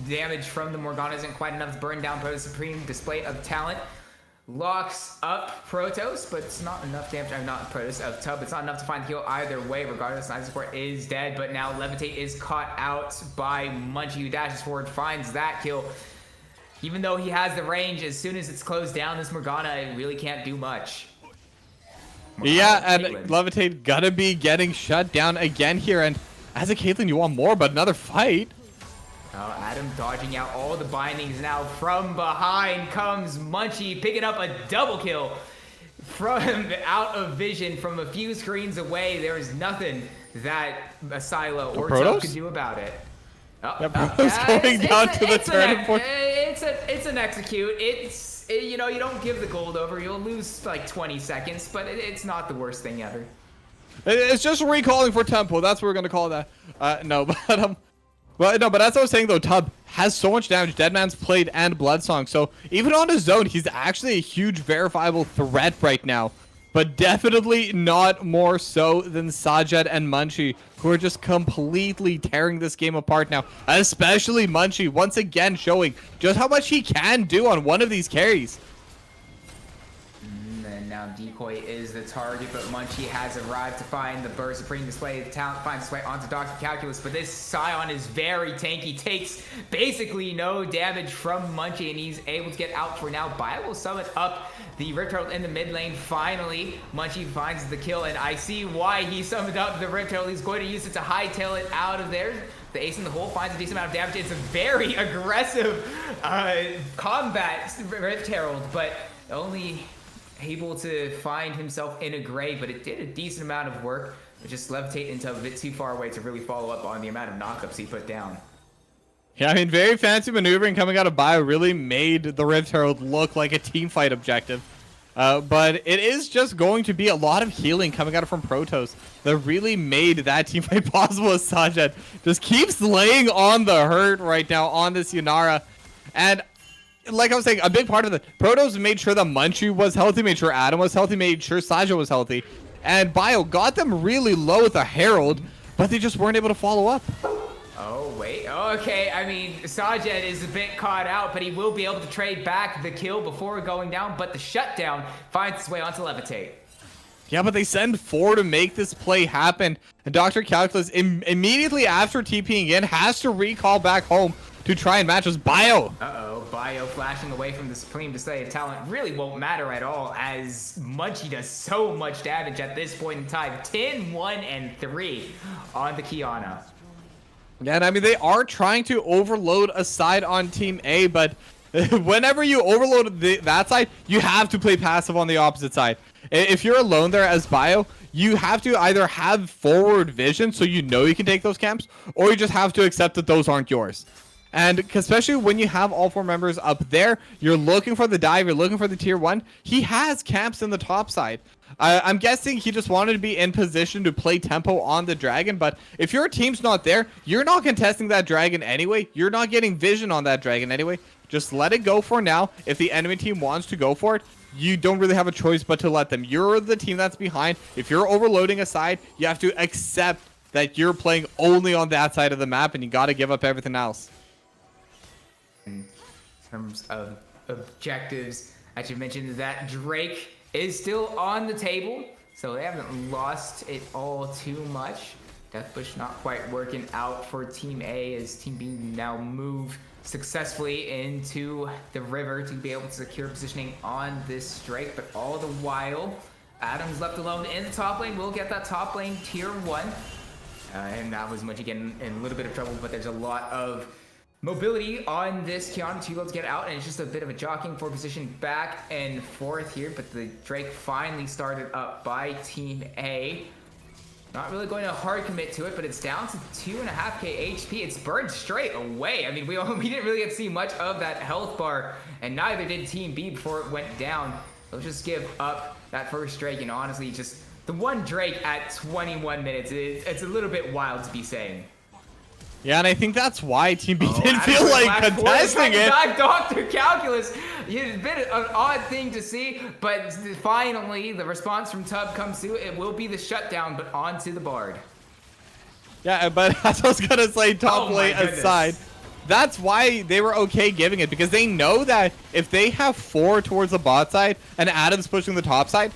damage from the Morgana isn't quite enough to burn down Protoss' supreme display of talent. Locks up Protoss, but it's not enough damage. I'm not Protoss of Tub. It's not enough to find the kill either way. Regardless, Night Support is dead, but now Levitate is caught out by Munchie, who dashes forward, finds that kill. Even though he has the range, as soon as it's closed down, this Morgana really can't do much. Yeah, and Levitate gonna be getting shut down again here. And as a Caitlyn, you want more, but another fight. Adam dodging out all the bindings now. From behind comes Munchie, picking up a double kill from out of vision from a few screens away. There is nothing that Asilo or Tub can do about it. Going down to the turn point. It's an execute. You know, you don't give the gold over. You'll lose like 20 seconds, but it's not the worst thing ever. It's just recalling for tempo. That's what we're gonna call that. But as I was saying though, Tub has so much damage. Deadman's played and Bloodsong, so even on his own, he's actually a huge verifiable threat right now. But definitely not more so than Sajed and Munchie, who are just completely tearing this game apart now. Especially Munchie, once again showing just how much he can do on one of these carries. And now Decoy is the target, but Munchie has arrived to find the Burst Supreme display. The talent finds its way onto Dr. Calculus, but this Scion is very tanky. Takes basically no damage from Munchie, and he's able to get out for now. Bio will summon up the Rift Herald in the mid lane. Finally, Munchie finds the kill, and I see why he summoned up the Rift Herald. He's going to use it to hightail it out of there. The ace in the hole finds a decent amount of damage. It's a very aggressive combat Rift Herald, but only able to find himself in a grave, but it did a decent amount of work. But just Levitate into a bit too far away to really follow up on the amount of knockups he put down. Yeah, I mean, very fancy maneuvering coming out of Bio really made the Rift Herald look like a team fight objective. But it is just going to be a lot of healing coming out of from Protoss that really made that team fight possible as Sajed just keeps laying on the hurt right now on this Yanara. And like I was saying, a big part of the Protoss made sure that Munchie was healthy, made sure Adam was healthy, made sure Sajed was healthy. And Bio got them really low with the Herald, but they just weren't able to follow up. Oh, wait. Okay, I mean, Sajed is a bit caught out, but he will be able to trade back the kill before going down, but the shutdown finds its way onto Levitate. Yeah, but they send 4 to make this play happen. And Dr. Calculus, immediately after TPing in, has to recall back home to try and match us. Bio. Uh-oh, Bio flashing away from the Supreme Display of Talent really won't matter at all, as Munchie does so much damage at this point in time. 10, 1, and 3 on the Kiana. Yeah, and I mean, they are trying to overload a side on Team A, but Whenever you overload that side, you have to play passive on the opposite side. If you're alone there as Bio, you have to either have forward vision so you know you can take those camps, or you just have to accept that those aren't yours. And especially when you have all 4 members up there, you're looking for the dive, you're looking for the tier 1. He has camps in the top side. I'm guessing he just wanted to be in position to play tempo on the dragon, but if your team's not there, you're not contesting that dragon anyway. You're not getting vision on that dragon anyway. Just let it go for now. If the enemy team wants to go for it, you don't really have a choice but to let them. You're the team that's behind. If you're overloading a side, you have to accept that you're playing only on that side of the map, and you got to give up everything else. In terms of objectives, I should mention that Drake is still on the table, so they haven't lost it all too much. Deathbush not quite working out for Team A as Team B now move successfully into the river to be able to secure positioning on this Drake, but all the while, Adam's left alone in the top lane. We'll get that top lane tier 1. And that was much again in a little bit of trouble, but there's a lot of mobility on this Kiana to be able to get out, and it's just a bit of a jockeying for position back and forth here, but the Drake finally started up by Team A. Not really going to hard commit to it, but it's down to 2.5k HP. It's burned straight away. I mean, we didn't really get to see much of that health bar, and neither did Team B before it went down. They'll just give up that first Drake, and honestly, just the one Drake at 21 minutes, it's a little bit wild to be saying. Yeah, and I think that's why Team B didn't feel like contesting it. Dr. Calculus, it's been an odd thing to see, but finally the response from Tub comes through. It will be the shutdown, but onto the Bard. Yeah, but as I was gonna say, top lane aside, that's why they were okay giving it, because they know that if they have 4 towards the bot side and Adam's pushing the top side,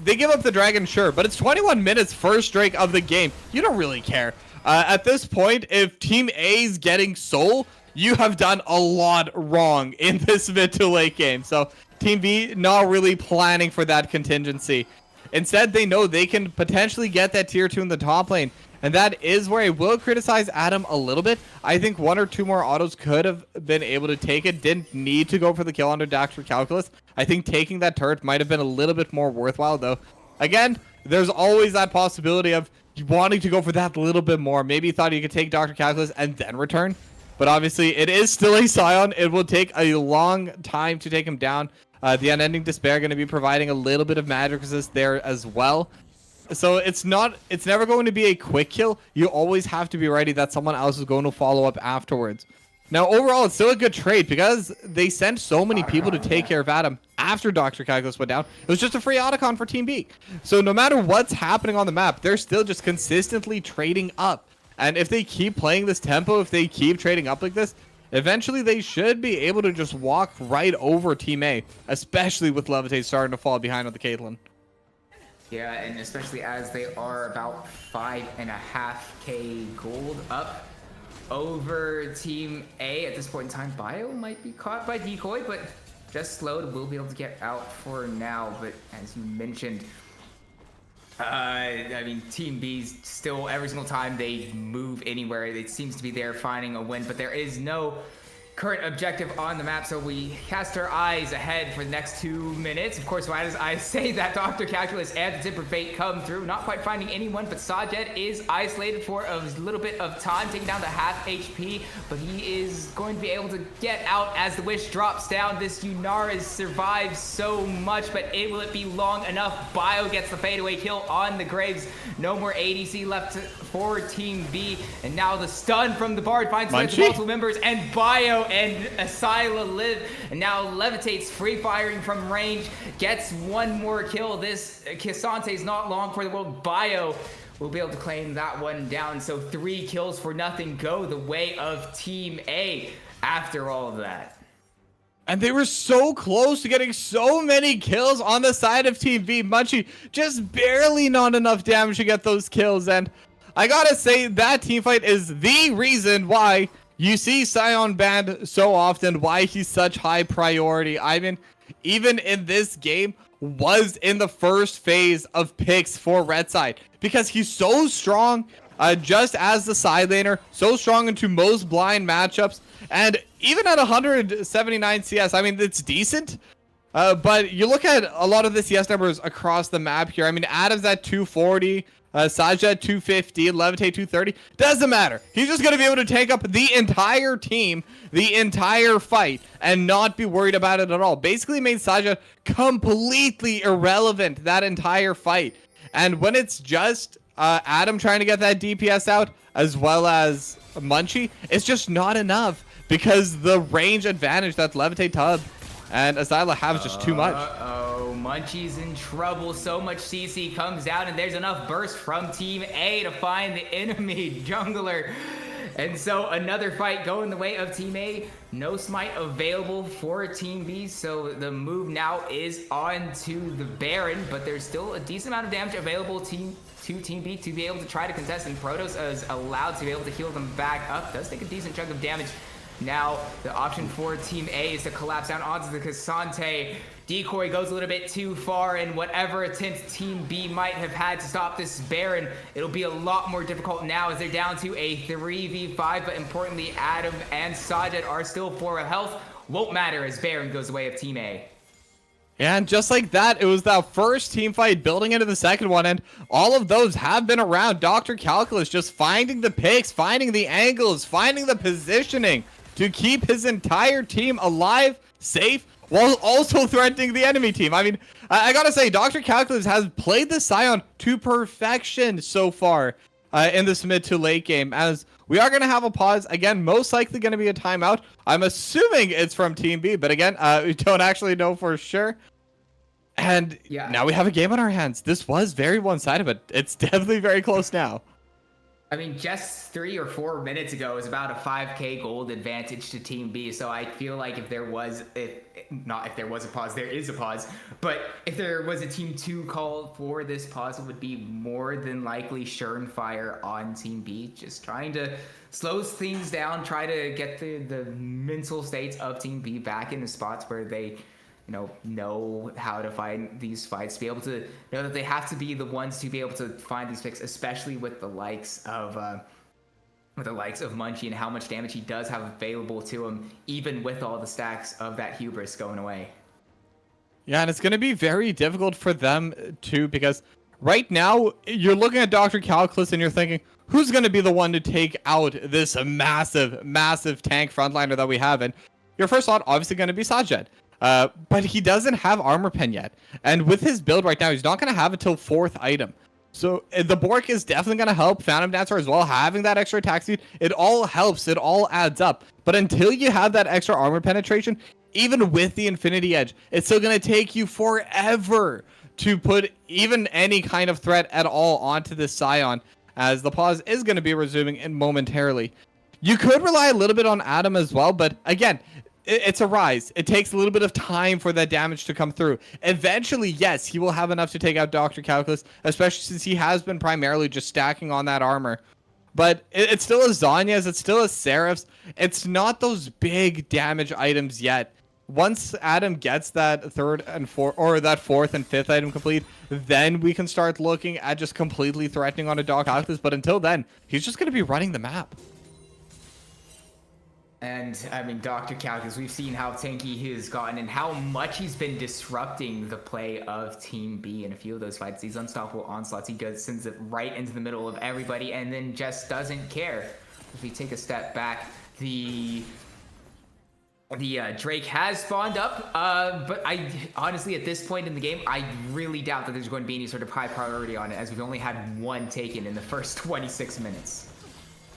they give up the dragon, sure, but it's 21 minutes first Drake of the game. You don't really care. At this point, if Team A's getting soul, you have done a lot wrong in this mid to late game. So Team B not really planning for that contingency. Instead, they know they can potentially get that tier 2 in the top lane. And that is where I will criticize Adam a little bit. I think 1 or 2 more autos could have been able to take it. Didn't need to go for the kill under Dr. Calculus. I think taking that turret might have been a little bit more worthwhile, though. Again, there's always that possibility of wanting to go for that little bit more. Maybe you thought you could take Dr. Calculus and then return. But obviously, it is still a Scion. It will take a long time to take him down. The Unending Despair going to be providing a little bit of magic resist there as well. So it's never going to be a quick kill. You always have to be ready that someone else is going to follow up afterwards. Now, overall, it's still a good trade because they sent so many people to take care of Adam after Dr. Calculus went down. It was just a free autocon for Team B. So no matter what's happening on the map, they're still just consistently trading up. And if they keep playing this tempo, if they keep trading up like this, eventually they should be able to just walk right over Team A, especially with Levitate starting to fall behind on the Caitlyn. Yeah, and especially as they are about 5.5k gold up over Team A at this point in time. Bio might be caught by decoy, but just slowed. Will be able to get out for now. But as you mentioned, I mean, Team B's still every single time they move anywhere, it seems to be there finding a win. But there is no current objective on the map, so we cast our eyes ahead for the next 2 minutes. Of course, as I say that, Dr. Calculus and the Zipper Fate come through, not quite finding anyone, but Sajed is isolated for a little bit of time, taking down to half HP, but he is going to be able to get out as the Wish drops down. This Yunara survives so much, but will it be long enough? Bio gets the fadeaway kill on the Graves. No more ADC left for Team B, and now the stun from the Bard finds multiple members, and Bio and Asyla live, and now Levitate's free firing from range, gets 1 more kill. This Kisante's not long for the world. Bio will be able to claim that one down, so 3 kills for nothing go the way of Team A after all of that. And they were so close to getting so many kills on the side of Team B. Munchie just barely not enough damage to get those kills, and I gotta say that teamfight is the reason why you see Scion banned so often, why he's such high priority. I mean, even in this game, was in the first phase of picks for Red Side because he's so strong, just as the side laner, so strong into most blind matchups, and even at 179 CS, I mean, it's decent. But you look at a lot of the CS numbers across the map here. I mean, Adam's at 240, Sajid at 250, Levitate 230. Doesn't matter. He's just going to be able to take up the entire team, the entire fight, and not be worried about it at all. Basically made Sajid completely irrelevant that entire fight. And when it's just Adam trying to get that DPS out, as well as Munchie, it's just not enough because the range advantage that Levitate Tub and Azila have is just too much. Uh-oh, Munchie's in trouble. So much CC comes out, and there's enough burst from Team A to find the enemy jungler. And so another fight going the way of Team A. No smite available for Team B, so the move now is on to the Baron, but there's still a decent amount of damage available to Team B to be able to try to contest, and Protoss is allowed to be able to heal them back up. Does take a decent chunk of damage. Now, the option for Team A is to collapse down onto the Cassante. Decoy goes a little bit too far, and whatever attempt Team B might have had to stop this Baron, it'll be a lot more difficult now as they're down to a 3v5, but importantly, Adam and Sajid are still 4 health. Won't matter as Baron goes away of Team A. And just like that, it was that first team fight building into the second one, and all of those have been around. Dr. Calculus just finding the picks, finding the angles, finding the positioning to keep his entire team alive, safe, while also threatening the enemy team. I mean, I gotta say, Dr. Calculus has played the Scion to perfection so far in this mid to late game, as we are going to have a pause. Again, most likely going to be a timeout. I'm assuming it's from Team B, but again, we don't actually know for sure. And now we have a game on our hands. This was very one-sided, but it's definitely very close now. I mean, just 3 or 4 minutes ago, it was about a 5k gold advantage to Team B. So I feel like if there was a pause, there is a pause. But if there was a Team 2 call for this pause, it would be more than likely Surenfire on Team B. Just trying to slow things down, try to get the mental states of Team B back in the spots where they know how to find these fights, be able to know that they have to be the ones to be able to find these picks, especially with the likes of Munchie and how much damage he does have available to him, even with all the stacks of that hubris going away. Yeah, and it's going to be very difficult for them too, because right now you're looking at Dr. Calculus and you're thinking, who's going to be the one to take out this massive tank frontliner that we have? And your first thought obviously going to be Sajid. But he doesn't have armor pen yet. And with his build right now, he's not going to have it till 4th item. So the Bork is definitely going to help. Phantom Dancer as well, having that extra attack speed. It all helps. It all adds up. But until you have that extra armor penetration, even with the Infinity Edge, it's still going to take you forever to put even any kind of threat at all onto this Scion, as the pause is going to be resuming in momentarily. You could rely a little bit on Adam as well, but again, it's a rise. It takes a little bit of time for that damage to come through. Eventually, yes, he will have enough to take out Dr. Calculus, especially since he has been primarily just stacking on that armor. But it's still a Zhonya's, it's still a Seraph's. It's not those big damage items yet. Once Adam gets that 3rd and 4th, or that 4th and 5th item complete, then we can start looking at just completely threatening on a Dr. Calculus. But until then, he's just going to be running the map. And, I mean, Dr. Calculus, we've seen how tanky he has gotten and how much he's been disrupting the play of Team B in a few of those fights. These unstoppable onslaughts, he sends it right into the middle of everybody and then just doesn't care. If we take a step back, the Drake has spawned up, but I honestly, at this point in the game, I really doubt that there's going to be any sort of high priority on it, as we've only had one taken in the first 26 minutes.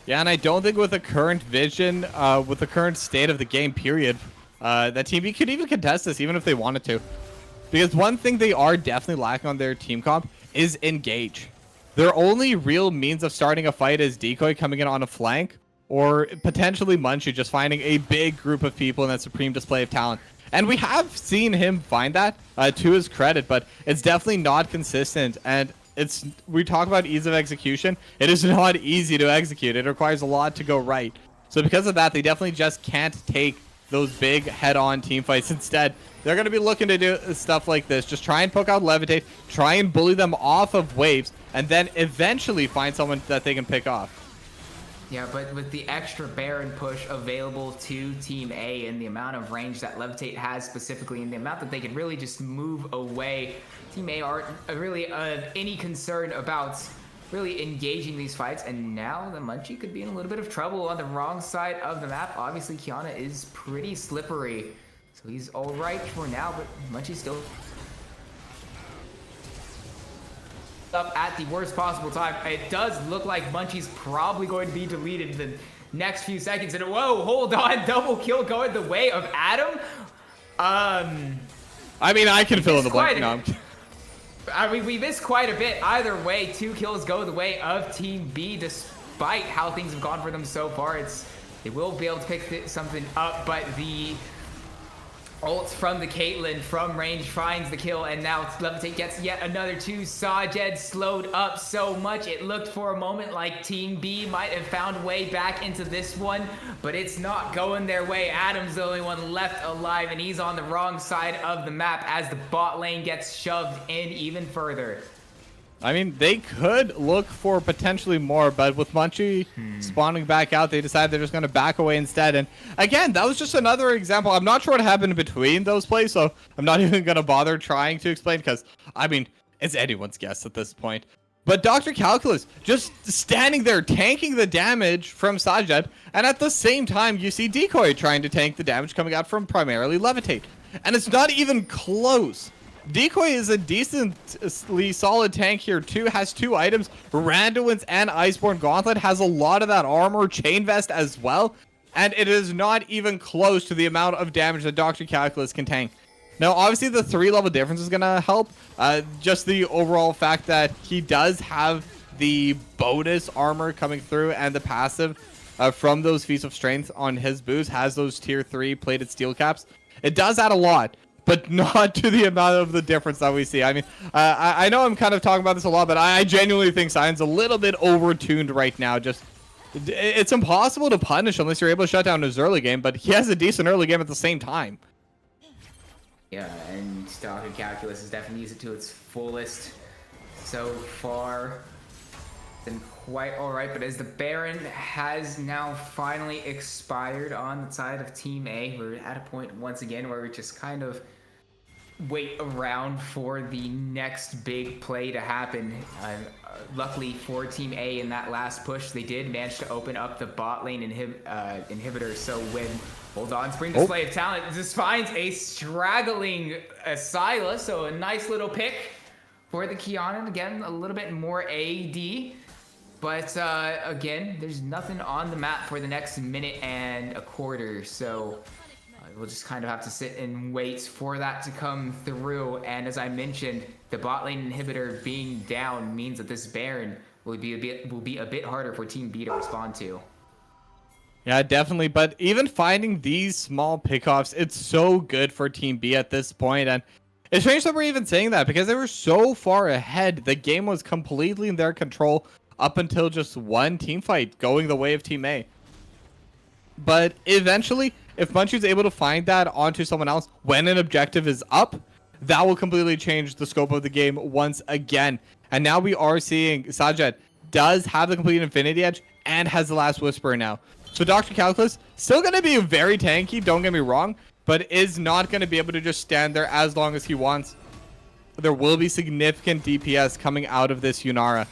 Yeah, and I don't think with the current vision, with the current state of the game period, that Team B could even contest this, even if they wanted to. Because one thing they are definitely lacking on their team comp is engage. Their only real means of starting a fight is Decoy coming in on a flank, or potentially Munchie just finding a big group of people in that supreme display of talent. And we have seen him find that, to his credit, but it's definitely not consistent. And we talk about ease of execution. It is not easy to execute. It requires a lot to go right. So because of that, they definitely just can't take those big head-on team fights. Instead, they're going to be looking to do stuff like this. Just try and poke out Levitate, try and bully them off of waves, and then eventually find someone that they can pick off. Yeah, but with the extra Baron push available to Team A and the amount of range that Levitate has specifically and the amount that they can really just move away, Team A aren't really any concern about really engaging these fights. And now the Munchie could be in a little bit of trouble on the wrong side of the map. Obviously, Kiana is pretty slippery, so he's all right for now, but Munchie still up at the worst possible time. It does look like Munchie's probably going to be deleted in the next few seconds. And whoa, hold on, double kill going the way of Adam. I mean, I can fill in the blank. No, I mean, we missed quite a bit. Either way, 2 kills go the way of Team B, despite how things have gone for them so far. They will be able to pick something up, but the ult from the Caitlyn from range finds the kill, and now Levitate gets yet another 2. Sajed slowed up so much it looked for a moment like Team B might have found a way back into this one, but it's not going their way. Adam's the only one left alive, and he's on the wrong side of the map as the bot lane gets shoved in even further. I mean, they could look for potentially more, but with Munchie spawning back out, they decided they're just going to back away instead. And again, that was just another example. I'm not sure what happened between those plays, so I'm not even going to bother trying to explain because, I mean, it's anyone's guess at this point. But Dr. Calculus just standing there tanking the damage from Sajed, and at the same time, you see Decoy trying to tank the damage coming out from primarily Levitate. And it's not even close. Decoy is a decently solid tank here too, has 2 items, Randuin's and Iceborne Gauntlet, has a lot of that armor, Chain Vest as well, and it is not even close to the amount of damage that Dr. Calculus can tank. Now, obviously, the 3-level difference is going to help, just the overall fact that he does have the bonus armor coming through and the passive from those Feats of Strength on his boost has those tier 3 plated steel caps. It does add a lot, but not to the amount of the difference that we see. I mean, I know I'm kind of talking about this a lot, but I genuinely think Sion's a little bit over-tuned right now. Just, it's impossible to punish unless you're able to shut down his early game, but he has a decent early game at the same time. Yeah, and Dr. Calculus has definitely used it to its fullest so far. Been quite alright, but as the Baron has now finally expired on the side of Team A, we're at a point once again where we just kind of wait around for the next big play to happen. Luckily for Team A in that last push, they did manage to open up the bot lane inhibitor, so when hold on, Spring Display of Talent just finds a straggling Syla, so a nice little pick for the Kiana. Again, a little bit more AD. But again, there's nothing on the map for the next minute and a quarter, so we'll just kind of have to sit and wait for that to come through. And as I mentioned, the bot lane inhibitor being down means that this Baron will be a bit harder for Team B to respond to. Yeah, definitely. But even finding these small pickoffs, it's so good for Team B at this point. And it's strange that we're even saying that because they were so far ahead. The game was completely in their control up until just one team fight going the way of Team A. But eventually, if Munchie's able to find that onto someone else when an objective is up, that will completely change the scope of the game once again. And now we are seeing Sajed does have the complete Infinity Edge and has the Last Whisper now. So Dr. Calculus, still going to be very tanky, don't get me wrong, but is not going to be able to just stand there as long as he wants. There will be significant DPS coming out of this Yunara.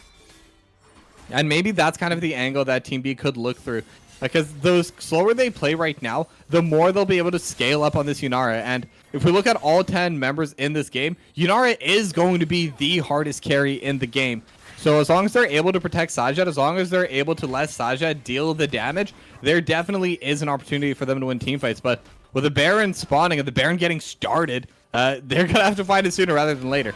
And maybe that's kind of the angle that Team B could look through. Because the slower they play right now, the more they'll be able to scale up on this Yunara. And if we look at all 10 members in this game, Yunara is going to be the hardest carry in the game. So as long as they're able to protect Sajed, as long as they're able to let Sajed deal the damage, there definitely is an opportunity for them to win teamfights. But with the Baron spawning and the Baron getting started, they're going to have to find it sooner rather than later.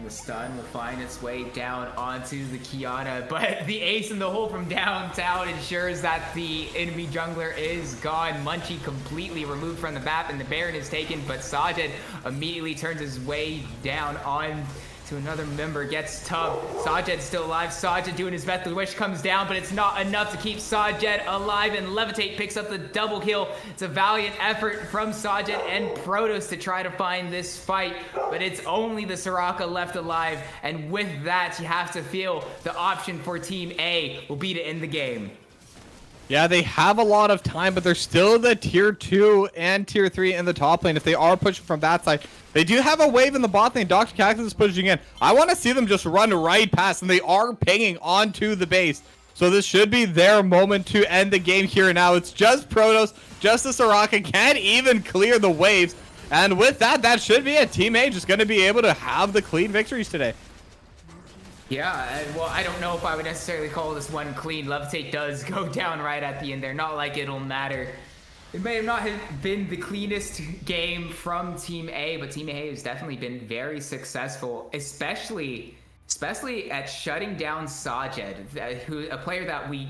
The stun will find its way down onto the Kiana, but the ace in the hole from downtown ensures that the enemy jungler is gone. Munchie completely removed from the map, and the Baron is taken, but Sajed immediately turns his way down on to another member, gets Tub. Sajed still alive. Sajed doing his best. The wish comes down, but it's not enough to keep Sajed alive, and Levitate picks up the double kill. It's a valiant effort from Sajed and Protoss to try to find this fight, but it's only the Soraka left alive, and with that, you have to feel the option for Team A will be to end the game. Yeah, they have a lot of time, but they're still the tier 2 and tier 3 in the top lane. If they are pushing from that side, they do have a wave in the bot lane. Dr. Cactus is pushing in. I want to see them just run right past, and they are pinging onto the base. So this should be their moment to end the game here and now. It's just Protoss, just the Soraka can't even clear the waves. And with that, that should be it. Team A just going to be able to have the clean victories today. Yeah, well, I don't know if I would necessarily call this one clean. Levitate does go down right at the end there. Not like it'll matter. It may have not have been the cleanest game from Team A, but Team A has definitely been very successful, especially at shutting down Sajed, a player that we,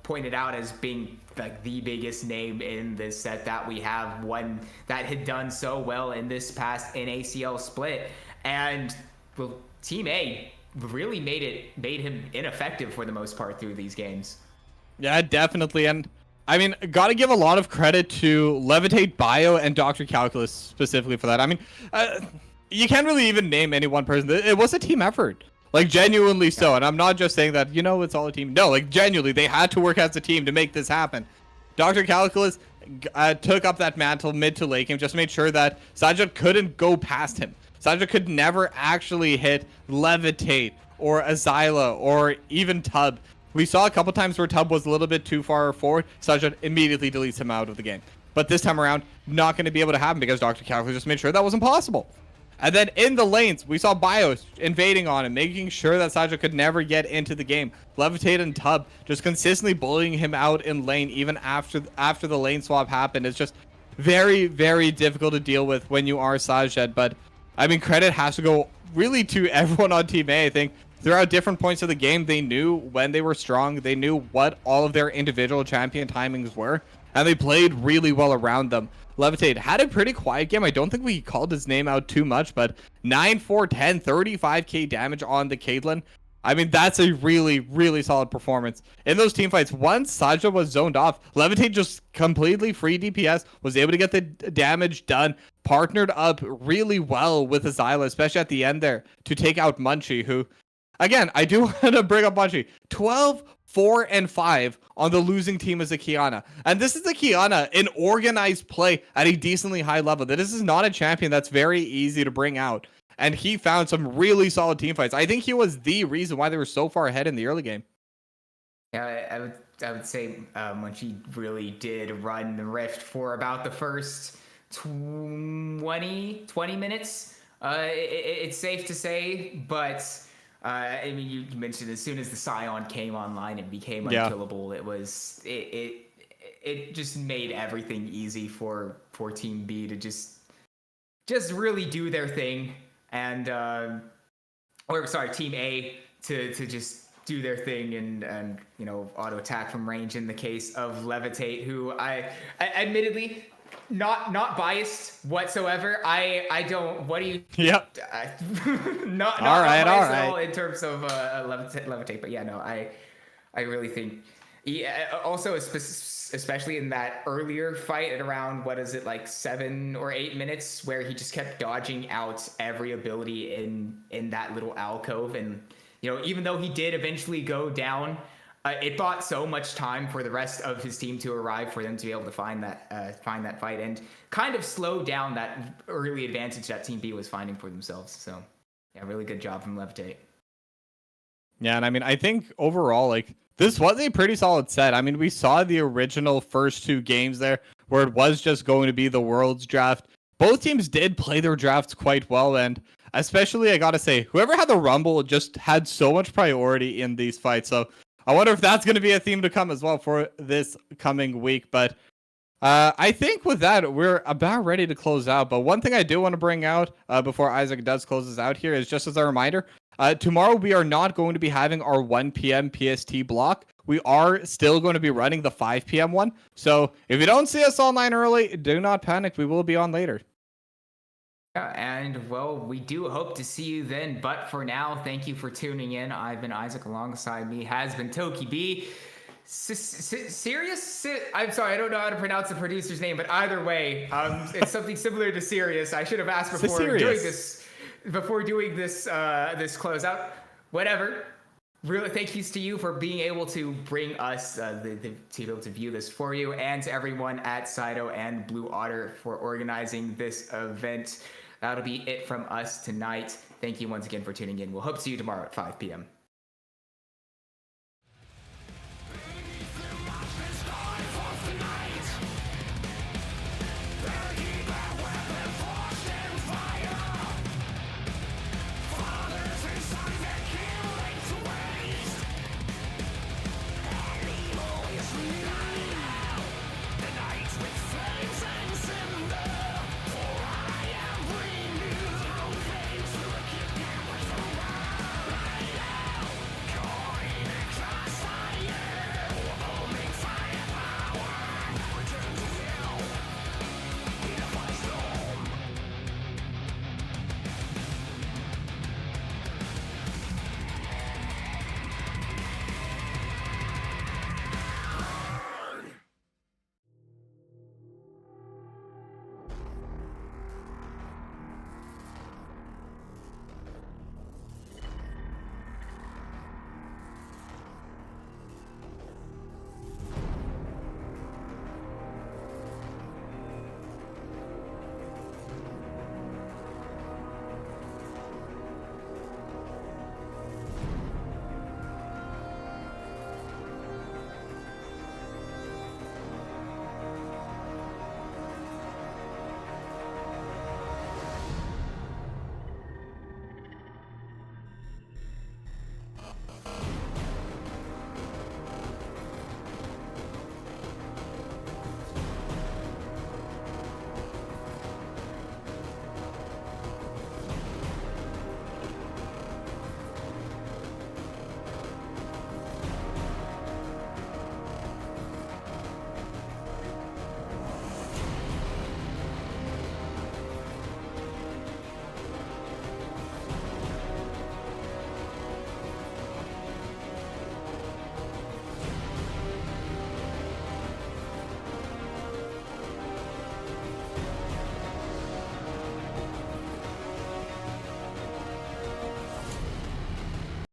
pointed out as being like the biggest name in this set that we have, one that had done so well in this past NACL split. And well, Team A really made him ineffective for the most part through these games. Yeah, definitely. And I mean, gotta give a lot of credit to Levitate Bio and Dr. Calculus specifically for that. I mean, you can't really even name any one person. It was a team effort, like genuinely so. And I'm not just saying that, it's all a team. No, like genuinely, they had to work as a team to make this happen. Dr. Calculus took up that mantle mid to late game, just made sure that Sajid couldn't go past him. Sajid could never actually hit Levitate or Azila or even Tub. We saw a couple times where Tub was a little bit too far forward. Sajid immediately deletes him out of the game. But this time around, not going to be able to happen because Dr. Calculus just made sure that wasn't possible. And then in the lanes, we saw Bios invading on him, making sure that Sajid could never get into the game. Levitate and Tub just consistently bullying him out in lane even after the lane swap happened. It's just very, very difficult to deal with when you are Sajid. But I mean, credit has to go really to everyone on Team A. I think throughout different points of the game, they knew when they were strong. They knew what all of their individual champion timings were, and they played really well around them. Levitate had a pretty quiet game. I don't think we called his name out too much, but 9, 4, 10, 35k damage on the Caitlyn. I mean, that's a really, really solid performance. In those team fights, once Saja was zoned off, Levitate just completely free DPS, was able to get the damage done, partnered up really well with Azila, especially at the end there, to take out Munchie, who, again, I do want to bring up Munchie. 12, 4, and 5 on the losing team as a Kiana. And this is a Kiana in organized play at a decently high level. This is not a champion that's very easy to bring out. And he found some really solid team fights. I think he was the reason why they were so far ahead in the early game. Yeah, I would say Munchie really did run the Rift for about the first 20 minutes. It's safe to say, but I mean, you mentioned as soon as the Scion came online and became unkillable, it just made everything easy for Team B to just really do their thing. And Team A to just do their thing and auto attack from range in the case of Levitate, who I admittedly not biased whatsoever. I don't. What do you? Yep. Not all right. biased at all in terms of Levitate, but yeah, no, I really think. Yeah, also, especially in that earlier fight at around, what is it, like 7 or 8 minutes, where he just kept dodging out every ability in that little alcove. And, even though he did eventually go down, it bought so much time for the rest of his team to arrive for them to be able to find that fight and kind of slow down that early advantage that Team B was finding for themselves. So, yeah, really good job from Levitate. Yeah, and I mean, I think overall, this was a pretty solid set. I mean, we saw the original first 2 games there where it was just going to be the Worlds draft. Both teams did play their drafts quite well, and especially, I gotta say, whoever had the Rumble just had so much priority in these fights. So I wonder if that's going to be a theme to come as well for this coming week. But I think with that, we're about ready to close out. But one thing I do want to bring out before Isaac does close us out here is just as a reminder, tomorrow we are not going to be having our 1 p.m. PST block. We are still going to be running the 5 p.m. one. So if you don't see us online early, do not panic. We will be on later. Yeah, and well, we do hope to see you then. But for now, thank you for tuning in. I've been Isaac. Alongside me has been Toki B. Sirius? I'm sorry, I don't know how to pronounce the producer's name, but either way, it's something similar to Sirius. I should have asked before doing this. Before doing this, this closeout. Whatever. Really, thank yous to you for being able to bring us to be able to view this for you, and to everyone at Saito and Blue Otter for organizing this event. That'll be it from us tonight. Thank you once again for tuning in. We'll hope to see you tomorrow at 5 p.m.